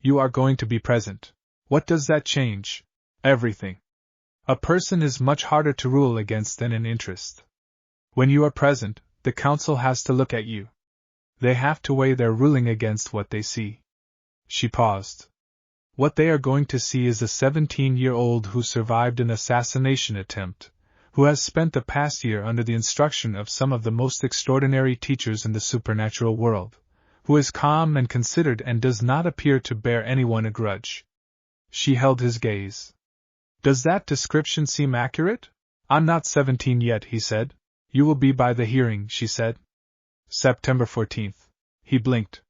You are going to be present. What does that change? Everything. A person is much harder to rule against than an interest. When you are present, the council has to look at you. They have to weigh their ruling against what they see. She paused. What they are going to see is a 17-year-old who survived an assassination attempt, who has spent the past year under the instruction of some of the most extraordinary teachers in the supernatural world, who is calm and considered and does not appear to bear anyone a grudge. She held his gaze. Does that description seem accurate? I'm not 17 yet, he said. You will be by the hearing, she said. September 14th. He blinked.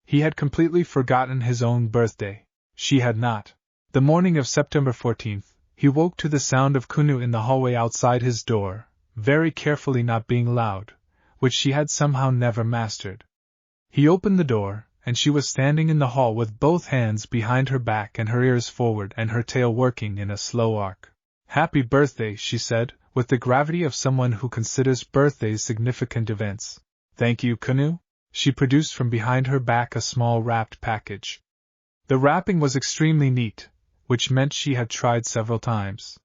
He had completely forgotten his own birthday. She had not. The morning of September 14th, he woke to the sound of Kunu in the hallway outside his door, very carefully not being loud, which she had somehow never mastered. He opened the door, and she was standing in the hall with both hands behind her back and her ears forward and her tail working in a slow arc. Happy birthday, she said, with the gravity of someone who considers birthdays significant events. Thank you, Kunu. She produced from behind her back a small wrapped package. The wrapping was extremely neat, which meant she had tried several times.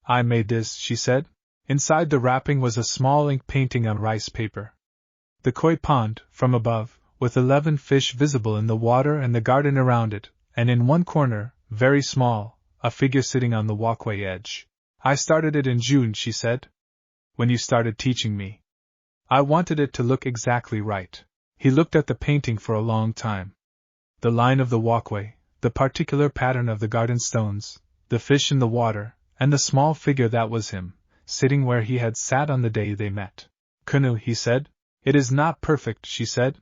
I made this, she said. Inside the wrapping was a small ink painting on rice paper. The koi pond, from above, with 11 fish visible in the water and the garden around it, and in one corner, very small, a figure sitting on the walkway edge. I started it in June, she said. When you started teaching me. I wanted it to look exactly right. He looked at the painting for a long time. The line of the walkway, the particular pattern of the garden stones, the fish in the water, and the small figure that was him, sitting where he had sat on the day they met. Kunu, he said. It is not perfect, she said.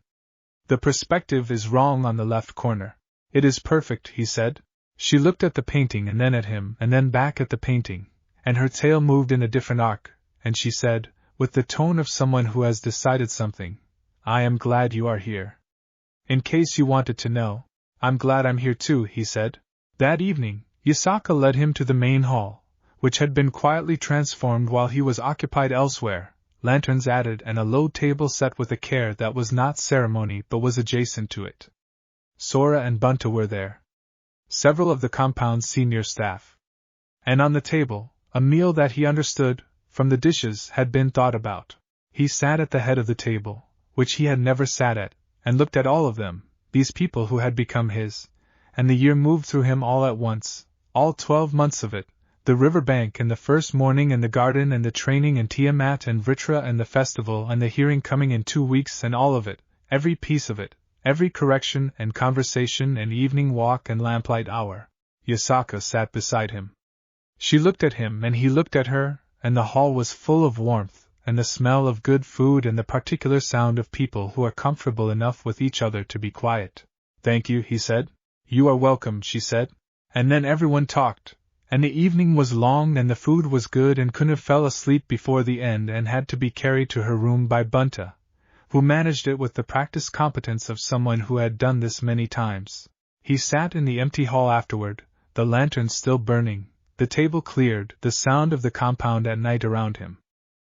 The perspective is wrong on the left corner. It is perfect, he said. She looked at the painting and then at him and then back at the painting, and her tail moved in a different arc, and she said, with the tone of someone who has decided something, I am glad you are here. In case you wanted to know, I'm glad I'm here too, he said. That evening, Yasaka led him to the main hall, which had been quietly transformed while he was occupied elsewhere, lanterns added and a low table set with a care that was not ceremony but was adjacent to it. Sora and Bunta were there. Several of the compound's senior staff. And on the table, a meal that he understood, from the dishes, had been thought about. He sat at the head of the table, which he had never sat at, and looked at all of them, these people who had become his, and the year moved through him all at once, all 12 months of it, the river bank and the first morning and the garden and the training and Tiamat and Vritra and the festival and the hearing coming in 2 weeks and all of it, every piece of it, every correction and conversation and evening walk and lamplight hour. Yasaka sat beside him. She looked at him and he looked at her, and the hall was full of warmth, and the smell of good food and the particular sound of people who are comfortable enough with each other to be quiet. Thank you, he said. You are welcome, she said. And then everyone talked, and the evening was long and the food was good and Kunu fell asleep before the end and had to be carried to her room by Bunta, who managed it with the practiced competence of someone who had done this many times. He sat in the empty hall afterward, the lantern still burning, the table cleared, the sound of the compound at night around him.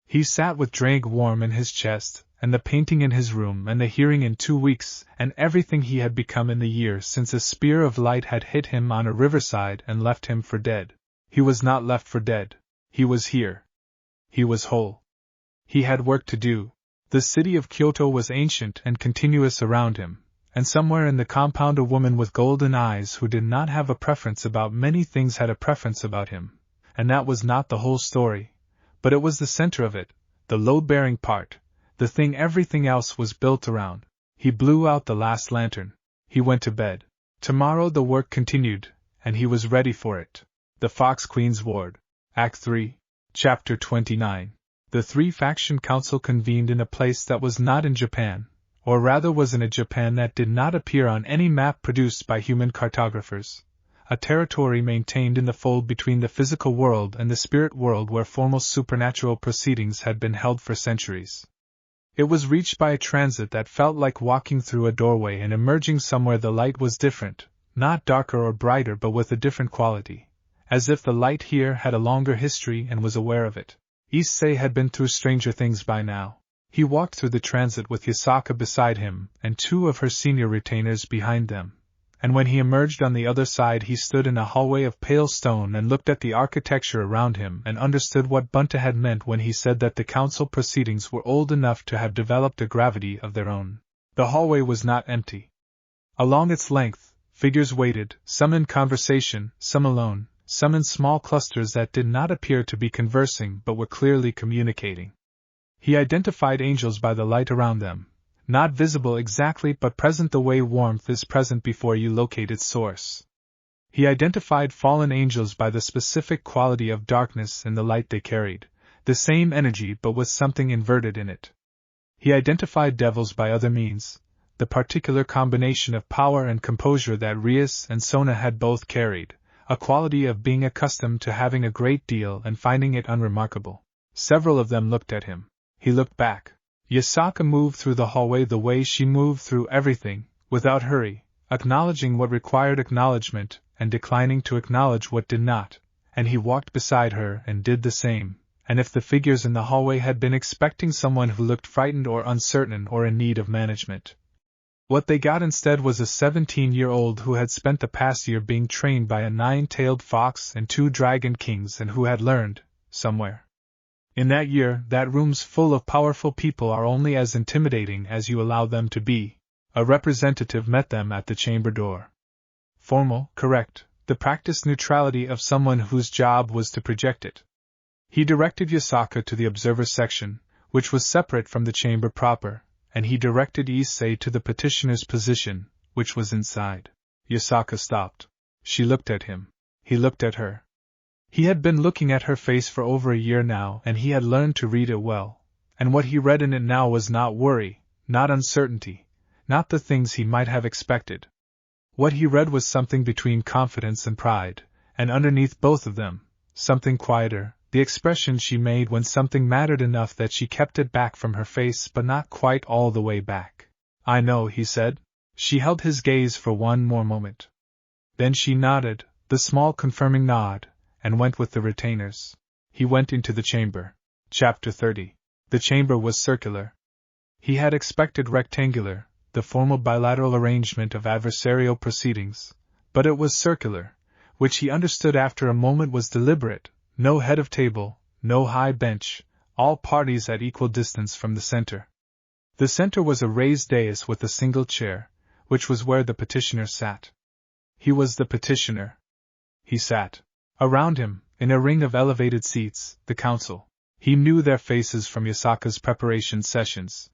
He sat with drag warm in his chest, and the painting in his room, and the hearing in 2 weeks, and everything he had become in the year since a spear of light had hit him on a riverside and left him for dead. He was not left for dead. He was here. He was whole. He had work to do. The city of Kyoto was ancient and continuous around him, and somewhere in the compound a woman with golden eyes who did not have a preference about many things had a preference about him, and that was not the whole story, but it was the center of it, the load-bearing part, the thing everything else was built around. He blew out the last lantern. He went to bed. Tomorrow the work continued, and he was ready for it. The Fox Queen's Ward. Act 3. Chapter 29. The three-faction council convened in a place that was not in Japan, or rather was in a Japan that did not appear on any map produced by human cartographers, a territory maintained in the fold between the physical world and the spirit world where formal supernatural proceedings had been held for centuries. It was reached by a transit that felt like walking through a doorway and emerging somewhere. The light was different, not darker or brighter but with a different quality, as if the light here had a longer history and was aware of it. Issei had been through stranger things by now. He walked through the transit with Yasaka beside him and two of her senior retainers behind them, and when he emerged on the other side he stood in a hallway of pale stone and looked at the architecture around him and understood what Bunta had meant when he said that the council proceedings were old enough to have developed a gravity of their own. The hallway was not empty. Along its length, figures waited, some in conversation, some alone, some in small clusters that did not appear to be conversing but were clearly communicating. He identified angels by the light around them, not visible exactly but present the way warmth is present before you locate its source. He identified fallen angels by the specific quality of darkness in the light they carried, the same energy but with something inverted in it. He identified devils by other means, the particular combination of power and composure that Rias and Sona had both carried, a quality of being accustomed to having a great deal and finding it unremarkable. Several of them looked at him. He looked back. Yasaka moved through the hallway the way she moved through everything, without hurry, acknowledging what required acknowledgement and declining to acknowledge what did not, and he walked beside her and did the same, and if the figures in the hallway had been expecting someone who looked frightened or uncertain or in need of management, what they got instead was a 17-year-old who had spent the past year being trained by a 9-tailed fox and 2 dragon kings and who had learned, somewhere in that year, that rooms full of powerful people are only as intimidating as you allow them to be. A representative met them at the chamber door. Formal, correct, the practiced neutrality of someone whose job was to project it. He directed Yasaka to the observer section, which was separate from the chamber proper, and he directed Issei to the petitioner's position, which was inside. Yasaka stopped. She looked at him. He looked at her. He had been looking at her face for over a year now and he had learned to read it well, and what he read in it now was not worry, not uncertainty, not the things he might have expected. What he read was something between confidence and pride, and underneath both of them, something quieter, the expression she made when something mattered enough that she kept it back from her face but not quite all the way back. "I know," he said. She held his gaze for one more moment. Then she nodded, the small confirming nod, and went with the retainers. He went into the chamber. Chapter 30. The chamber was circular. He had expected rectangular, the formal bilateral arrangement of adversarial proceedings, but it was circular, which he understood after a moment was deliberate, no head of table, no high bench, all parties at equal distance from the center. The center was a raised dais with a single chair, which was where the petitioner sat. He was the petitioner. He sat. Around him, in a ring of elevated seats, the council. He knew their faces from Yasaka's preparation sessions.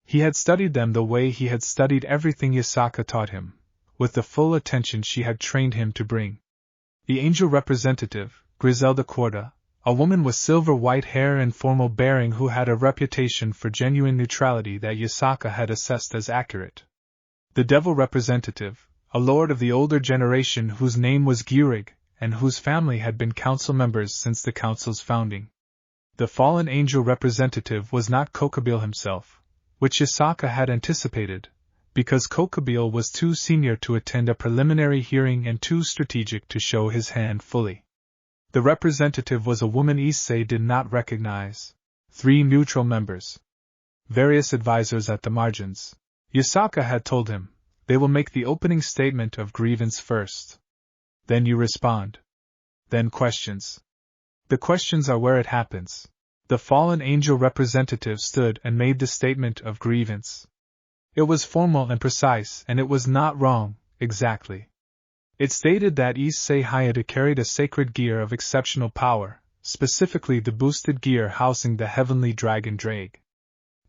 He had studied them the way he had studied everything Yasaka taught him, with the full attention she had trained him to bring. The angel representative, Griselda Corda, a woman with silver-white hair and formal bearing who had a reputation for genuine neutrality that Yasaka had assessed as accurate. The devil representative, a lord of the older generation whose name was Gurig, and whose family had been council members since the council's founding. The fallen angel representative was not Kokabile himself, which Yasaka had anticipated, because Kokabile was too senior to attend a preliminary hearing and too strategic to show his hand fully. The representative was a woman Issei did not recognize. 3 neutral members. Various advisors at the margins. Yasaka had told him, they will make the opening statement of grievance first. Then you respond. Then questions. The questions are where it happens. The fallen angel representative stood and made the statement of grievance. It was formal and precise, and it was not wrong, exactly. It stated that Issei Hyoudou carried a sacred gear of exceptional power, specifically the boosted gear housing the heavenly dragon Drake.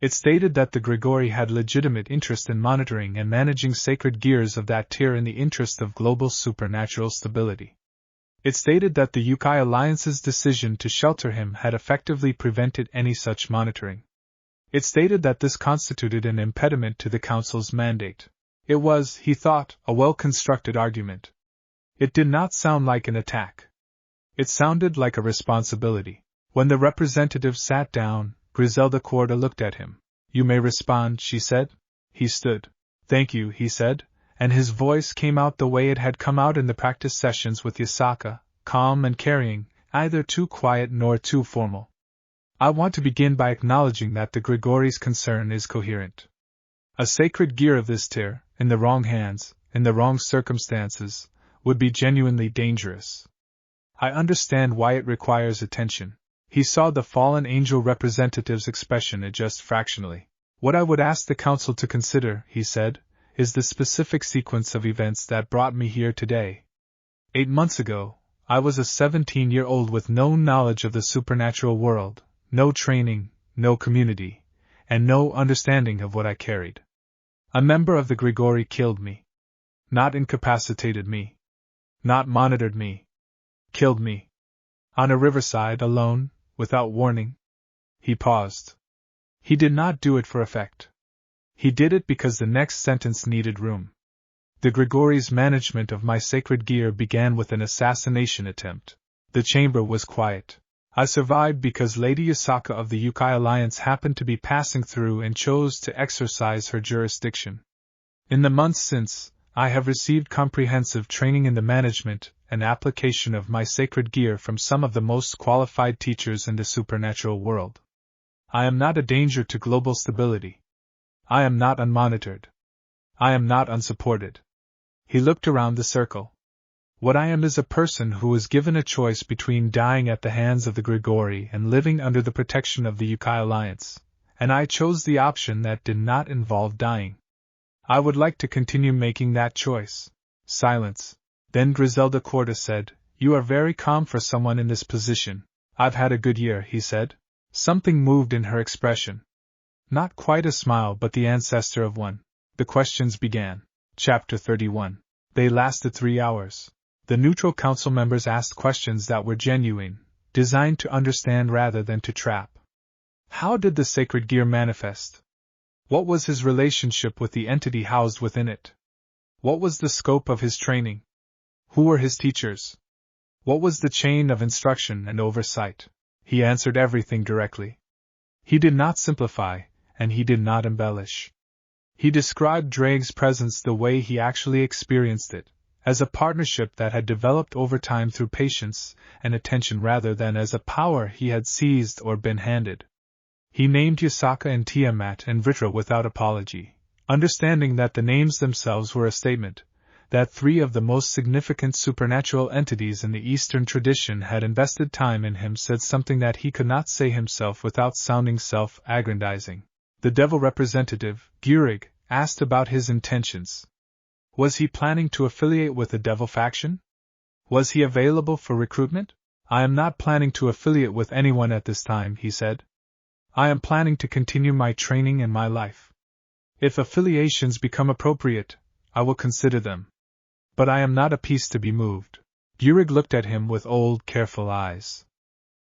It stated that the Gremory had legitimate interest in monitoring and managing sacred gears of that tier in the interest of global supernatural stability. It stated that the Yokai Alliance's decision to shelter him had effectively prevented any such monitoring. It stated that this constituted an impediment to the Council's mandate. It was, he thought, a well-constructed argument. It did not sound like an attack. It sounded like a responsibility. When the representative sat down, Griselda Corda looked at him. You may respond, she said. He stood. Thank you, he said, and his voice came out the way it had come out in the practice sessions with Yasaka, calm and carrying, neither too quiet nor too formal. I want to begin by acknowledging that the Gremory's concern is coherent. A sacred gear of this tier, in the wrong hands, in the wrong circumstances, would be genuinely dangerous. I understand why it requires attention. He saw the fallen angel representative's expression adjust fractionally. What I would ask the Council to consider, he said, is the specific sequence of events that brought me here today. 8 months ago, I was a 17-year-old with no knowledge of the supernatural world, no training, no community, and no understanding of what I carried. A member of the Gremory killed me. Not incapacitated me. Not monitored me. Killed me. On a riverside, alone, without warning. He paused. He did not do it for effect. He did it because the next sentence needed room. The Gremory's management of my sacred gear began with an assassination attempt. The chamber was quiet. I survived because Lady Yasaka of the Yokai Alliance happened to be passing through and chose to exercise her jurisdiction. In the months since, I have received comprehensive training in the management and application of my sacred gear from some of the most qualified teachers in the supernatural world. I am not a danger to global stability. I am not unmonitored. I am not unsupported. He looked around the circle. What I am is a person who was given a choice between dying at the hands of the Gremory and living under the protection of the Yokai Alliance, and I chose the option that did not involve dying. I would like to continue making that choice. Silence. Then Griselda Corda said, You are very calm for someone in this position. I've had a good year, he said. Something moved in her expression. Not quite a smile, but the ancestor of one. The questions began. Chapter 31. They lasted 3 hours. The neutral council members asked questions that were genuine, designed to understand rather than to trap. How did the sacred gear manifest? What was his relationship with the entity housed within it? What was the scope of his training? Who were his teachers? What was the chain of instruction and oversight? He answered everything directly. He did not simplify, and he did not embellish. He described Drake's presence the way he actually experienced it, as a partnership that had developed over time through patience and attention rather than as a power he had seized or been handed. He named Yasaka and Tiamat and Vritra without apology, understanding that the names themselves were a statement, that 3 of the most significant supernatural entities in the Eastern tradition had invested time in him said something that he could not say himself without sounding self-aggrandizing. The devil representative, Gurig, asked about his intentions. Was he planning to affiliate with the devil faction? Was he available for recruitment? I am not planning to affiliate with anyone at this time, he said. I am planning to continue my training and my life. If affiliations become appropriate, I will consider them. But I am not a piece to be moved. Gurig looked at him with old, careful eyes.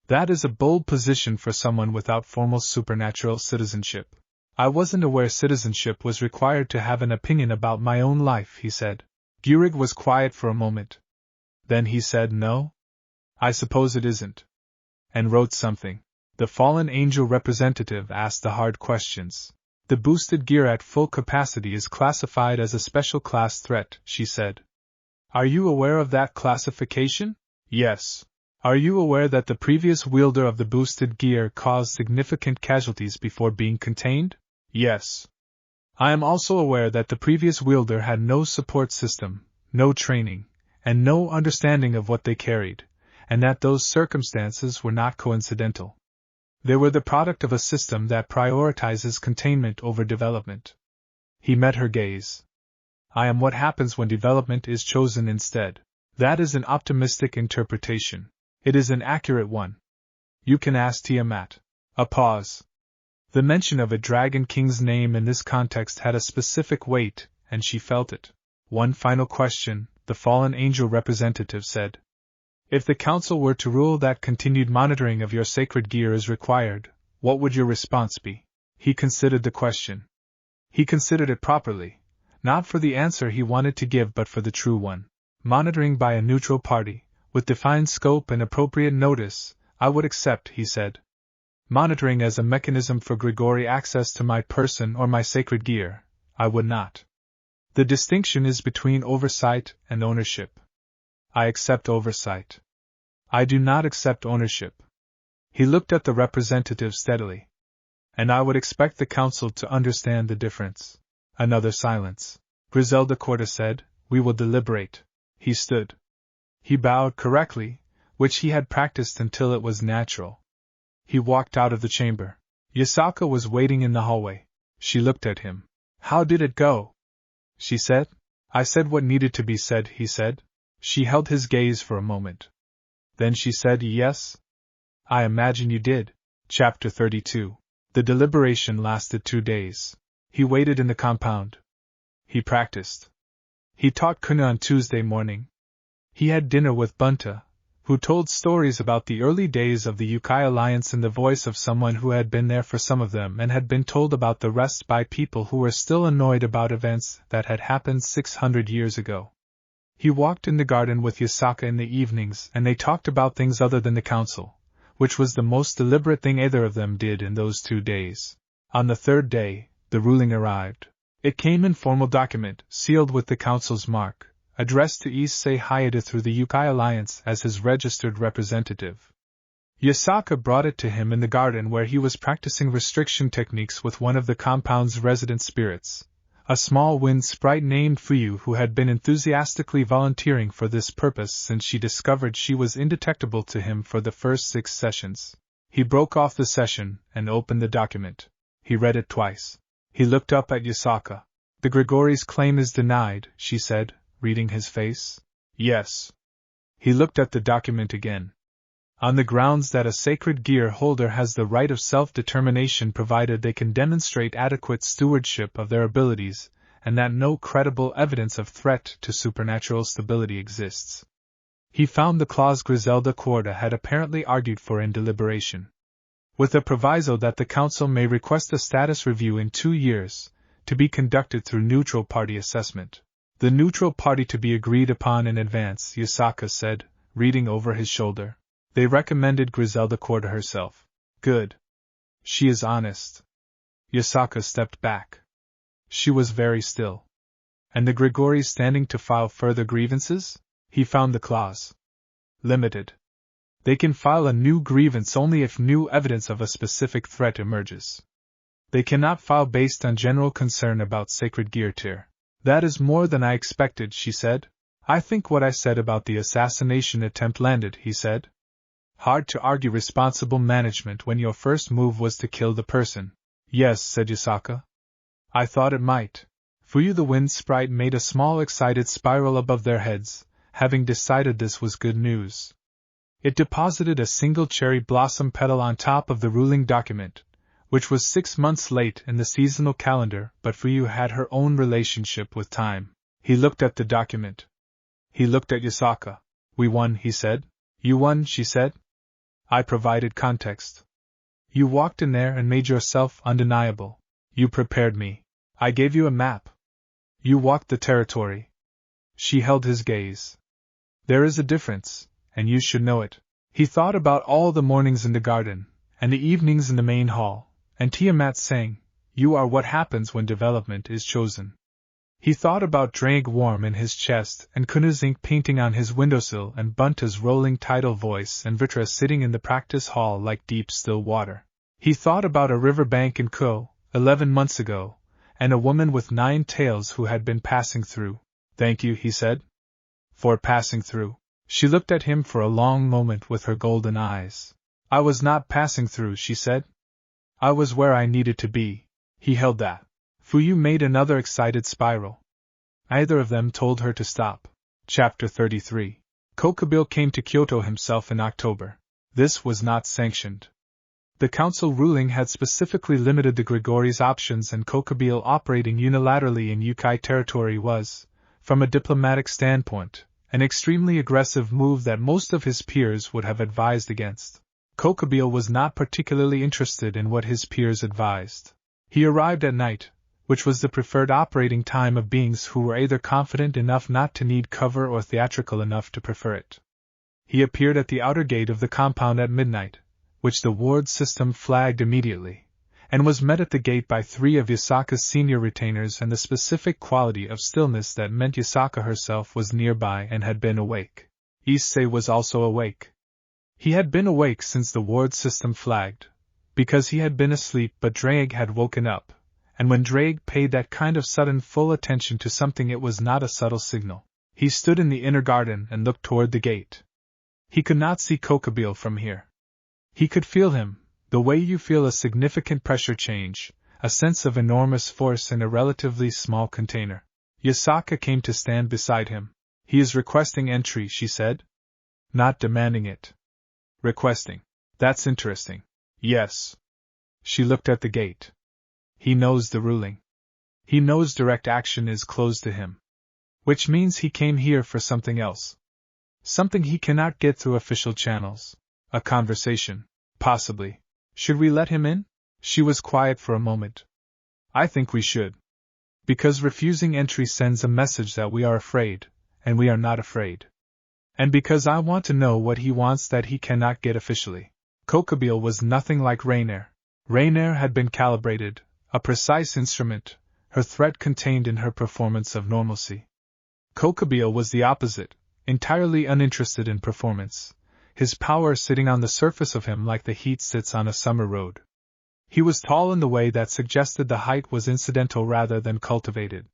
That is a bold position for someone without formal supernatural citizenship. I wasn't aware citizenship was required to have an opinion about my own life, he said. Gurig was quiet for a moment. Then he said no. I suppose it isn't. And wrote something. The fallen angel representative asked the hard questions. The boosted gear at full capacity is classified as a special class threat, she said. Are you aware of that classification? Yes. Are you aware that the previous wielder of the boosted gear caused significant casualties before being contained? Yes. I am also aware that the previous wielder had no support system, no training, and no understanding of what they carried, and that those circumstances were not coincidental. They were the product of a system that prioritizes containment over development. He met her gaze. I am what happens when development is chosen instead. That is an optimistic interpretation. It is an accurate one. You can ask Tiamat. A pause. The mention of a Dragon King's name in this context had a specific weight, and she felt it. One final question, the fallen angel representative said. If the council were to rule that continued monitoring of your sacred gear is required, what would your response be? He considered the question. He considered it properly, not for the answer he wanted to give but for the true one. Monitoring by a neutral party, with defined scope and appropriate notice, I would accept, he said. Monitoring as a mechanism for Gregory access to my person or my sacred gear, I would not. The distinction is between oversight and ownership. I accept oversight. I do not accept ownership. He looked at the representative steadily. And I would expect the council to understand the difference. Another silence. Griselda Corda said, We will deliberate. He stood. He bowed correctly, which he had practiced until it was natural. He walked out of the chamber. Yasaka was waiting in the hallway. She looked at him. How did it go? She said. I said what needed to be said, he said. She held his gaze for a moment. Then she said, Yes. I imagine you did. Chapter 32. The deliberation lasted 2 days. He waited in the compound. He practiced. He taught Kuna on Tuesday morning. He had dinner with Bunta, who told stories about the early days of the Yokai Alliance in the voice of someone who had been there for some of them and had been told about the rest by people who were still annoyed about events that had happened 600 years ago. He walked in the garden with Yasaka in the evenings and they talked about things other than the council, which was the most deliberate thing either of them did in those 2 days. On the 3rd day, the ruling arrived. It came in formal document, sealed with the council's mark, addressed to Issei Hyoudou through the Yokai Alliance as his registered representative. Yasaka brought it to him in the garden where he was practicing restriction techniques with one of the compound's resident spirits, a small wind sprite named Fuyu who had been enthusiastically volunteering for this purpose since she discovered she was indetectable to him for the first 6 sessions. He broke off the session and opened the document. He read it twice. He looked up at Yasaka. The Gregory's claim is denied, she said, reading his face. Yes. He looked at the document again. On the grounds that a sacred gear holder has the right of self-determination provided they can demonstrate adequate stewardship of their abilities, and that no credible evidence of threat to supernatural stability exists. He found the clause Griselda Corda had apparently argued for in deliberation. With a proviso that the council may request a status review in 2 years, to be conducted through neutral party assessment. The neutral party to be agreed upon in advance, Yasaka said, reading over his shoulder. They recommended Griselda Corda herself. Good. She is honest. Yasaka stepped back. She was very still. And the Gregory standing to file further grievances? He found the clause. Limited. They can file a new grievance only if new evidence of a specific threat emerges. They cannot file based on general concern about sacred gear tier. That is more than I expected, she said. I think what I said about the assassination attempt landed, he said. Hard to argue responsible management when your first move was to kill the person. Yes, said Yasaka. I thought it might. Fuyu the wind sprite made a small excited spiral above their heads, having decided this was good news. It deposited a single cherry blossom petal on top of the ruling document, which was 6 months late in the seasonal calendar, but Fuyu had her own relationship with time. He looked at the document. He looked at Yasaka. We won, he said. You won, she said. I provided context. You walked in there and made yourself undeniable. You prepared me. I gave you a map. You walked the territory. She held his gaze. There is a difference, and you should know it. He thought about all the mornings in the garden, and the evenings in the main hall, and Tiamat saying, You are what happens when development is chosen. He thought about Drag warm in his chest and Kuna's ink painting on his windowsill and Bunta's rolling tidal voice and Vitra sitting in the practice hall like deep still water. He thought about a river bank in Ko, 11 months ago, and a woman with 9 tails who had been passing through. Thank you, he said. For passing through. She looked at him for a long moment with her golden eyes. I was not passing through, she said. I was where I needed to be. He held that. Fuyu made another excited spiral. Either of them told her to stop. Chapter 33. Kokubile came to Kyoto himself in October. This was not sanctioned. The council ruling had specifically limited the Gregory's options, and Kokubile operating unilaterally in Yokai territory was, from a diplomatic standpoint, an extremely aggressive move that most of his peers would have advised against. Kokubile was not particularly interested in what his peers advised. He arrived at night, which was the preferred operating time of beings who were either confident enough not to need cover or theatrical enough to prefer it. He appeared at the outer gate of the compound at midnight, which the ward system flagged immediately, and was met at the gate by 3 of Yasaka's senior retainers and the specific quality of stillness that meant Yasaka herself was nearby and had been awake. Issei was also awake. He had been awake since the ward system flagged, because he had been asleep, but Drake had woken up, and when Drake paid that kind of sudden full attention to something, it was not a subtle signal. He stood in the inner garden and looked toward the gate. He could not see Kokubile from here. He could feel him, the way you feel a significant pressure change, a sense of enormous force in a relatively small container. Yasaka came to stand beside him. He is requesting entry, she said. Not demanding it. Requesting. That's interesting. Yes. She looked at the gate. He knows the ruling. He knows direct action is closed to him. Which means he came here for something else. Something he cannot get through official channels. A conversation. Possibly. Should we let him in? She was quiet for a moment. I think we should. Because refusing entry sends a message that we are afraid, and we are not afraid. And because I want to know what he wants that he cannot get officially. Kokubile was nothing like Raynare. Raynare had been calibrated, a precise instrument, her threat contained in her performance of normalcy. Kokubile was the opposite, entirely uninterested in performance, his power sitting on the surface of him like the heat sits on a summer road. He was tall in the way that suggested the height was incidental rather than cultivated.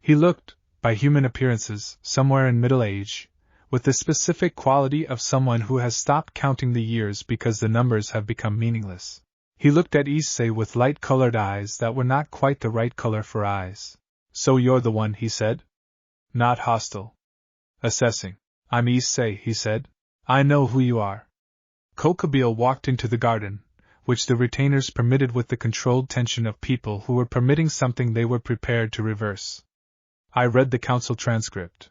He looked, by human appearances, somewhere in middle age, with the specific quality of someone who has stopped counting the years because the numbers have become meaningless. He looked at Issei with light-colored eyes that were not quite the right color for eyes. So you're the one, he said. Not hostile. Assessing. I'm Issei, he said. I know who you are. Kokubile walked into the garden, which the retainers permitted with the controlled tension of people who were permitting something they were prepared to reverse. I read the council transcript.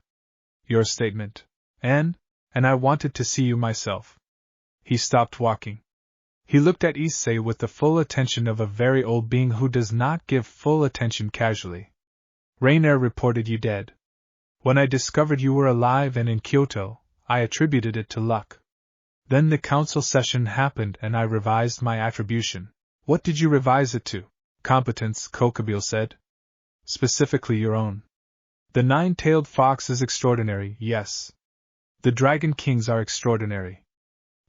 Your statement. And I wanted to see you myself. He stopped walking. He looked at Issei with the full attention of a very old being who does not give full attention casually. Raynare reported you dead. When I discovered you were alive and in Kyoto, I attributed it to luck. Then the council session happened and I revised my attribution. What did you revise it to? Competence, Kokubile said. Specifically your own. The 9-tailed fox is extraordinary, yes. The dragon kings are extraordinary.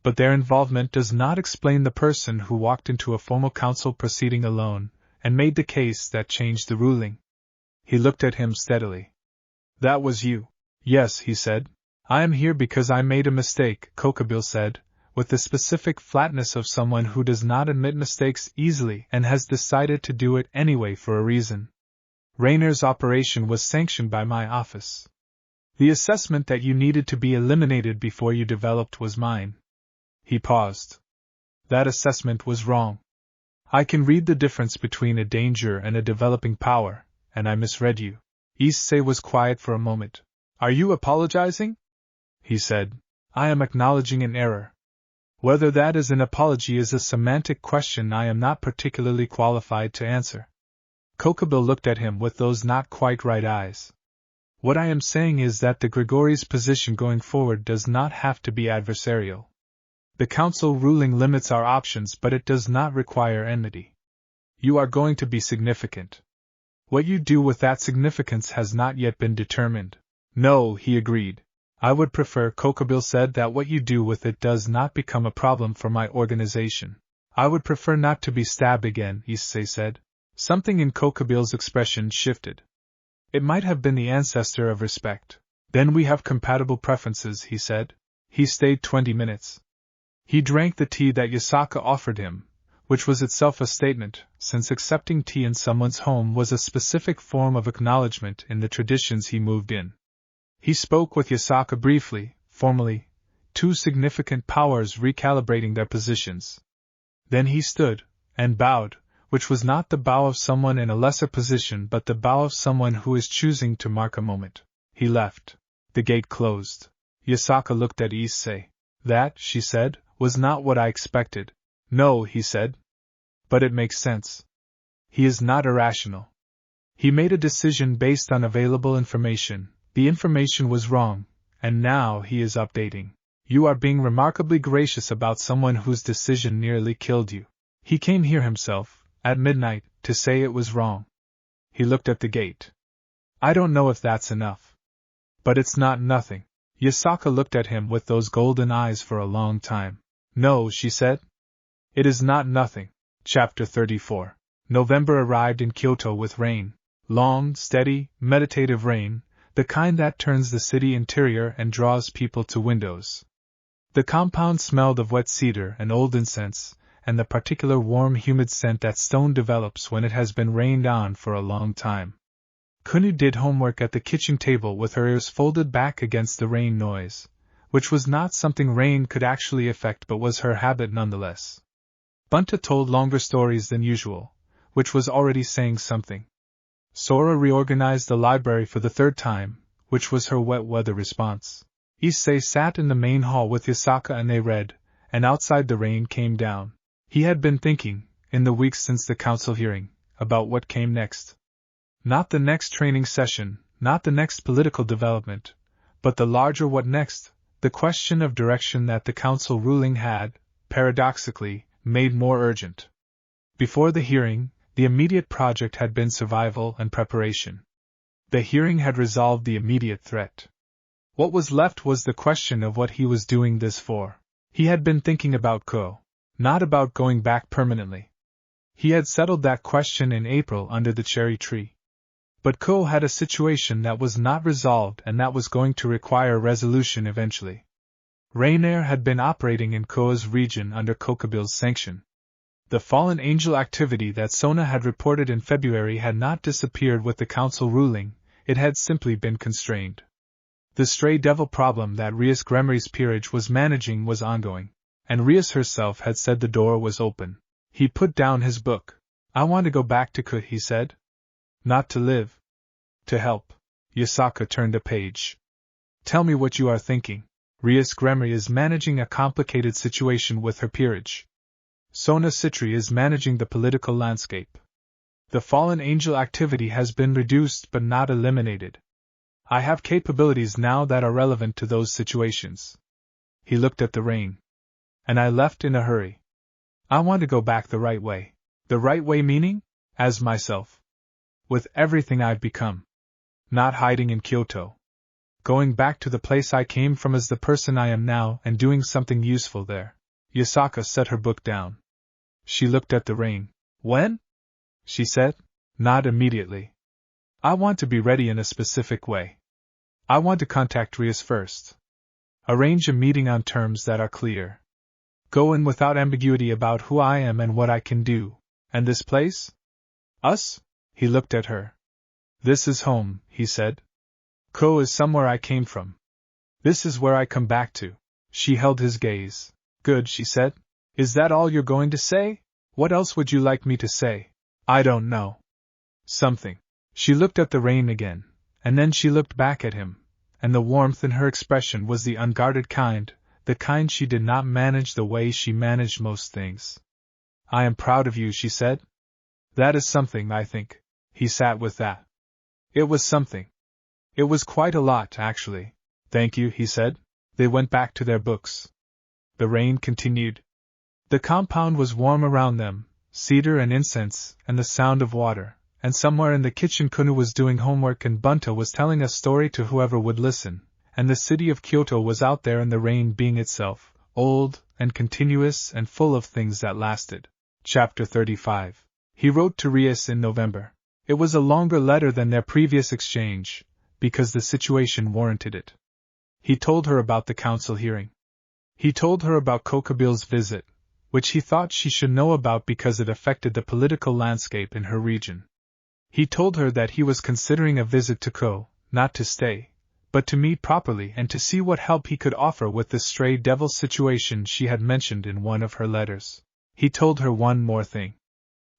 But their involvement does not explain the person who walked into a formal council proceeding alone, and made the case that changed the ruling. He looked at him steadily. That was you. Yes, he said. I am here because I made a mistake, Kokubile said, with the specific flatness of someone who does not admit mistakes easily and has decided to do it anyway for a reason. Raynare's operation was sanctioned by my office. The assessment that you needed to be eliminated before you developed was mine. He paused. That assessment was wrong. I can read the difference between a danger and a developing power, and I misread you. Issei was quiet for a moment. Are you apologizing? He said. I am acknowledging an error. Whether that is an apology is a semantic question I am not particularly qualified to answer. Kokubile looked at him with those not quite right eyes. What I am saying is that the Gregory's position going forward does not have to be adversarial. The council ruling limits our options, but it does not require enmity. You are going to be significant. What you do with that significance has not yet been determined. No, he agreed. I would prefer, Kokubile said, that what you do with it does not become a problem for my organization. I would prefer not to be stabbed again, Issei said. Something in Kokubile's expression shifted. It might have been the ancestor of respect. Then we have compatible preferences, he said. He stayed 20 minutes. He drank the tea that Yasaka offered him, which was itself a statement, since accepting tea in someone's home was a specific form of acknowledgement in the traditions he moved in. He spoke with Yasaka briefly, formally, two significant powers recalibrating their positions. Then he stood, and bowed, which was not the bow of someone in a lesser position but the bow of someone who is choosing to mark a moment. He left. The gate closed. Yasaka looked at Issei. That, she said, was not what I expected. No, he said. But it makes sense. He is not irrational. He made a decision based on available information. The information was wrong, and now he is updating. You are being remarkably gracious about someone whose decision nearly killed you. He came here himself, at midnight, to say it was wrong. He looked at the gate. I don't know if that's enough. But it's not nothing. Yasaka looked at him with those golden eyes for a long time. No, she said. It is not nothing. Chapter 34. November arrived in Kyoto with rain. Long, steady, meditative rain, the kind that turns the city interior and draws people to windows. The compound smelled of wet cedar and old incense, and the particular warm humid scent that stone develops when it has been rained on for a long time. Kunu did homework at the kitchen table with her ears folded back against the rain noise, which was not something rain could actually affect but was her habit nonetheless. Bunta told longer stories than usual, which was already saying something. Sora reorganized the library for the third time, which was her wet weather response. Issei sat in the main hall with Yasaka and they read, and outside the rain came down. He had been thinking, in the weeks since the council hearing, about what came next. Not the next training session, not the next political development, but the larger what next, the question of direction that the council ruling had, paradoxically, made more urgent. Before the hearing, the immediate project had been survival and preparation. The hearing had resolved the immediate threat. What was left was the question of what he was doing this for. He had been thinking about Ko, not about going back permanently. He had settled that question in April under the cherry tree. But Ko had a situation that was not resolved and that was going to require resolution eventually. Raynare had been operating in Ko's region under Kokabil's sanction. The fallen angel activity that Sona had reported in February had not disappeared with the council ruling, it had simply been constrained. The stray devil problem that Rias Gremory's peerage was managing was ongoing, and Rias herself had said the door was open. He put down his book. I want to go back to Kut, he said. Not to live. To help. Yasaka turned a page. Tell me what you are thinking. Rias Gremory is managing a complicated situation with her peerage. Sona Citri is managing the political landscape. The fallen angel activity has been reduced but not eliminated. I have capabilities now that are relevant to those situations. He looked at the rain. And I left in a hurry. I want to go back the right way. The right way meaning? As myself. With everything I've become. Not hiding in Kyoto. Going back to the place I came from as the person I am now and doing something useful there. Yasaka set her book down. She looked at the rain. When? She said. Not immediately. I want to be ready in a specific way. I want to contact Rias first. Arrange a meeting on terms that are clear. Go in without ambiguity about who I am and what I can do. And this place? Us? He looked at her. This is home, he said. Ko is somewhere I came from. This is where I come back to. She held his gaze. Good, she said. Is that all you're going to say? What else would you like me to say? I don't know. Something. She looked at the rain again, and then she looked back at him, and the warmth in her expression was the unguarded kind, the kind she did not manage the way she managed most things. I am proud of you, she said. That is something, I think. He sat with that. It was something. It was quite a lot, actually. Thank you, he said. They went back to their books. The rain continued. The compound was warm around them, cedar and incense, and the sound of water, and somewhere in the kitchen Kunu was doing homework and Bunta was telling a story to whoever would listen, and the city of Kyoto was out there in the rain being itself, old, and continuous and full of things that lasted. Chapter 35. He wrote to Rias in November. It was a longer letter than their previous exchange, because the situation warranted it. He told her about the council hearing. He told her about Kokabil's visit, which he thought she should know about because it affected the political landscape in her region. He told her that he was considering a visit to Ko, not to stay, but to meet properly and to see what help he could offer with the stray devil situation she had mentioned in one of her letters. He told her one more thing.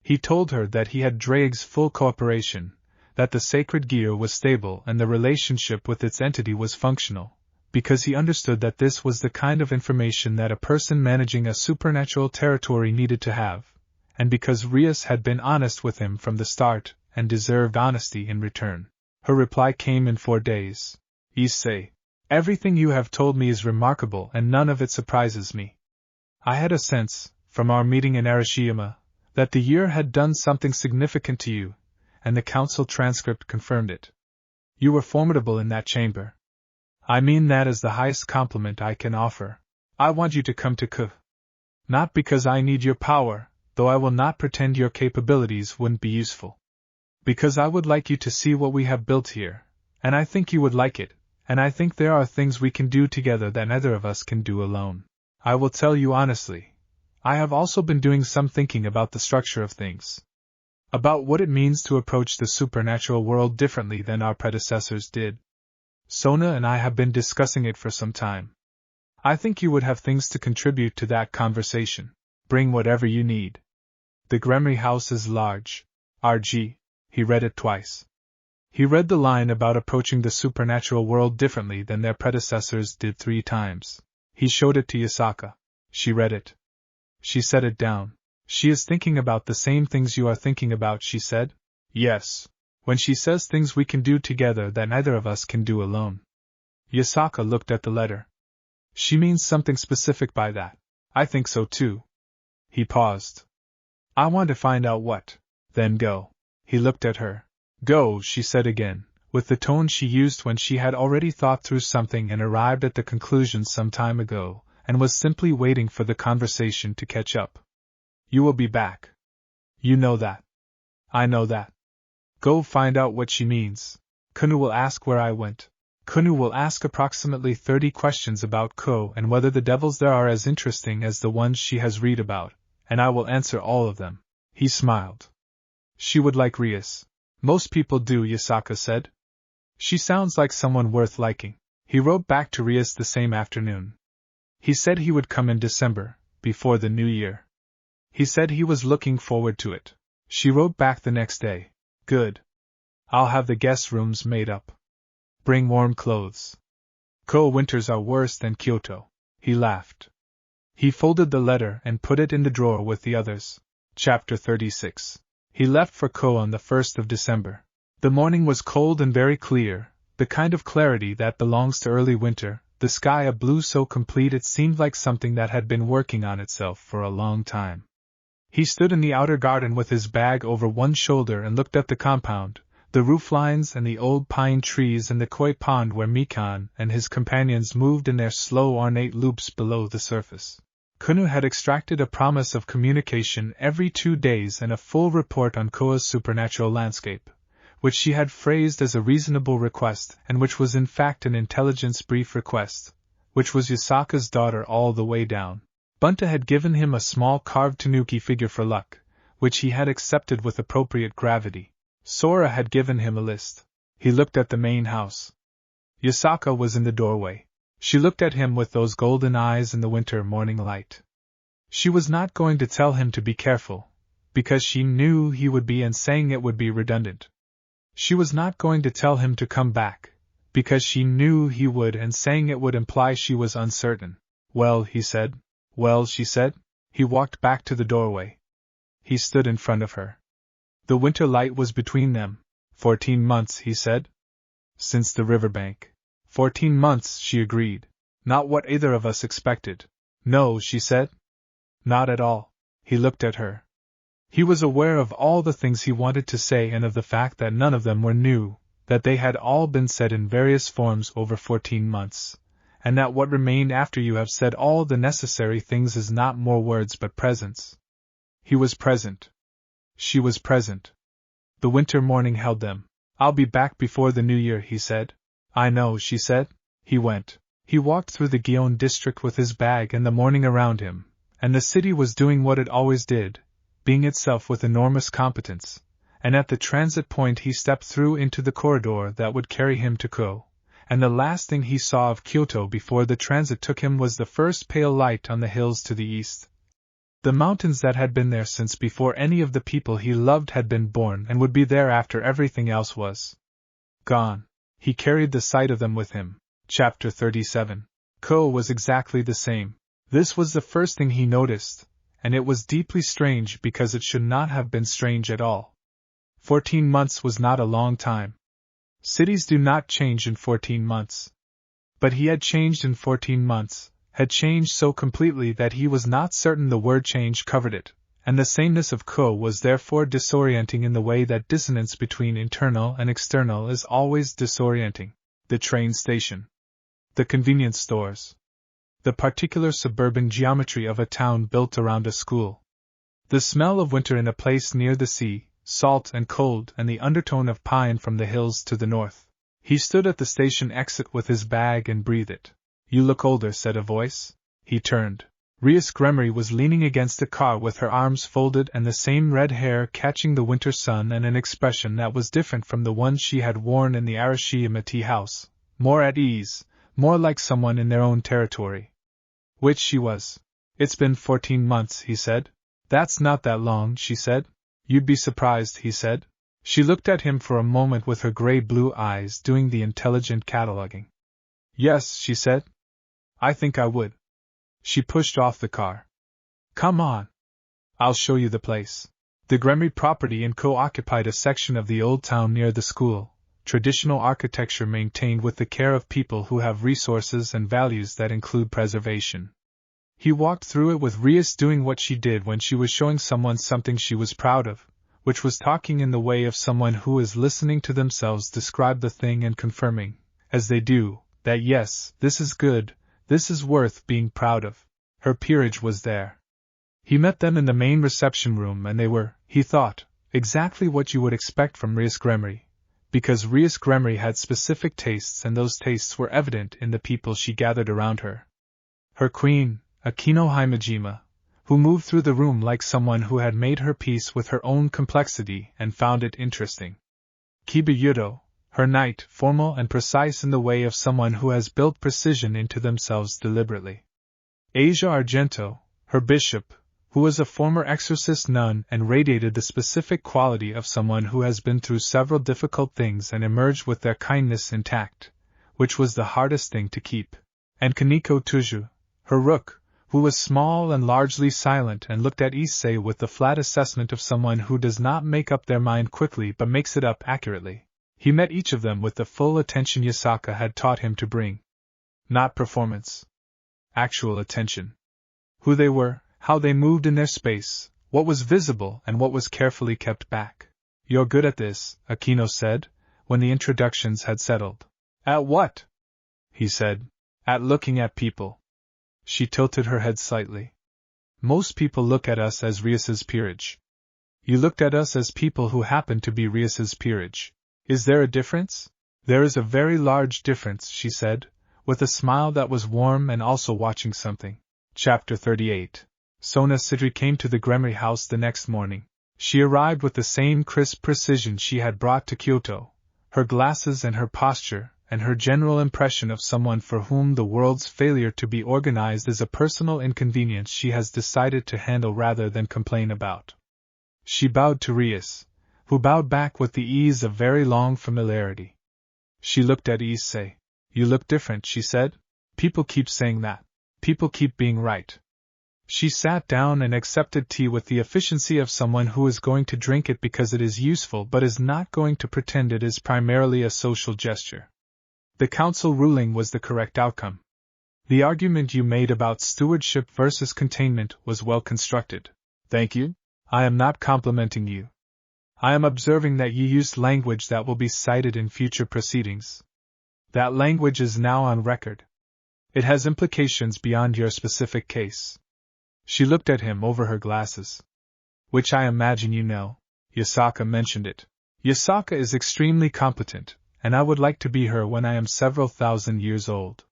He told her that he had Drake's full cooperation, that the sacred gear was stable and the relationship with its entity was functional, because he understood that this was the kind of information that a person managing a supernatural territory needed to have, and because Rias had been honest with him from the start and deserved honesty in return. Her reply came in 4 days. Issei, everything you have told me is remarkable and none of it surprises me. I had a sense, from our meeting in Arashiyama, that the year had done something significant to you, and the council transcript confirmed it. You were formidable in that chamber. I mean that as the highest compliment I can offer. I want you to come to K. Not because I need your power, though I will not pretend your capabilities wouldn't be useful. Because I would like you to see what we have built here, and I think you would like it, and I think there are things we can do together that neither of us can do alone. I will tell you honestly, I have also been doing some thinking about the structure of things. About what it means to approach the supernatural world differently than our predecessors did. Sona and I have been discussing it for some time. I think you would have things to contribute to that conversation. Bring whatever you need. The Gremory house is large. RG. He read it twice. He read the line about approaching the supernatural world differently than their predecessors did 3 times. He showed it to Yasaka. She read it. She set it down. She is thinking about the same things you are thinking about, she said. Yes. When she says things we can do together that neither of us can do alone. Yasaka looked at the letter. She means something specific by that. I think so too. He paused. I want to find out what. Then go. He looked at her. Go, she said again, with the tone she used when she had already thought through something and arrived at the conclusion some time ago, and was simply waiting for the conversation to catch up. You will be back. You know that. I know that. Go find out what she means. Kunu will ask where I went. Kunu will ask approximately 30 questions about Ko and whether the devils there are as interesting as the ones she has read about, and I will answer all of them. He smiled. She would like Rias. Most people do, Yasaka said. She sounds like someone worth liking. He wrote back to Rias the same afternoon. He said he would come in December, before the new year. He said he was looking forward to it. She wrote back the next day. Good. I'll have the guest rooms made up. Bring warm clothes. Cold winters are worse than Kyoto. He laughed. He folded the letter and put it in the drawer with the others. Chapter 36. He left for Ko on the 1st of December. The morning was cold and very clear, the kind of clarity that belongs to early winter, the sky a blue so complete it seemed like something that had been working on itself for a long time. He stood in the outer garden with his bag over one shoulder and looked at the compound, the roof lines and the old pine trees and the koi pond where Mikan and his companions moved in their slow ornate loops below the surface. Kunu had extracted a promise of communication every 2 days and a full report on Koa's supernatural landscape, which she had phrased as a reasonable request and which was in fact an intelligence brief request, which was Yasaka's daughter all the way down. Bunta had given him a small carved tanuki figure for luck, which he had accepted with appropriate gravity. Sora had given him a list. He looked at the main house. Yasaka was in the doorway. She looked at him with those golden eyes in the winter morning light. She was not going to tell him to be careful, because she knew he would be and saying it would be redundant. She was not going to tell him to come back, because she knew he would and saying it would imply she was uncertain. Well, he said. Well, she said. He walked back to the doorway. He stood in front of her. The winter light was between them. 14 months, he said. Since the riverbank. 14 months, she agreed. Not what either of us expected. No, she said. Not at all. He looked at her. He was aware of all the things he wanted to say and of the fact that none of them were new, that they had all been said in various forms over 14 months, and that what remained after you have said all the necessary things is not more words but presence. He was present. She was present. The winter morning held them. I'll be back before the new year, he said. I know, she said. He went. He walked through the Gion district with his bag and the morning around him, and the city was doing what it always did, being itself with enormous competence, and at the transit point he stepped through into the corridor that would carry him to Ko, and the last thing he saw of Kyoto before the transit took him was the first pale light on the hills to the east. The mountains that had been there since before any of the people he loved had been born and would be there after everything else was gone. He carried the sight of them with him. Chapter 37. Ko was exactly the same. This was the first thing he noticed, and it was deeply strange because it should not have been strange at all. 14 months was not a long time. Cities do not change in 14 months. But he had changed in 14 months, had changed so completely that he was not certain the word change covered it, and the sameness of Ko was therefore disorienting in the way that dissonance between internal and external is always disorienting. The train station. The convenience stores. The particular suburban geometry of a town built around a school. The smell of winter in a place near the sea, salt and cold, and the undertone of pine from the hills to the north. He stood at the station exit with his bag and breathed it. "You look older," said a voice. He turned. Rias Gremory was leaning against a car with her arms folded and the same red hair catching the winter sun and an expression that was different from the one she had worn in the Arashiyama tea house, more at ease, more like someone in their own territory. Which she was. "It's been 14 months, he said. "That's not that long," she said. "You'd be surprised," he said. She looked at him for a moment with her gray-blue eyes doing the intelligent cataloging. "Yes," she said. "I think I would." She pushed off the car. "Come on. I'll show you the place." The Gremory property in Ko occupied a section of the old town near the school, traditional architecture maintained with the care of people who have resources and values that include preservation. He walked through it with Rias doing what she did when she was showing someone something she was proud of, which was talking in the way of someone who is listening to themselves describe the thing and confirming, as they do, that yes, this is good, this is worth being proud of. Her peerage was there. He met them in the main reception room and they were, he thought, exactly what you would expect from Rias Gremory, because Rias Gremory had specific tastes and those tastes were evident in the people she gathered around her. Her queen, Akino Himejima, who moved through the room like someone who had made her peace with her own complexity and found it interesting. Kiba Yudo, her knight, formal and precise in the way of someone who has built precision into themselves deliberately. Asia Argento, her bishop, who was a former exorcist nun and radiated the specific quality of someone who has been through several difficult things and emerged with their kindness intact, which was the hardest thing to keep. And Kaneko Tuju, her rook, who was small and largely silent and looked at Issei with the flat assessment of someone who does not make up their mind quickly but makes it up accurately. He met each of them with the full attention Yasaka had taught him to bring. Not performance. Actual attention. Who they were, how they moved in their space, what was visible and what was carefully kept back. "You're good at this," Akino said, when the introductions had settled. "At what?" he said. "At looking at people." She tilted her head slightly. "Most people look at us as Rias's peerage. You looked at us as people who happen to be Rias's peerage. Is there a difference?" "There is a very large difference," she said, with a smile that was warm and also watching something. Chapter 38. Sona Sidri came to the Gremory house the next morning. She arrived with the same crisp precision she had brought to Kyoto, her glasses and her posture, and her general impression of someone for whom the world's failure to be organized is a personal inconvenience she has decided to handle rather than complain about. She bowed to Rias, who bowed back with the ease of very long familiarity. She looked at Issei. "You look different," she said. "People keep saying that. People keep being right." She sat down and accepted tea with the efficiency of someone who is going to drink it because it is useful but is not going to pretend it is primarily a social gesture. The council ruling was the correct outcome. The argument you made about stewardship versus containment was well constructed. "Thank you. I am not complimenting you. I am observing that you used language that will be cited in future proceedings. That language is now on record. It has implications beyond your specific case." She looked at him over her glasses. "Which I imagine you know. Yasaka mentioned it. Yasaka is extremely competent, and I would like to be her when I am several thousand years old."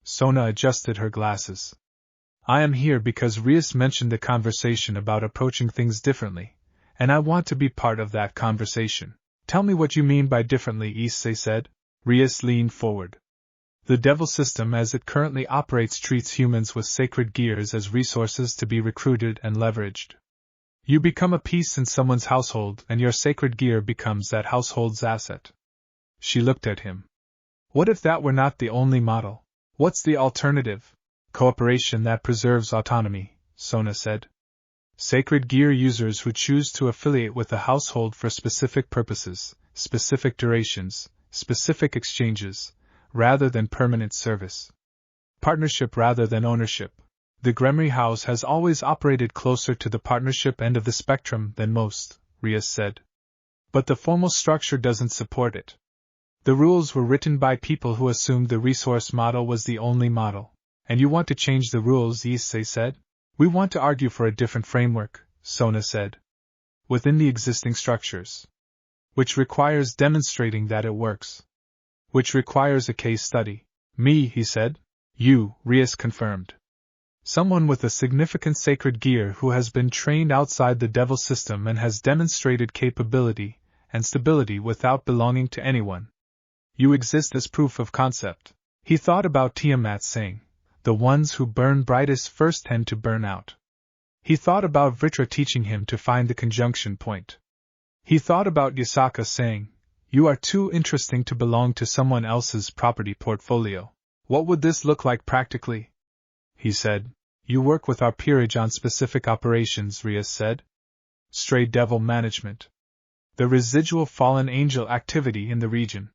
Sona adjusted her glasses. I am here because Rias mentioned the conversation about approaching things differently, and I want to be part of that conversation. Tell me what you mean by differently, Issei said. Rias leaned forward. The Devil system as it currently operates treats humans with sacred gears as resources to be recruited and leveraged. You become a piece in someone's household and your sacred gear becomes that household's asset. She looked at him. What if that were not the only model? What's the alternative? Cooperation that preserves autonomy, Sona said. Sacred gear users who choose to affiliate with a household for specific purposes, specific durations, specific exchanges, rather than permanent service. Partnership rather than ownership. The Gremory house has always operated closer to the partnership end of the spectrum than most, Rias said. But the formal structure doesn't support it. The rules were written by people who assumed the resource model was the only model. And you want to change the rules, Issei said? We want to argue for a different framework, Sona said. Within the existing structures. Which requires demonstrating that it works. Which requires a case study. Me, he said. You, Rias confirmed. Someone with a significant sacred gear who has been trained outside the Devil system and has demonstrated capability and stability without belonging to anyone. You exist as proof of concept. He thought about Tiamat saying, the ones who burn brightest first tend to burn out. He thought about Vritra teaching him to find the conjunction point. He thought about Yasaka saying, you are too interesting to belong to someone else's property portfolio. What would this look like practically? He said. You work with our peerage on specific operations, Rias said. Stray devil management. The residual fallen angel activity in the region.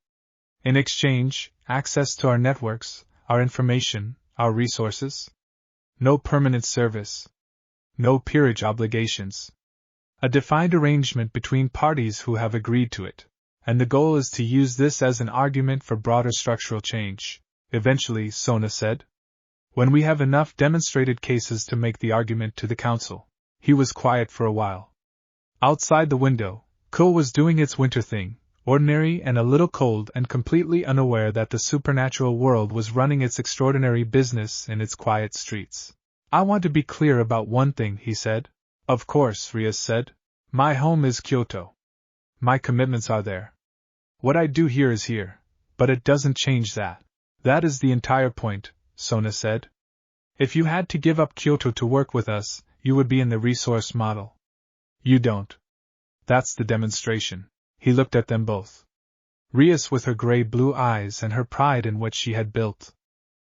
In exchange, access to our networks, our information, our resources. No permanent service. No peerage obligations. A defined arrangement between parties who have agreed to it. And the goal is to use this as an argument for broader structural change. Eventually, Sona said. When we have enough demonstrated cases to make the argument to the council. He was quiet for a while. Outside the window, Ko was doing its winter thing, ordinary and a little cold and completely unaware that the supernatural world was running its extraordinary business in its quiet streets. I want to be clear about one thing, he said. Of course, Rias said. My home is Kyoto. My commitments are there. What I do here is here, but it doesn't change that. That is the entire point, Sona said. If you had to give up Kyoto to work with us, you would be in the resource model. You don't. That's the demonstration. He looked at them both. Rias with her gray-blue eyes and her pride in what she had built.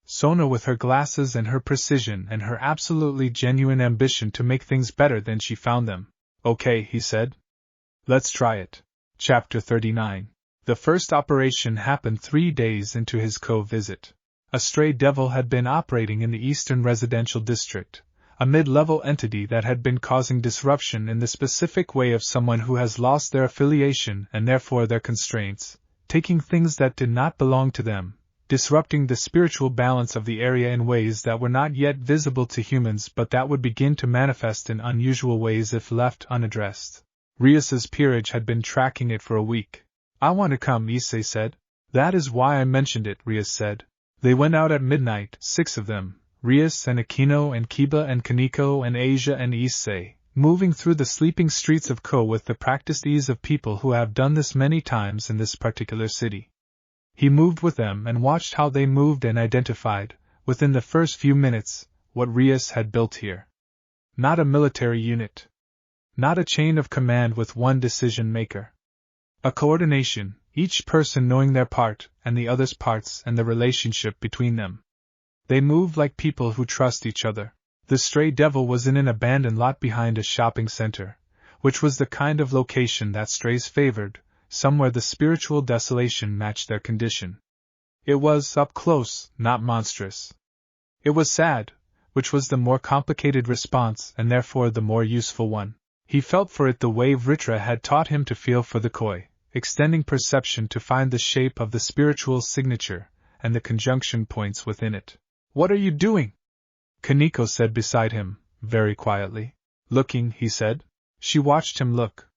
Sona with her glasses and her precision and her absolutely genuine ambition to make things better than she found them. Okay, he said. Let's try it. Chapter 39. The first operation happened 3 days into his visit. A stray devil had been operating in the Eastern Residential District, a mid-level entity that had been causing disruption in the specific way of someone who has lost their affiliation and therefore their constraints, taking things that did not belong to them, disrupting the spiritual balance of the area in ways that were not yet visible to humans but that would begin to manifest in unusual ways if left unaddressed. Rias's peerage had been tracking it for a week. I want to come, Issei said. That is why I mentioned it, Rias said. They went out at midnight, 6 of them, Rias and Aquino and Kiba and Kaneko and Asia and Issei, moving through the sleeping streets of Ko with the practiced ease of people who have done this many times in this particular city. He moved with them and watched how they moved and identified, within the first few minutes, what Rias had built here. Not a military unit. Not a chain of command with one decision-maker. A coordination, each person knowing their part and the other's parts and the relationship between them. They moved like people who trust each other. The stray devil was in an abandoned lot behind a shopping center, which was the kind of location that strays favored, somewhere the spiritual desolation matched their condition. It was up close, not monstrous. It was sad, which was the more complicated response and therefore the more useful one. He felt for it the way Vritra had taught him to feel for the koi, extending perception to find the shape of the spiritual signature and the conjunction points within it. What are you doing? Kaneko said beside him, very quietly. Looking, he said. She watched him look.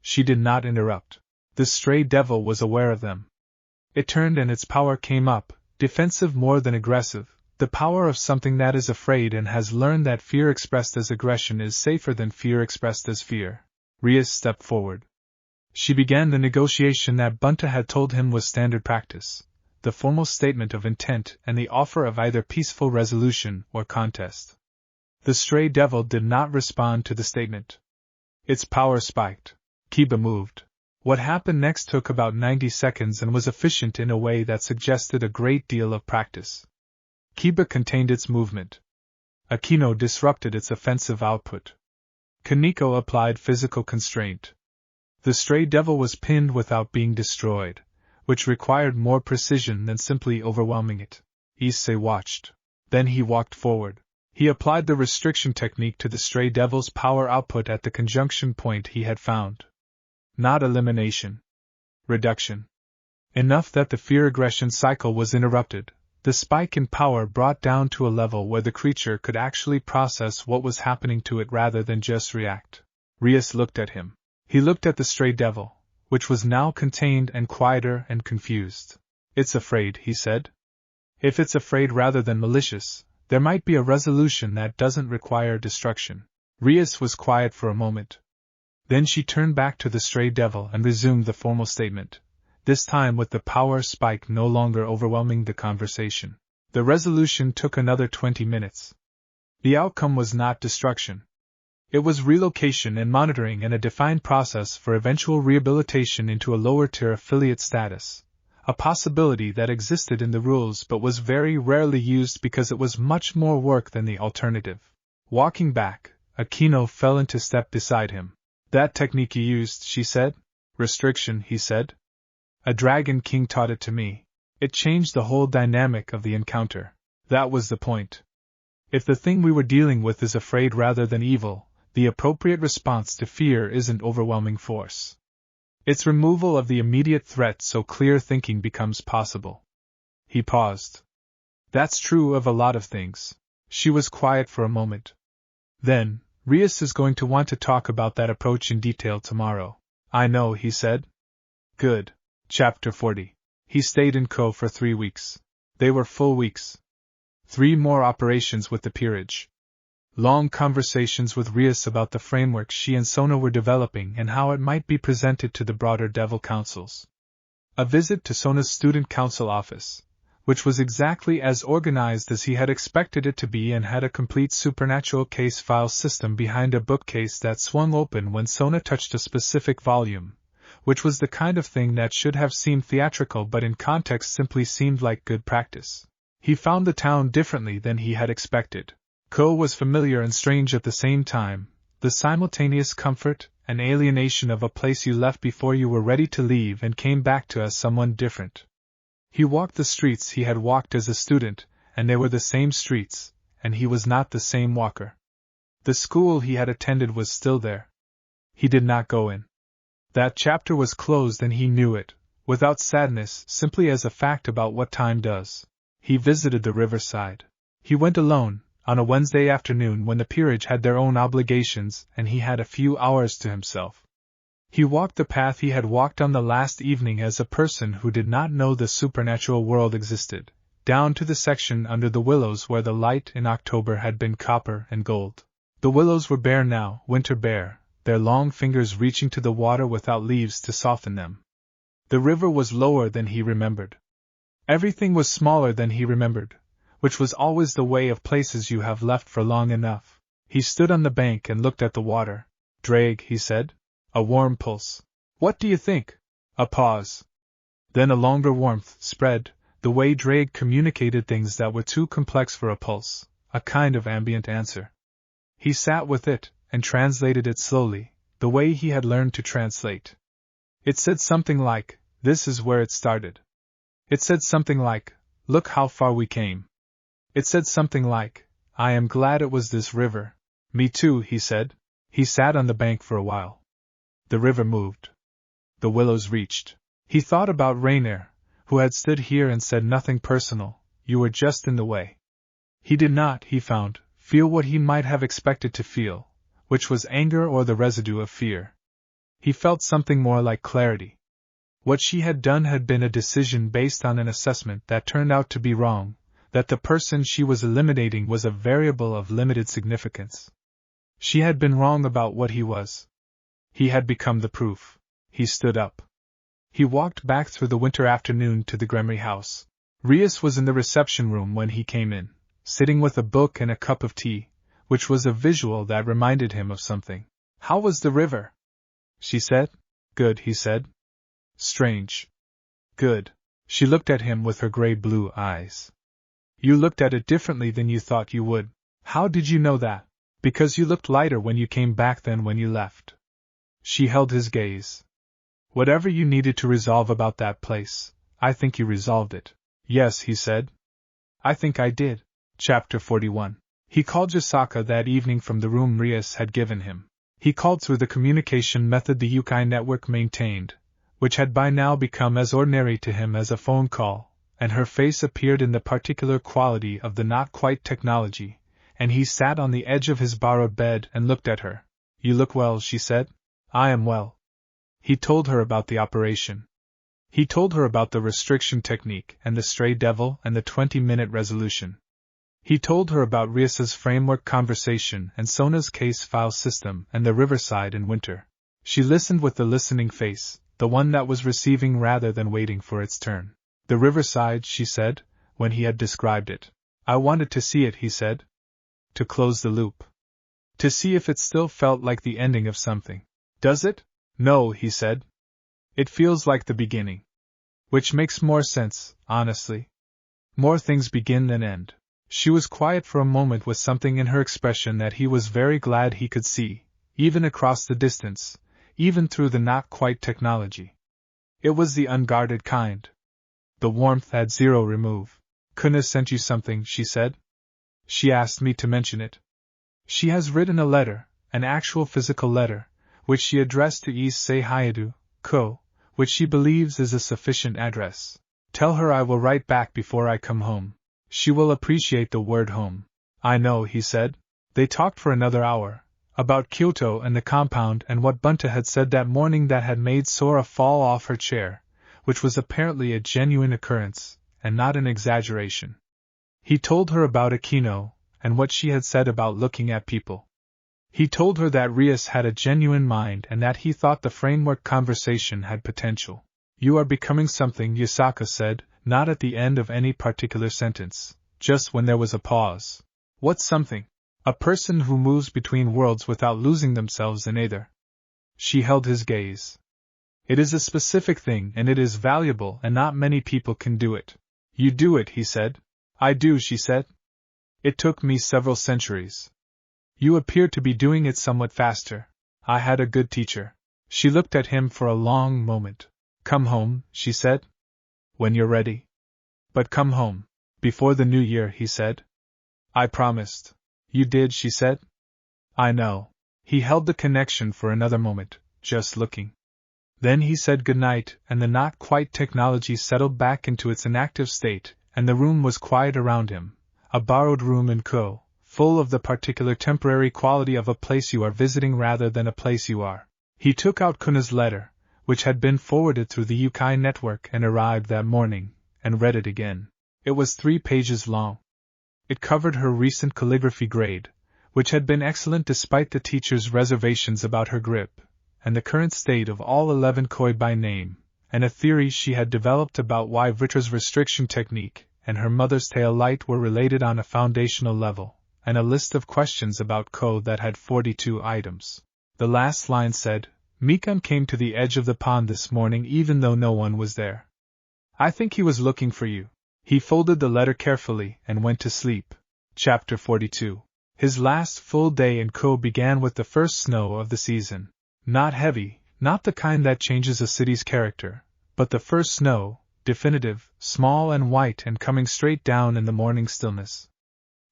She did not interrupt. The stray devil was aware of them. It turned and its power came up, defensive more than aggressive, The power of something that is afraid and has learned that fear expressed as aggression is safer than fear expressed as fear. Rias stepped forward. She began the negotiation that Bunta had told him was standard practice, the formal statement of intent and the offer of either peaceful resolution or contest. The stray devil did not respond to the statement. Its power spiked. Kiba moved. What happened next took about 90 seconds and was efficient in a way that suggested a great deal of practice. Kiba contained its movement. Akino disrupted its offensive output. Kaneko applied physical constraint. The stray devil was pinned without being destroyed, which required more precision than simply overwhelming it. Issei watched. Then he walked forward. He applied the restriction technique to the stray devil's power output at the conjunction point he had found. Not elimination. Reduction. Enough that the fear-aggression cycle was interrupted. The spike in power brought down to a level where the creature could actually process what was happening to it rather than just react. Rias looked at him. He looked at the stray devil, which was now contained and quieter and confused. It's afraid, he said. If it's afraid rather than malicious, there might be a resolution that doesn't require destruction. Rias was quiet for a moment. Then she turned back to the stray devil and resumed the formal statement, this time with the power spike no longer overwhelming the conversation. The resolution took another 20 minutes. The outcome was not destruction. It was relocation and monitoring and a defined process for eventual rehabilitation into a lower-tier affiliate status, a possibility that existed in the rules but was very rarely used because it was much more work than the alternative. Walking back, Akino fell into step beside him. That technique you used, she said. Restriction, he said. A Dragon King taught it to me. It changed the whole dynamic of the encounter. That was the point. If the thing we were dealing with is afraid rather than evil, the appropriate response to fear isn't overwhelming force. It's removal of the immediate threat so clear thinking becomes possible. He paused. That's true of a lot of things. She was quiet for a moment. Then, Rias is going to want to talk about that approach in detail tomorrow. I know, he said. Good. Chapter 40. He stayed in Ko for 3 weeks. They were full weeks. 3 more operations with the peerage. Long conversations with Rias about the framework she and Sona were developing and how it might be presented to the broader Devil Councils. A visit to Sona's student council office, which was exactly as organized as he had expected it to be and had a complete supernatural case file system behind a bookcase that swung open when Sona touched a specific volume, which was the kind of thing that should have seemed theatrical but in context simply seemed like good practice. He found the town differently than he had expected. Ko was familiar and strange at the same time, the simultaneous comfort and alienation of a place you left before you were ready to leave and came back to as someone different. He walked the streets he had walked as a student, and they were the same streets, and he was not the same walker. The school he had attended was still there. He did not go in. That chapter was closed and he knew it, without sadness, simply as a fact about what time does. He visited the riverside. He went alone, on a Wednesday afternoon when the peerage had their own obligations and he had a few hours to himself. He walked the path he had walked on the last evening as a person who did not know the supernatural world existed, down to the section under the willows where the light in October had been copper and gold. The willows were bare now, winter bare, their long fingers reaching to the water without leaves to soften them. The river was lower than he remembered. Everything was smaller than he remembered, which was always the way of places you have left for long enough. He stood on the bank and looked at the water. Drag, he said. A warm pulse. What do you think? A pause. Then a longer warmth spread, the way Drag communicated things that were too complex for a pulse, a kind of ambient answer. He sat with it, and translated it slowly, the way he had learned to translate. It said something like, this is where it started. It said something like, look how far we came. It said something like, I am glad it was this river. Me too, he said. He sat on the bank for a while. The river moved. The willows reached. He thought about Raynare, who had stood here and said nothing personal, you were just in the way. He did not, he found, feel what he might have expected to feel, which was anger or the residue of fear. He felt something more like clarity. What she had done had been a decision based on an assessment that turned out to be wrong, that the person she was eliminating was a variable of limited significance. She had been wrong about what he was. He had become the proof. He stood up. He walked back through the winter afternoon to the Gremory house. Rias was in the reception room when he came in, sitting with a book and a cup of tea, which was a visual that reminded him of something. "How was the river?" she said. "Good," he said. "Strange." "Good." She looked at him with her gray-blue eyes. "You looked at it differently than you thought you would. How did you know that?" "Because you looked lighter when you came back than when you left." She held his gaze. "Whatever you needed to resolve about that place, I think you resolved it." "Yes," he said. "I think I did." Chapter 41. He called Yasaka that evening from the room Rias had given him. He called through the communication method the Yokai network maintained, which had by now become as ordinary to him as a phone call, and her face appeared in the particular quality of the not-quite technology, and he sat on the edge of his borrowed bed and looked at her. "You look well," she said. "I am well." He told her about the operation. He told her about the restriction technique and the stray devil and the 20-minute resolution. He told her about Rias's framework conversation and Sona's case file system and the riverside in winter. She listened with the listening face, the one that was receiving rather than waiting for its turn. "The riverside," she said, when he had described it. "I wanted to see it," he said. "To close the loop. To see if it still felt like the ending of something." "Does it?" "No," he said. "It feels like the beginning." Which makes more sense, honestly. More things begin than end. She was quiet for a moment with something in her expression that he was very glad he could see, even across the distance, even through the not-quite technology. It was the unguarded kind. The warmth had zero remove. "Kuna sent you something," she said. "She asked me to mention it. She has written a letter, an actual physical letter, which she addressed to Issei Hyoudou, Co., which she believes is a sufficient address. Tell her I will write back before I come home. She will appreciate the word home." "I know," he said. They talked for another hour, about Kyoto and the compound and what Bunta had said that morning that had made Sora fall off her chair, which was apparently a genuine occurrence, and not an exaggeration. He told her about Akino, and what she had said about looking at people. He told her that Rias had a genuine mind and that he thought the framework conversation had potential. "You are becoming something," Yasaka said, not at the end of any particular sentence, just when there was a pause. "What's something?" "A person who moves between worlds without losing themselves in either." She held his gaze. "It is a specific thing and it is valuable and not many people can do it." "You do it," he said. "I do," she said. "It took me several centuries. You appear to be doing it somewhat faster. I had a good teacher." She looked at him for a long moment. "Come home," she said. "When you're ready." "But come home." "Before the new year," he said. "I promised." "You did," she said. "I know." He held the connection for another moment, just looking. Then he said goodnight, and the not-quite technology settled back into its inactive state, and the room was quiet around him, a borrowed room in Ko, full of the particular temporary quality of a place you are visiting rather than a place you are. He took out Kuna's letter, which had been forwarded through the Yokai network and arrived that morning, and read it again. It was 3 pages long. It covered her recent calligraphy grade, which had been excellent despite the teacher's reservations about her grip, and the current state of all 11 koi by name, and a theory she had developed about why Vritra's restriction technique and her mother's tail light were related on a foundational level, and a list of questions about Ko that had 42 items. The last line said, "Mikun came to the edge of the pond this morning even though no one was there. I think he was looking for you." He folded the letter carefully and went to sleep. Chapter 42. His last full day in Ko began with the first snow of the season. Not heavy, not the kind that changes a city's character, but the first snow, definitive, small and white and coming straight down in the morning stillness.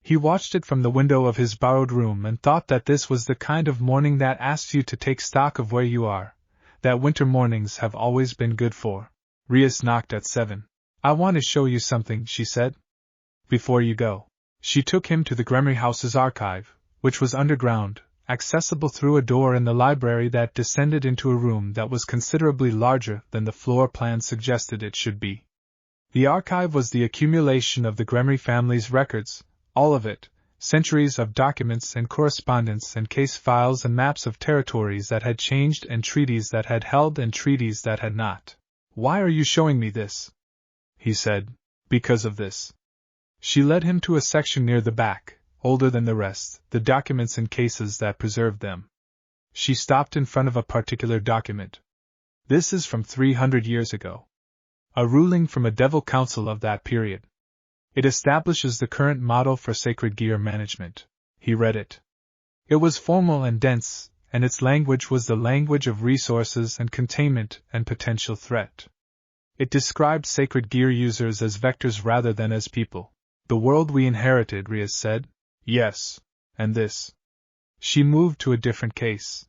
He watched it from the window of his borrowed room and thought that this was the kind of morning that asks you to take stock of where you are, that winter mornings have always been good for. Rias knocked at 7. "I want to show you something," she said. "Before you go." She took him to the Gremory house's archive, which was underground, accessible through a door in the library that descended into a room that was considerably larger than the floor plan suggested it should be. The archive was the accumulation of the Gremory family's records, all of it, centuries of documents and correspondence and case files and maps of territories that had changed and treaties that had held and treaties that had not. "Why are you showing me this?" he said. "Because of this." She led him to a section near the back, older than the rest, the documents and cases that preserved them. She stopped in front of a particular document. "This is from 300 years ago. A ruling from a devil council of that period. It establishes the current model for sacred gear management." He read it. It was formal and dense, and its language was the language of resources and containment and potential threat. It described sacred gear users as vectors rather than as people. "The world we inherited," Rias said. "Yes. And this." She moved to a different case.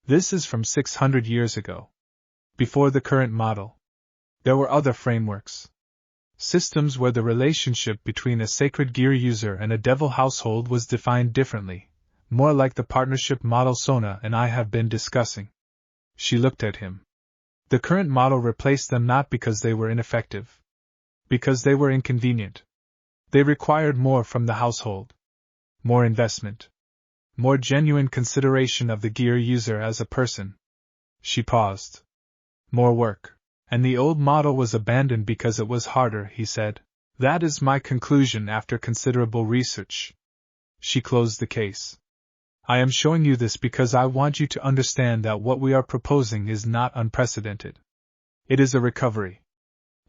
"This is from 600 years ago. Before the current model. There were other frameworks. Systems where the relationship between a sacred gear user and a devil household was defined differently, more like the partnership model Sona and I have been discussing." She looked at him. "The current model replaced them not because they were ineffective. Because they were inconvenient. They required more from the household. More investment. More genuine consideration of the gear user as a person." She paused. "More work. And the old model was abandoned because it was harder," he said. "That is my conclusion after considerable research." She closed the case. "I am showing you this because I want you to understand that what we are proposing is not unprecedented. It is a recovery.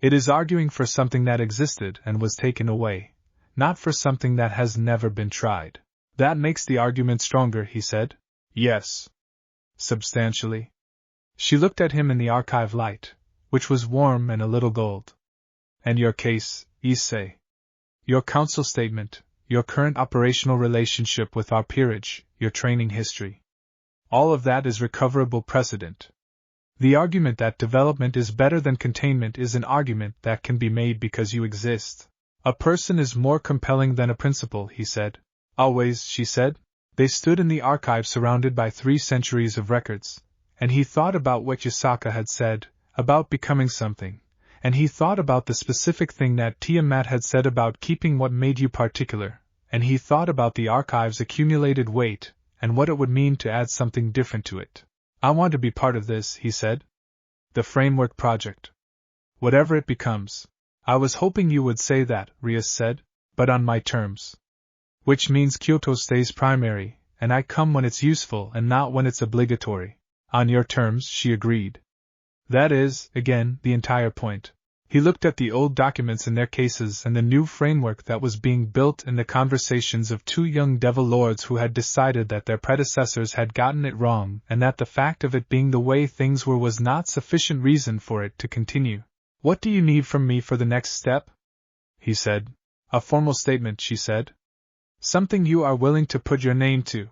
It is arguing for something that existed and was taken away, not for something that has never been tried." "That makes the argument stronger," he said. "Yes. Substantially." She looked at him in the archive light, which was warm and a little gold. "And your case, Issei? Your council statement, your current operational relationship with our peerage, your training history. All of that is recoverable precedent. The argument that development is better than containment is an argument that can be made because you exist. A person is more compelling than a principle," he said. "Always," she said. They stood in the archive surrounded by 3 centuries of records, and he thought about what Yasaka had said, about becoming something, and he thought about the specific thing that Tiamat had said about keeping what made you particular, and he thought about the archive's accumulated weight, and what it would mean to add something different to it. "I want to be part of this," he said. "The framework project. Whatever it becomes." "I was hoping you would say that," Rias said, "but on my terms. Which means Kyoto stays primary, and I come when it's useful and not when it's obligatory." "On your terms," she agreed. "That is, again, the entire point." He looked at the old documents in their cases and the new framework that was being built in the conversations of 2 young devil lords who had decided that their predecessors had gotten it wrong and that the fact of it being the way things were was not sufficient reason for it to continue. "What do you need from me for the next step?" he said. "A formal statement," she said. "Something you are willing to put your name to.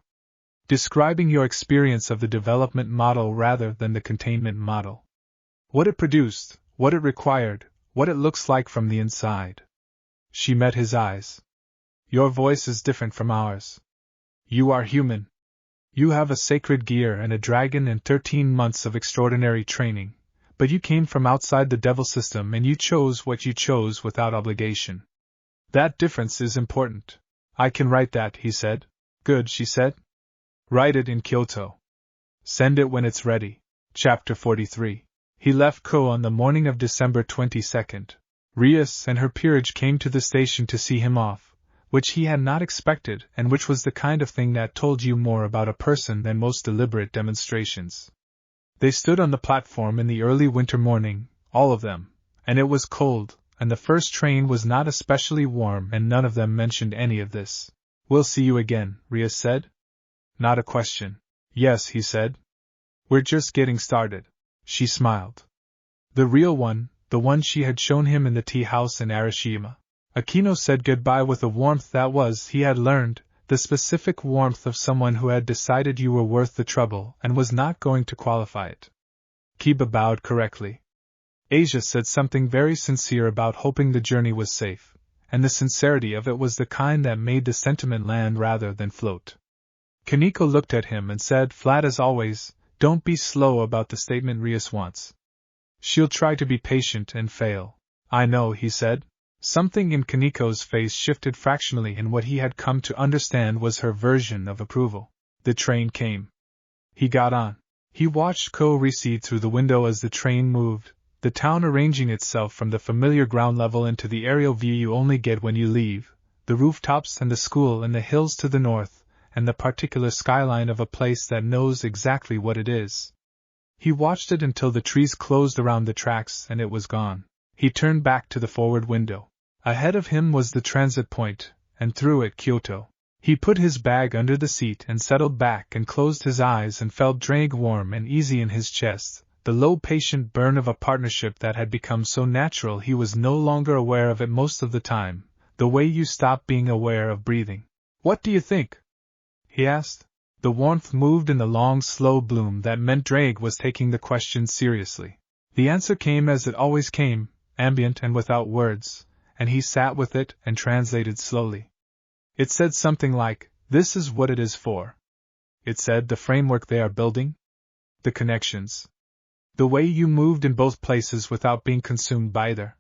Describing your experience of the development model rather than the containment model. What it produced, what it required, what it looks like from the inside." She met his eyes. "Your voice is different from ours. You are human. You have a sacred gear and a dragon and 13 months of extraordinary training, but you came from outside the devil system and you chose what you chose without obligation. That difference is important." "I can write that," he said. "Good," she said. "Write it in Kyoto. Send it when it's ready." Chapter 43. He left Ko on the morning of December 22nd. Rias and her peerage came to the station to see him off, which he had not expected and which was the kind of thing that told you more about a person than most deliberate demonstrations. They stood on the platform in the early winter morning, all of them, and it was cold, and the first train was not especially warm and none of them mentioned any of this. "We'll see you again," Rias said. "Not a question." "Yes," he said. "We're just getting started." She smiled. The real one, the one she had shown him in the tea house in Arashiyama. Akino said goodbye with a warmth that was, he had learned, the specific warmth of someone who had decided you were worth the trouble and was not going to qualify it. Kiba bowed correctly. Asia said something very sincere about hoping the journey was safe, and the sincerity of it was the kind that made the sentiment land rather than float. Kaneko looked at him and said flat as always, "Don't be slow about the statement Rias wants. She'll try to be patient and fail. I know, he said. Something in Kaniko's face shifted fractionally, and what he had come to understand was her version of approval. The train came. He got on. He watched Ko recede through the window as the train moved, the town arranging itself from the familiar ground level into the aerial view you only get when you leave, the rooftops and the school and the hills to the north, and the particular skyline of a place that knows exactly what it is. He watched it until the trees closed around the tracks and it was gone. He turned back to the forward window. Ahead of him was the transit point, and through it Kyoto. He put his bag under the seat and settled back and closed his eyes and felt dragged warm and easy in his chest, the low patient burn of a partnership that had become so natural he was no longer aware of it most of the time, the way you stop being aware of breathing. What do you think? He asked. The warmth moved in the long, slow bloom that meant Drake was taking the question seriously. The answer came as it always came, ambient and without words, and he sat with it and translated slowly. It said something like, "This is what it is for." It said the framework they are building, the connections, the way you moved in both places without being consumed by either.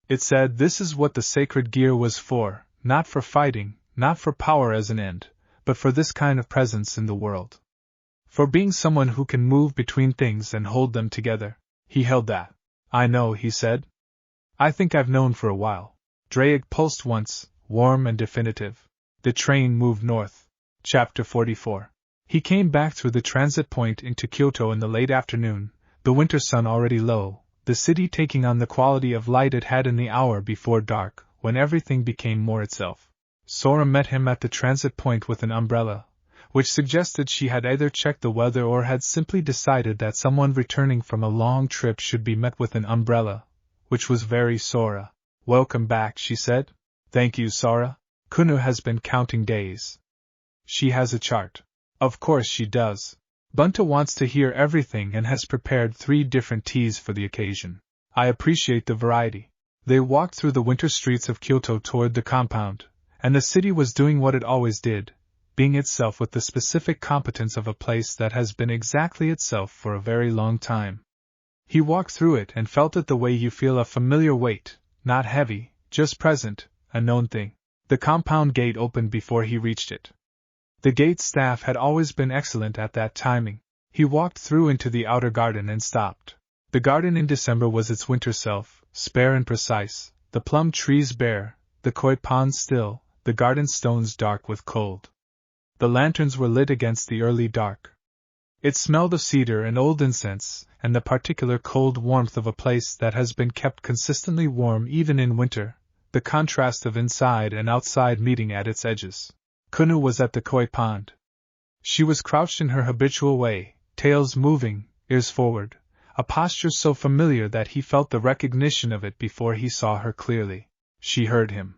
It said this is what the sacred gear was for, not for fighting, not for power as an end, but for this kind of presence in the world. For being someone who can move between things and hold them together. He held that. I know, he said. I think I've known for a while. Drake pulsed once, warm and definitive. The train moved north. Chapter 44. He came back through the transit point into Kyoto in the late afternoon, the winter sun already low, the city taking on the quality of light it had in the hour before dark, when everything became more itself. Sora met him at the transit point with an umbrella, which suggested she had either checked the weather or had simply decided that someone returning from a long trip should be met with an umbrella, which was very Sora. Welcome back, she said. Thank you, Sora. Kunu has been counting days. She has a chart. Of course she does. Bunta wants to hear everything and has prepared 3 different teas for the occasion. I appreciate the variety. They walked through the winter streets of Kyoto toward the compound, and the city was doing what it always did, being itself with the specific competence of a place that has been exactly itself for a very long time. He walked through it and felt it the way you feel a familiar weight, not heavy, just present, a known thing. The compound gate opened before he reached it. The gate staff had always been excellent at that timing. He walked through into the outer garden and stopped. The garden in December was its winter self, spare and precise, the plum trees bare, the koi pond still, the garden stones dark with cold. The lanterns were lit against the early dark. It smelled of cedar and old incense, and the particular cold warmth of a place that has been kept consistently warm even in winter, the contrast of inside and outside meeting at its edges. Kunu was at the koi pond. She was crouched in her habitual way, tails moving, ears forward, a posture so familiar that he felt the recognition of it before he saw her clearly. She heard him.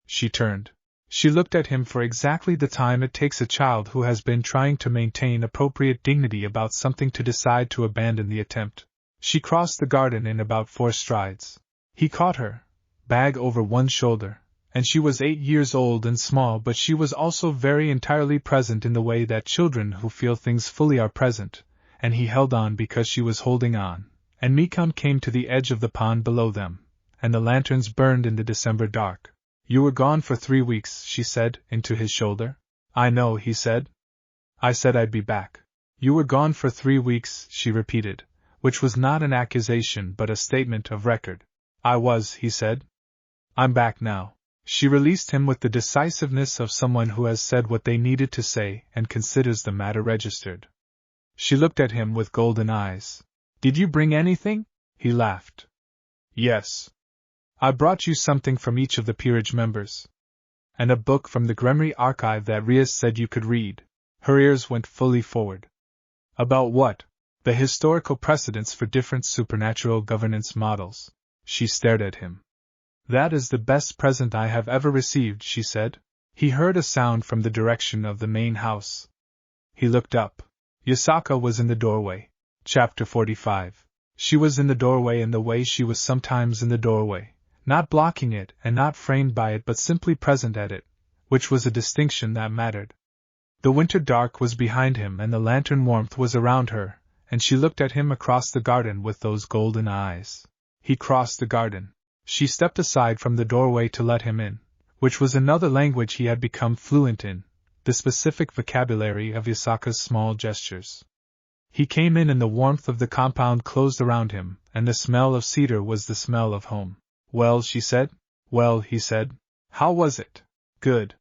She turned. She looked at him for exactly the time it takes a child who has been trying to maintain appropriate dignity about something to decide to abandon the attempt. She crossed the garden in about 4 strides. He caught her, bag over one shoulder, and she was 8 years old and small, but she was also very entirely present in the way that children who feel things fully are present, and he held on because she was holding on, and Mikon came to the edge of the pond below them, and the lanterns burned in the December dark. You were gone for 3 weeks, she said, into his shoulder. I know, he said. I said I'd be back. You were gone for 3 weeks, she repeated, which was not an accusation but a statement of record. I was, he said. I'm back now. She released him with the decisiveness of someone who has said what they needed to say and considers the matter registered. She looked at him with golden eyes. Did you bring anything? He laughed. Yes. I brought you something from each of the peerage members. And a book from the Gremory archive that Rias said you could read. Her ears went fully forward. About what? The historical precedents for different supernatural governance models. She stared at him. That is the best present I have ever received, she said. He heard a sound from the direction of the main house. He looked up. Yasaka was in the doorway. Chapter 45. She was in the doorway in the way she was sometimes in the doorway, not blocking it and not framed by it but simply present at it, which was a distinction that mattered. The winter dark was behind him and the lantern warmth was around her, and she looked at him across the garden with those golden eyes. He crossed the garden. She stepped aside from the doorway to let him in, which was another language he had become fluent in, the specific vocabulary of Yasaka's small gestures. He came in and the warmth of the compound closed around him, and the smell of cedar was the smell of home. Well, she said. Well, he said. How was it? Good.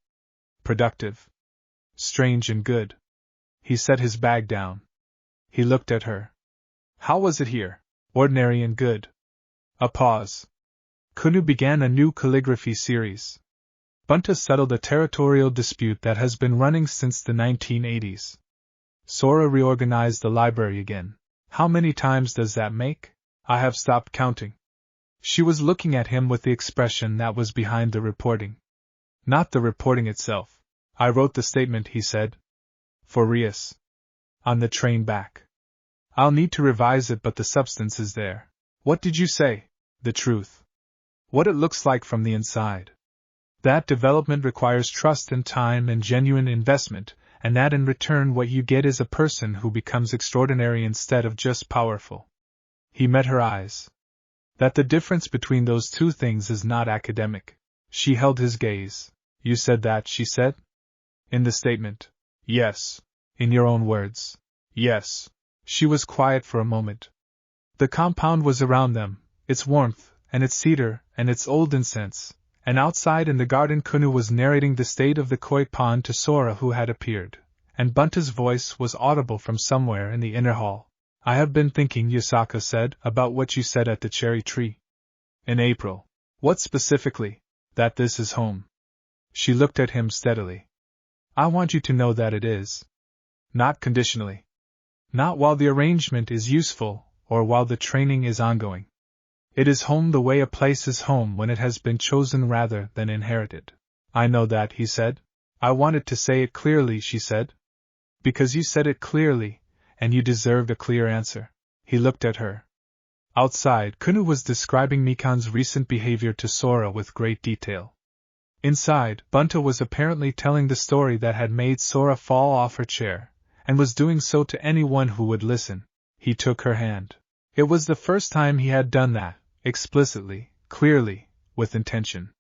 Productive. Strange and good. He set his bag down. He looked at her. How was it here? Ordinary and good. A pause. Kunu began a new calligraphy series. Bunta settled a territorial dispute that has been running since the 1980s. Sora reorganized the library again. How many times does that make? I have stopped counting. She was looking at him with the expression that was behind the reporting. Not the reporting itself. I wrote the statement, he said. For Rias. On the train back. I'll need to revise it, but the substance is there. What did you say? The truth. What it looks like from the inside. That development requires trust and time and genuine investment, and that in return what you get is a person who becomes extraordinary instead of just powerful. He met her eyes. That the difference between those two things is not academic. She held his gaze. You said that, she said? In the statement. Yes. In your own words. Yes. She was quiet for a moment. The compound was around them, its warmth, and its cedar, and its old incense, and outside in the garden Kunu was narrating the state of the koi pond to Sora, who had appeared, and Bunta's voice was audible from somewhere in the inner hall. I have been thinking, Yasaka said, about what you said at the cherry tree. In April. What specifically? That this is home. She looked at him steadily. I want you to know that it is. Not conditionally. Not while the arrangement is useful, or while the training is ongoing. It is home the way a place is home when it has been chosen rather than inherited. I know that, he said. I wanted to say it clearly, she said. Because you said it clearly, and you deserved a clear answer. He looked at her. Outside, Kunu was describing Mikan's recent behavior to Sora with great detail. Inside, Bunta was apparently telling the story that had made Sora fall off her chair, and was doing so to anyone who would listen. He took her hand. It was the first time he had done that, explicitly, clearly, with intention.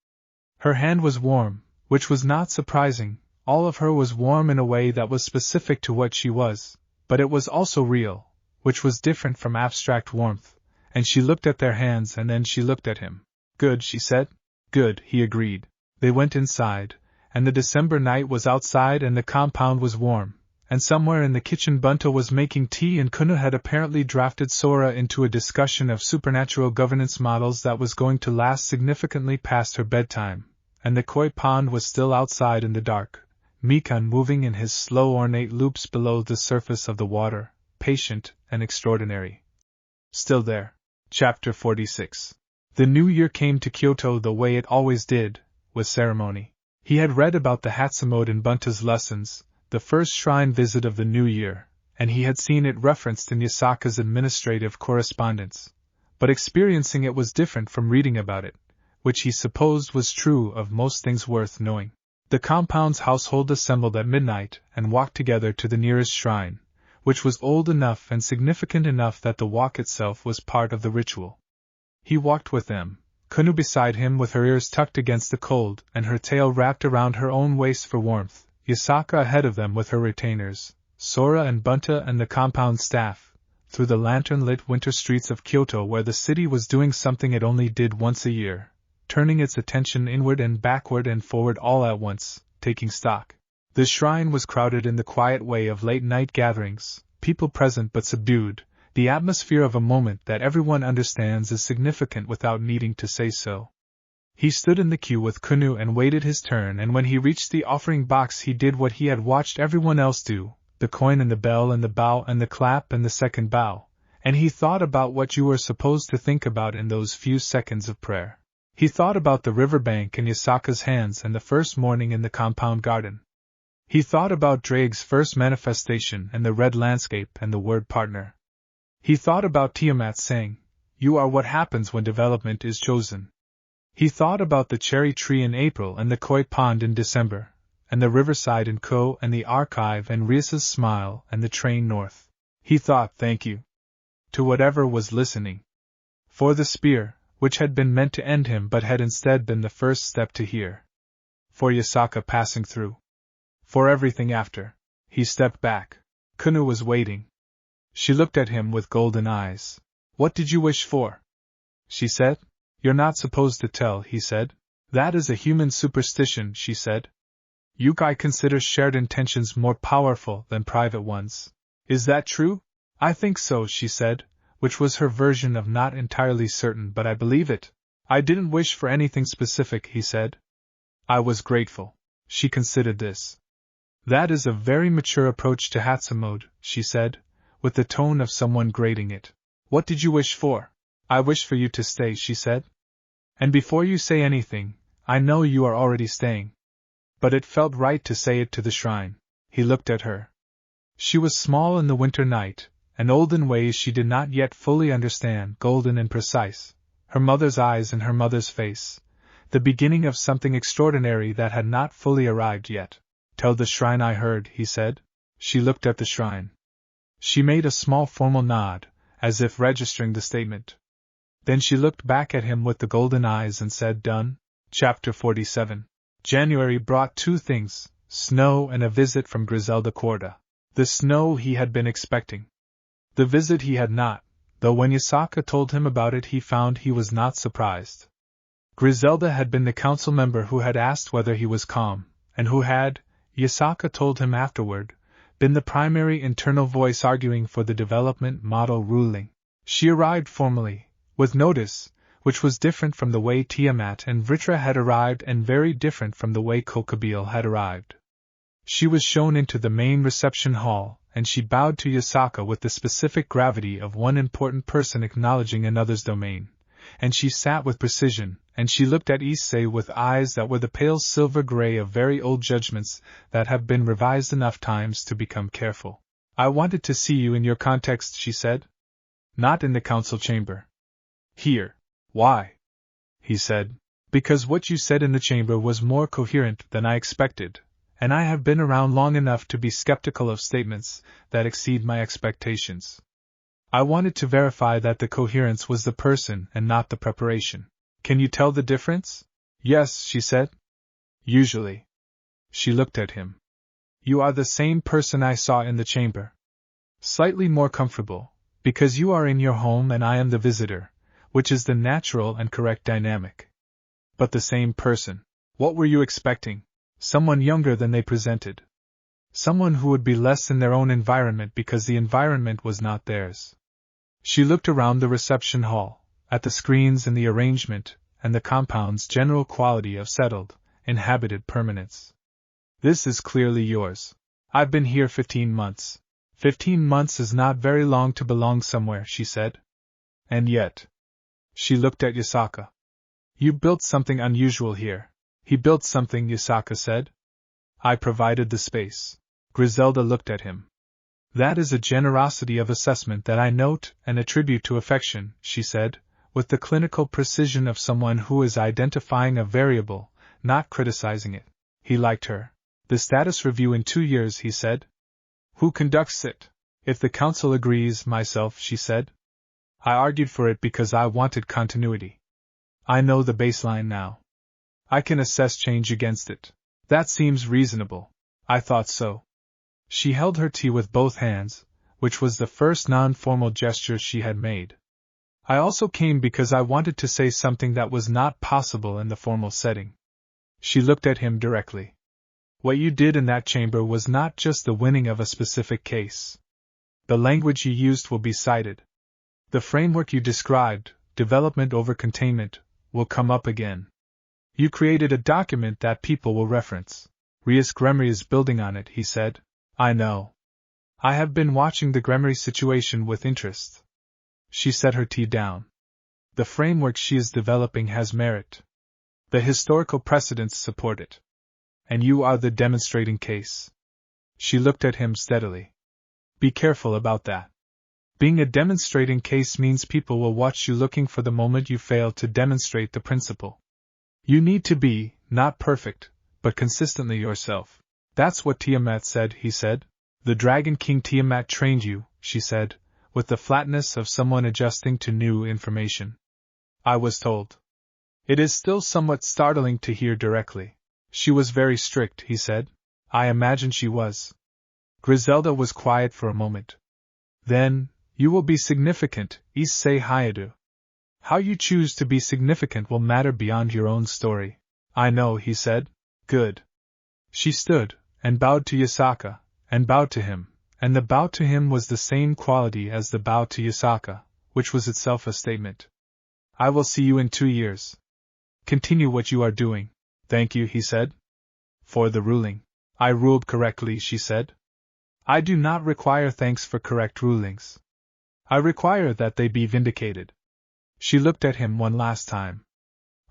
Her hand was warm, which was not surprising. All of her was warm in a way that was specific to what she was, but it was also real, which was different from abstract warmth, and she looked at their hands and then she looked at him. Good, she said. Good, he agreed. They went inside, and the December night was outside and the compound was warm, and somewhere in the kitchen Bunta was making tea and Kunu had apparently drafted Sora into a discussion of supernatural governance models that was going to last significantly past her bedtime, and the koi pond was still outside in the dark, Mikan moving in his slow ornate loops below the surface of the water, patient and extraordinary. Still there. Chapter 46. The new year came to Kyoto the way it always did, with ceremony. He had read about the Hatsumode in Bunta's lessons, the first shrine visit of the new year, and he had seen it referenced in Yasaka's administrative correspondence. But experiencing it was different from reading about it, which he supposed was true of most things worth knowing. The compound's household assembled at midnight and walked together to the nearest shrine, which was old enough and significant enough that the walk itself was part of the ritual. He walked with them, Kunu beside him with her ears tucked against the cold and her tail wrapped around her own waist for warmth, Yasaka ahead of them with her retainers, Sora and Bunta and the compound staff, through the lantern-lit winter streets of Kyoto where the city was doing something it only did once a year, turning its attention inward and backward and forward all at once, taking stock. The shrine was crowded in the quiet way of late-night gatherings, people present but subdued, the atmosphere of a moment that everyone understands is significant without needing to say so. He stood in the queue with Kunu and waited his turn, and when he reached the offering box he did what he had watched everyone else do, the coin and the bell and the bow and the clap and the second bow, and he thought about what you were supposed to think about in those few seconds of prayer. He thought about the riverbank and Yasaka's hands and the first morning in the compound garden. He thought about Drake's first manifestation and the red landscape and the word partner. He thought about Tiamat saying, "You are what happens when development is chosen." He thought about the cherry tree in April and the koi pond in December, and the riverside in Ko and the archive and Rias's smile and the train north. He thought, thank you, to whatever was listening. For the spear, which had been meant to end him but had instead been the first step to here. For Yasaka passing through. For everything after. He stepped back. Kunu was waiting. She looked at him with golden eyes. What did you wish for? She said. You're not supposed to tell, he said. That is a human superstition, she said. Yokai considers shared intentions more powerful than private ones. Is that true? I think so, she said, which was her version of not entirely certain, but I believe it. I didn't wish for anything specific, he said. I was grateful. She considered this. That is a very mature approach to Hatsa mode, she said, with the tone of someone grading it. What did you wish for? I wish for you to stay, she said. And before you say anything, I know you are already staying. But it felt right to say it to the shrine. He looked at her. She was small in the winter night, and old in ways she did not yet fully understand, golden and precise, her mother's eyes and her mother's face, the beginning of something extraordinary that had not fully arrived yet. Tell the shrine I heard, he said. She looked at the shrine. She made a small formal nod, as if registering the statement. Then she looked back at him with the golden eyes and said, Done. Chapter 47. January brought two things, snow and a visit from Griselda Corda. The snow he had been expecting. The visit he had not, though when Yasaka told him about it he found he was not surprised. Griselda had been the council member who had asked whether he was calm, and who had, Yasaka told him afterward, been the primary internal voice arguing for the development model ruling. She arrived formally, with notice, which was different from the way Tiamat and Vritra had arrived and very different from the way Kokabeel had arrived. She was shown into the main reception hall, and she bowed to Yasaka with the specific gravity of one important person acknowledging another's domain, and she sat with precision, and she looked at Issei with eyes that were the pale silver gray of very old judgments that have been revised enough times to become careful. I wanted to see you in your context, she said. Not in the council chamber. Here. Why? He said. Because what you said in the chamber was more coherent than I expected, and I have been around long enough to be skeptical of statements that exceed my expectations. I wanted to verify that the coherence was the person and not the preparation. Can you tell the difference? Yes, she said. Usually. She looked at him. You are the same person I saw in the chamber. Slightly more comfortable, because you are in your home and I am the visitor, which is the natural and correct dynamic. But the same person. What were you expecting? Someone younger than they presented. Someone who would be less in their own environment because the environment was not theirs. She looked around the reception hall, at the screens and the arrangement, and the compound's general quality of settled, inhabited permanence. This is clearly yours. I've been here 15 months. 15 months is not very long to belong somewhere, she said. And yet. She looked at Yasaka. You built something unusual here. He built something, Yasaka said. I provided the space. Griselda looked at him. That is a generosity of assessment that I note and attribute to affection, she said, with the clinical precision of someone who is identifying a variable, not criticizing it. He liked her. The status review in 2 years, he said. Who conducts it? If the council agrees, myself, she said. I argued for it because I wanted continuity. I know the baseline now. I can assess change against it. That seems reasonable. I thought so. She held her tea with both hands, which was the first non-formal gesture she had made. I also came because I wanted to say something that was not possible in the formal setting. She looked at him directly. What you did in that chamber was not just the winning of a specific case. The language you used will be cited. The framework you described, development over containment, will come up again. You created a document that people will reference. Rias Gremory is building on it, he said. I know. I have been watching the Gremory situation with interest. She set her tea down. The framework she is developing has merit. The historical precedents support it. And you are the demonstrating case. She looked at him steadily. Be careful about that. Being a demonstrating case means people will watch you looking for the moment you fail to demonstrate the principle. You need to be, not perfect, but consistently yourself. That's what Tiamat said, he said. The Dragon King Tiamat trained you, she said, with the flatness of someone adjusting to new information. I was told. It is still somewhat startling to hear directly. She was very strict, he said. I imagine she was. Griselda was quiet for a moment. Then, you will be significant, Issei Hyoudou. How you choose to be significant will matter beyond your own story. I know, he said. Good. She stood, and bowed to Yasaka, and bowed to him, and the bow to him was the same quality as the bow to Yasaka, which was itself a statement. I will see you in 2 years. Continue what you are doing. Thank you, he said. For the ruling. I ruled correctly, she said. I do not require thanks for correct rulings. I require that they be vindicated. She looked at him one last time.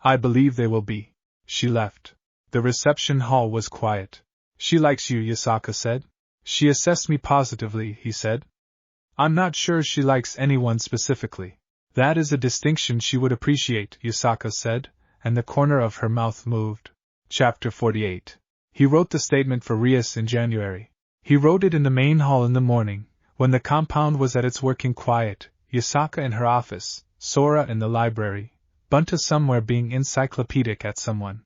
I believe they will be. She left. The reception hall was quiet. She likes you, Yasaka said. She assessed me positively, he said. I'm not sure she likes anyone specifically. That is a distinction she would appreciate, Yasaka said, and the corner of her mouth moved. Chapter 48. He wrote the statement for Rias in January. He wrote it in the main hall in the morning, when the compound was at its working quiet, Yasaka in her office, Sora in the library, Bunta somewhere being encyclopedic at someone.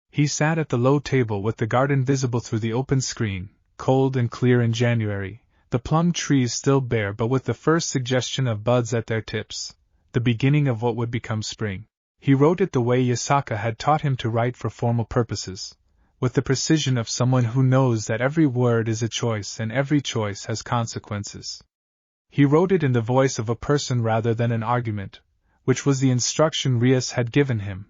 He sat at the low table with the garden visible through the open screen, cold and clear in January, the plum trees still bare but with the first suggestion of buds at their tips, the beginning of what would become spring. He wrote it the way Yasaka had taught him to write for formal purposes, with the precision of someone who knows that every word is a choice and every choice has consequences. He wrote it in the voice of a person rather than an argument, which was the instruction Rias had given him,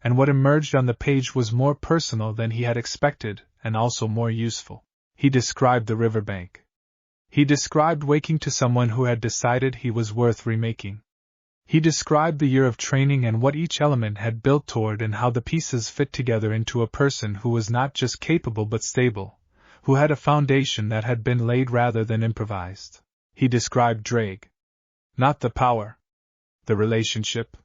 and what emerged on the page was more personal than he had expected and also more useful. He described the riverbank. He described waking to someone who had decided he was worth remaking. He described the year of training and what each element had built toward and how the pieces fit together into a person who was not just capable but stable, who had a foundation that had been laid rather than improvised. He described Drake. Not the power. The relationship.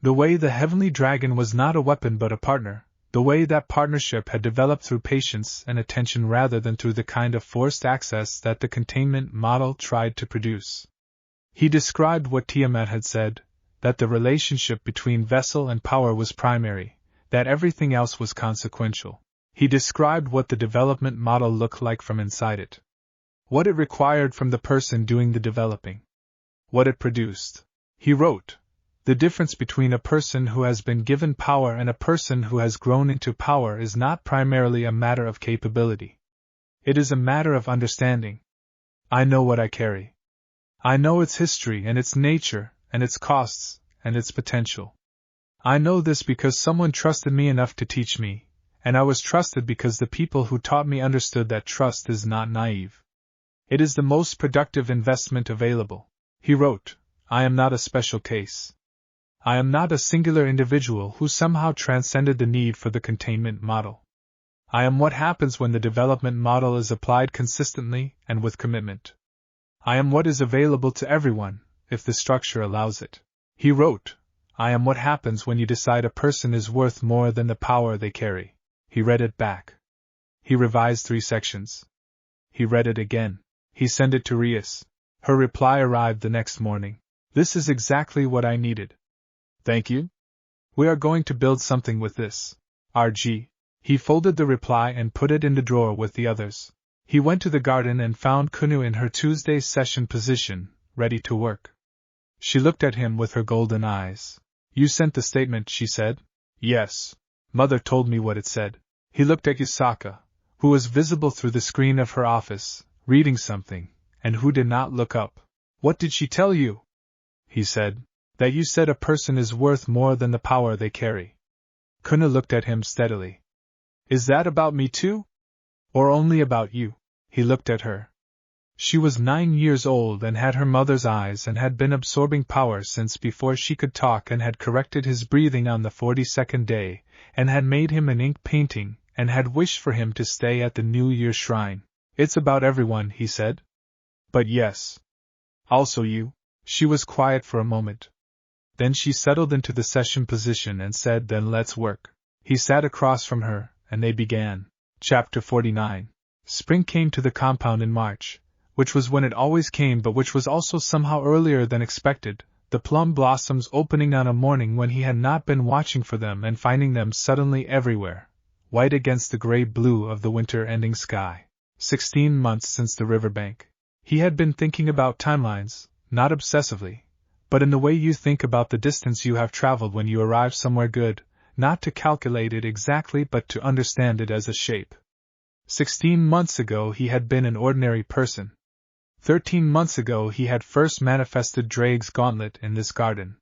The way the heavenly dragon was not a weapon but a partner, the way that partnership had developed through patience and attention rather than through the kind of forced access that the containment model tried to produce. He described what Tiamat had said, that the relationship between vessel and power was primary, that everything else was consequential. He described what the development model looked like from inside it. What it required from the person doing the developing. What it produced. He wrote, the difference between a person who has been given power and a person who has grown into power is not primarily a matter of capability. It is a matter of understanding. I know what I carry. I know its history and its nature, and its costs, and its potential. I know this because someone trusted me enough to teach me, and I was trusted because the people who taught me understood that trust is not naive. It is the most productive investment available. He wrote, I am not a special case. I am not a singular individual who somehow transcended the need for the containment model. I am what happens when the development model is applied consistently and with commitment. I am what is available to everyone, if the structure allows it. He wrote, I am what happens when you decide a person is worth more than the power they carry. He read it back. He revised 3 sections. He read it again. He sent it to Rias. Her reply arrived the next morning. This is exactly what I needed. Thank you. We are going to build something with this. RG. He folded the reply and put it in the drawer with the others. He went to the garden and found Kunu in her Tuesday session position, ready to work. She looked at him with her golden eyes. You sent the statement, she said. Yes. Mother told me what it said. He looked at Yasaka, who was visible through the screen of her office, reading something, and who did not look up. What did she tell you? He said. That you said a person is worth more than the power they carry. Kunu looked at him steadily. Is that about me too? Or only about you? He looked at her. She was 9 years old and had her mother's eyes and had been absorbing power since before she could talk and had corrected his breathing on the 42nd day, and had made him an ink painting, and had wished for him to stay at the New Year shrine. It's about everyone, he said. But yes. Also you. She was quiet for a moment. Then she settled into the session position and said, then let's work. He sat across from her, and they began. Chapter 49. Spring came to the compound in March, which was when it always came but which was also somehow earlier than expected, the plum blossoms opening on a morning when he had not been watching for them and finding them suddenly everywhere, white against the gray blue of the winter-ending sky. 16 months since the riverbank. He had been thinking about timelines, not obsessively, but in the way you think about the distance you have traveled when you arrive somewhere good, not to calculate it exactly but to understand it as a shape. 16 months ago he had been an ordinary person. 13 months ago he had first manifested Drake's gauntlet in this garden.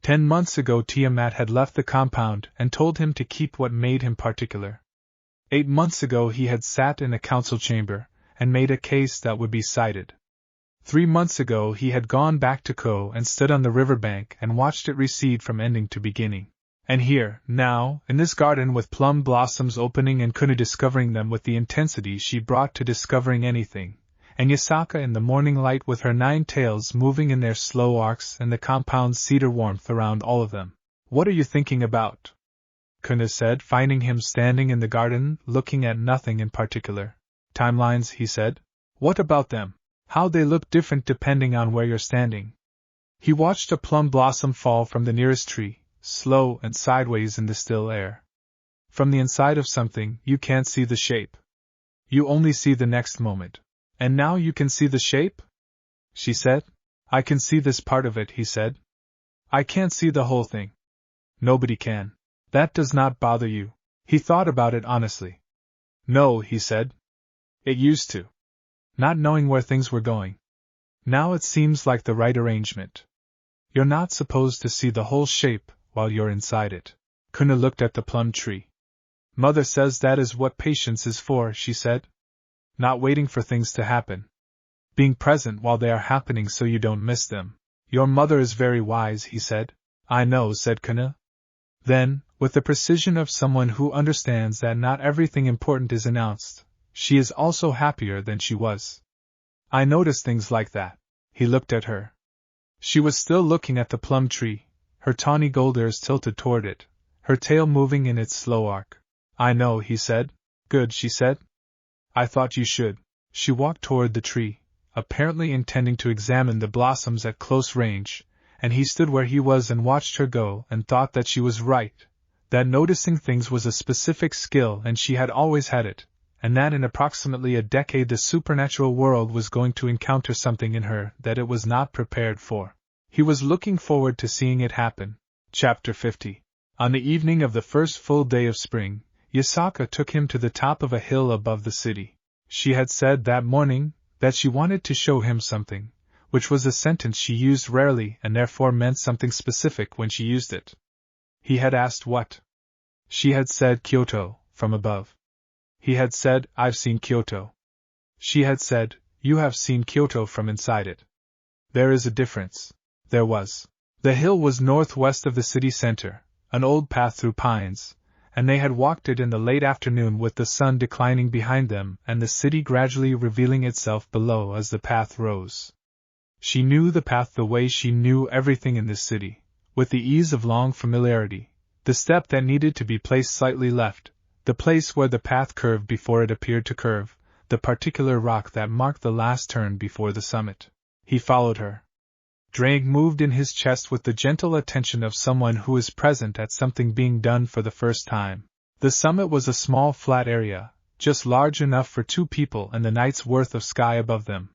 10 months ago Tiamat had left the compound and told him to keep what made him particular. 8 months ago he had sat in a council chamber and made a case that would be cited. 3 months ago he had gone back to Ko and stood on the riverbank and watched it recede from ending to beginning. And here, now, in this garden with plum blossoms opening and Kuna discovering them with the intensity she brought to discovering anything, and Yasaka in the morning light with her 9 tails moving in their slow arcs and the compound's cedar warmth around all of them. What are you thinking about? Kuna said, finding him standing in the garden, looking at nothing in particular. Timelines, he said. What about them? How they look different depending on where you're standing. He watched a plum blossom fall from the nearest tree, slow and sideways in the still air. From the inside of something, you can't see the shape. You only see the next moment. And now you can see the shape? She said. I can see this part of it, he said. I can't see the whole thing. Nobody can. That does not bother you. He thought about it honestly. No, he said. It used to. Not knowing where things were going. Now it seems like the right arrangement. You're not supposed to see the whole shape while you're inside it. Kuna looked at the plum tree. Mother says that is what patience is for, she said. Not waiting for things to happen. Being present while they are happening so you don't miss them. Your mother is very wise, he said. I know, said Kuna. Then, with the precision of someone who understands that not everything important is announced, she is also happier than she was. I notice things like that. He looked at her. She was still looking at the plum tree, her tawny gold ears tilted toward it, her tail moving in its slow arc. I know, he said. Good, she said. I thought you should. She walked toward the tree, apparently intending to examine the blossoms at close range, and he stood where he was and watched her go and thought that she was right, that noticing things was a specific skill and she had always had it, and that in approximately a decade the supernatural world was going to encounter something in her that it was not prepared for. He was looking forward to seeing it happen. Chapter 50. On the evening of the first full day of spring, Yasaka took him to the top of a hill above the city. She had said that morning that she wanted to show him something, which was a sentence she used rarely and therefore meant something specific when she used it. He had asked what? She had said Kyoto, from above. He had said, I've seen Kyoto. She had said, you have seen Kyoto from inside it. There is a difference. There was. The hill was northwest of the city center, an old path through pines, and they had walked it in the late afternoon with the sun declining behind them and the city gradually revealing itself below as the path rose. She knew the path the way she knew everything in this city, with the ease of long familiarity, the step that needed to be placed slightly left, the place where the path curved before it appeared to curve, the particular rock that marked the last turn before the summit. He followed her. Drake moved in his chest with the gentle attention of someone who is present at something being done for the first time. The summit was a small flat area, just large enough for 2 people and the night's worth of sky above them.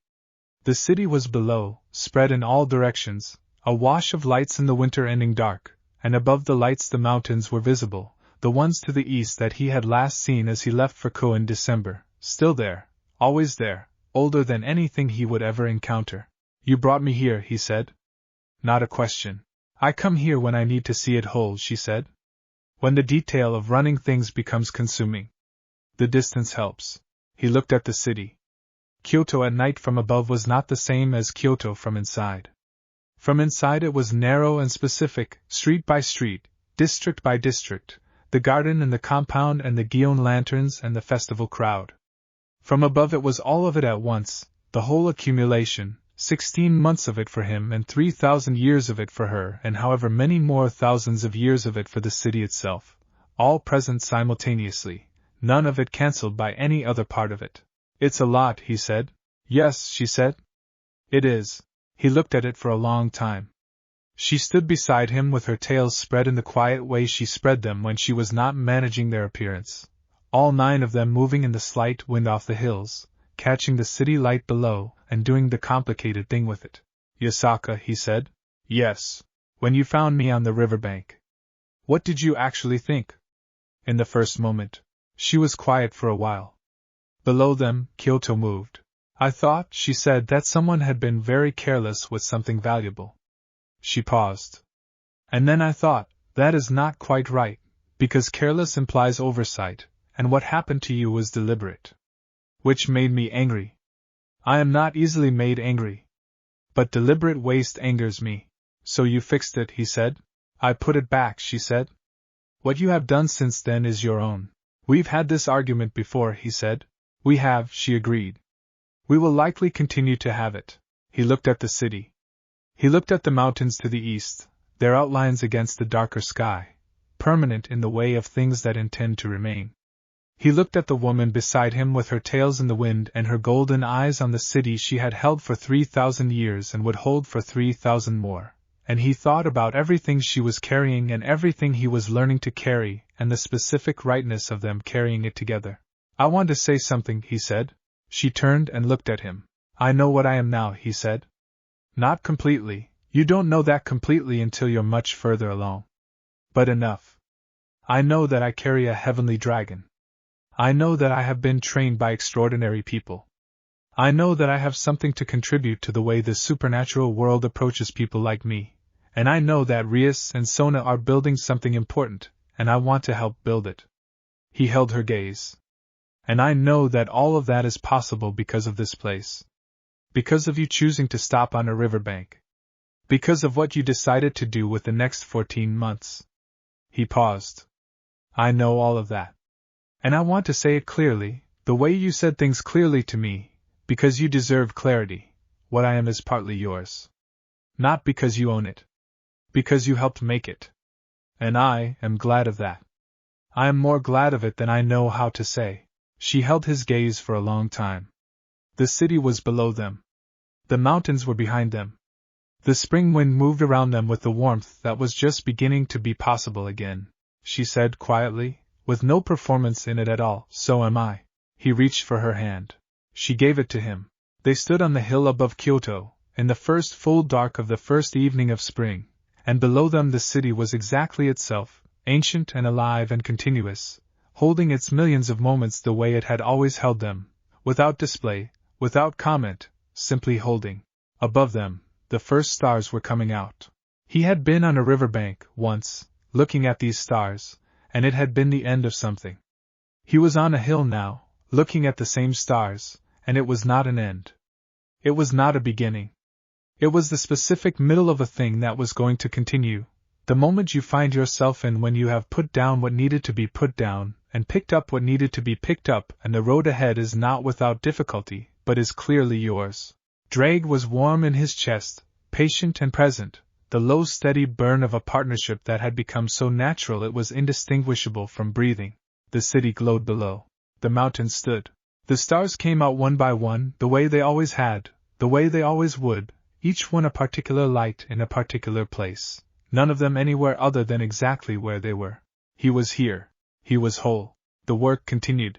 The city was below, spread in all directions, a wash of lights in the winter-ending dark, and above the lights the mountains were visible, the ones to the east that he had last seen as he left for Ko in December, still there, always there, older than anything he would ever encounter. You brought me here, he said. Not a question. I come here when I need to see it whole, she said. When the detail of running things becomes consuming. The distance helps. He looked at the city. Kyoto at night from above was not the same as Kyoto from inside. From inside it was narrow and specific, street by street, district by district, the garden and the compound and the Gion lanterns and the festival crowd. From above it was all of it at once, the whole accumulation, 16 months of it for him and 3,000 years of it for her and however many more thousands of years of it for the city itself, all present simultaneously, none of it cancelled by any other part of it. It's a lot, he said. Yes, she said. It is. He looked at it for a long time. She stood beside him with her tails spread in the quiet way she spread them when she was not managing their appearance, all 9 of them moving in the slight wind off the hills, catching the city light below and doing the complicated thing with it. Yasaka, he said. Yes. When you found me on the riverbank. What did you actually think? In the first moment. She was quiet for a while. Below them, Kyoto moved. I thought, she said, that someone had been very careless with something valuable. She paused. And then I thought, that is not quite right, because careless implies oversight, and what happened to you was deliberate. Which made me angry. I am not easily made angry. But deliberate waste angers me. So you fixed it, he said. I put it back, she said. What you have done since then is your own. We've had this argument before, he said. We have, she agreed. We will likely continue to have it. He looked at the city. He looked at the mountains to the east, their outlines against the darker sky, permanent in the way of things that intend to remain. He looked at the woman beside him with her tails in the wind and her golden eyes on the city she had held for 3,000 years and would hold for 3,000 more, and he thought about everything she was carrying and everything he was learning to carry and the specific rightness of them carrying it together. I want to say something, he said. She turned and looked at him. I know what I am now, he said. Not completely, you don't know that completely until you're much further along. But enough. I know that I carry a heavenly dragon. I know that I have been trained by extraordinary people. I know that I have something to contribute to the way the supernatural world approaches people like me, and I know that Rias and Sona are building something important, and I want to help build it. He held her gaze. And I know that all of that is possible because of this place. Because of you choosing to stop on a riverbank. Because of what you decided to do with the next 14 months. He paused. I know all of that. And I want to say it clearly, the way you said things clearly to me, because you deserve clarity. What I am is partly yours. Not because you own it. Because you helped make it. And I am glad of that. I am more glad of it than I know how to say. She held his gaze for a long time. The city was below them. The mountains were behind them. The spring wind moved around them with the warmth that was just beginning to be possible again. She said quietly, with no performance in it at all, so am I. He reached for her hand. She gave it to him. They stood on the hill above Kyoto, in the first full dark of the first evening of spring, and below them the city was exactly itself, ancient and alive and continuous, holding its millions of moments the way it had always held them, without display, without comment, simply holding. Above them, the first stars were coming out. He had been on a riverbank, once, looking at these stars, and it had been the end of something. He was on a hill now, looking at the same stars, and it was not an end. It was not a beginning. It was the specific middle of a thing that was going to continue, the moment you find yourself in when you have put down what needed to be put down, and picked up what needed to be picked up, and the road ahead is not without difficulty, but is clearly yours. Drake was warm in his chest, patient and present, the low steady burn of a partnership that had become so natural it was indistinguishable from breathing. The city glowed below. The mountains stood. The stars came out one by one, the way they always had, the way they always would, each one a particular light in a particular place, none of them anywhere other than exactly where they were. He was here. He was whole. The work continued.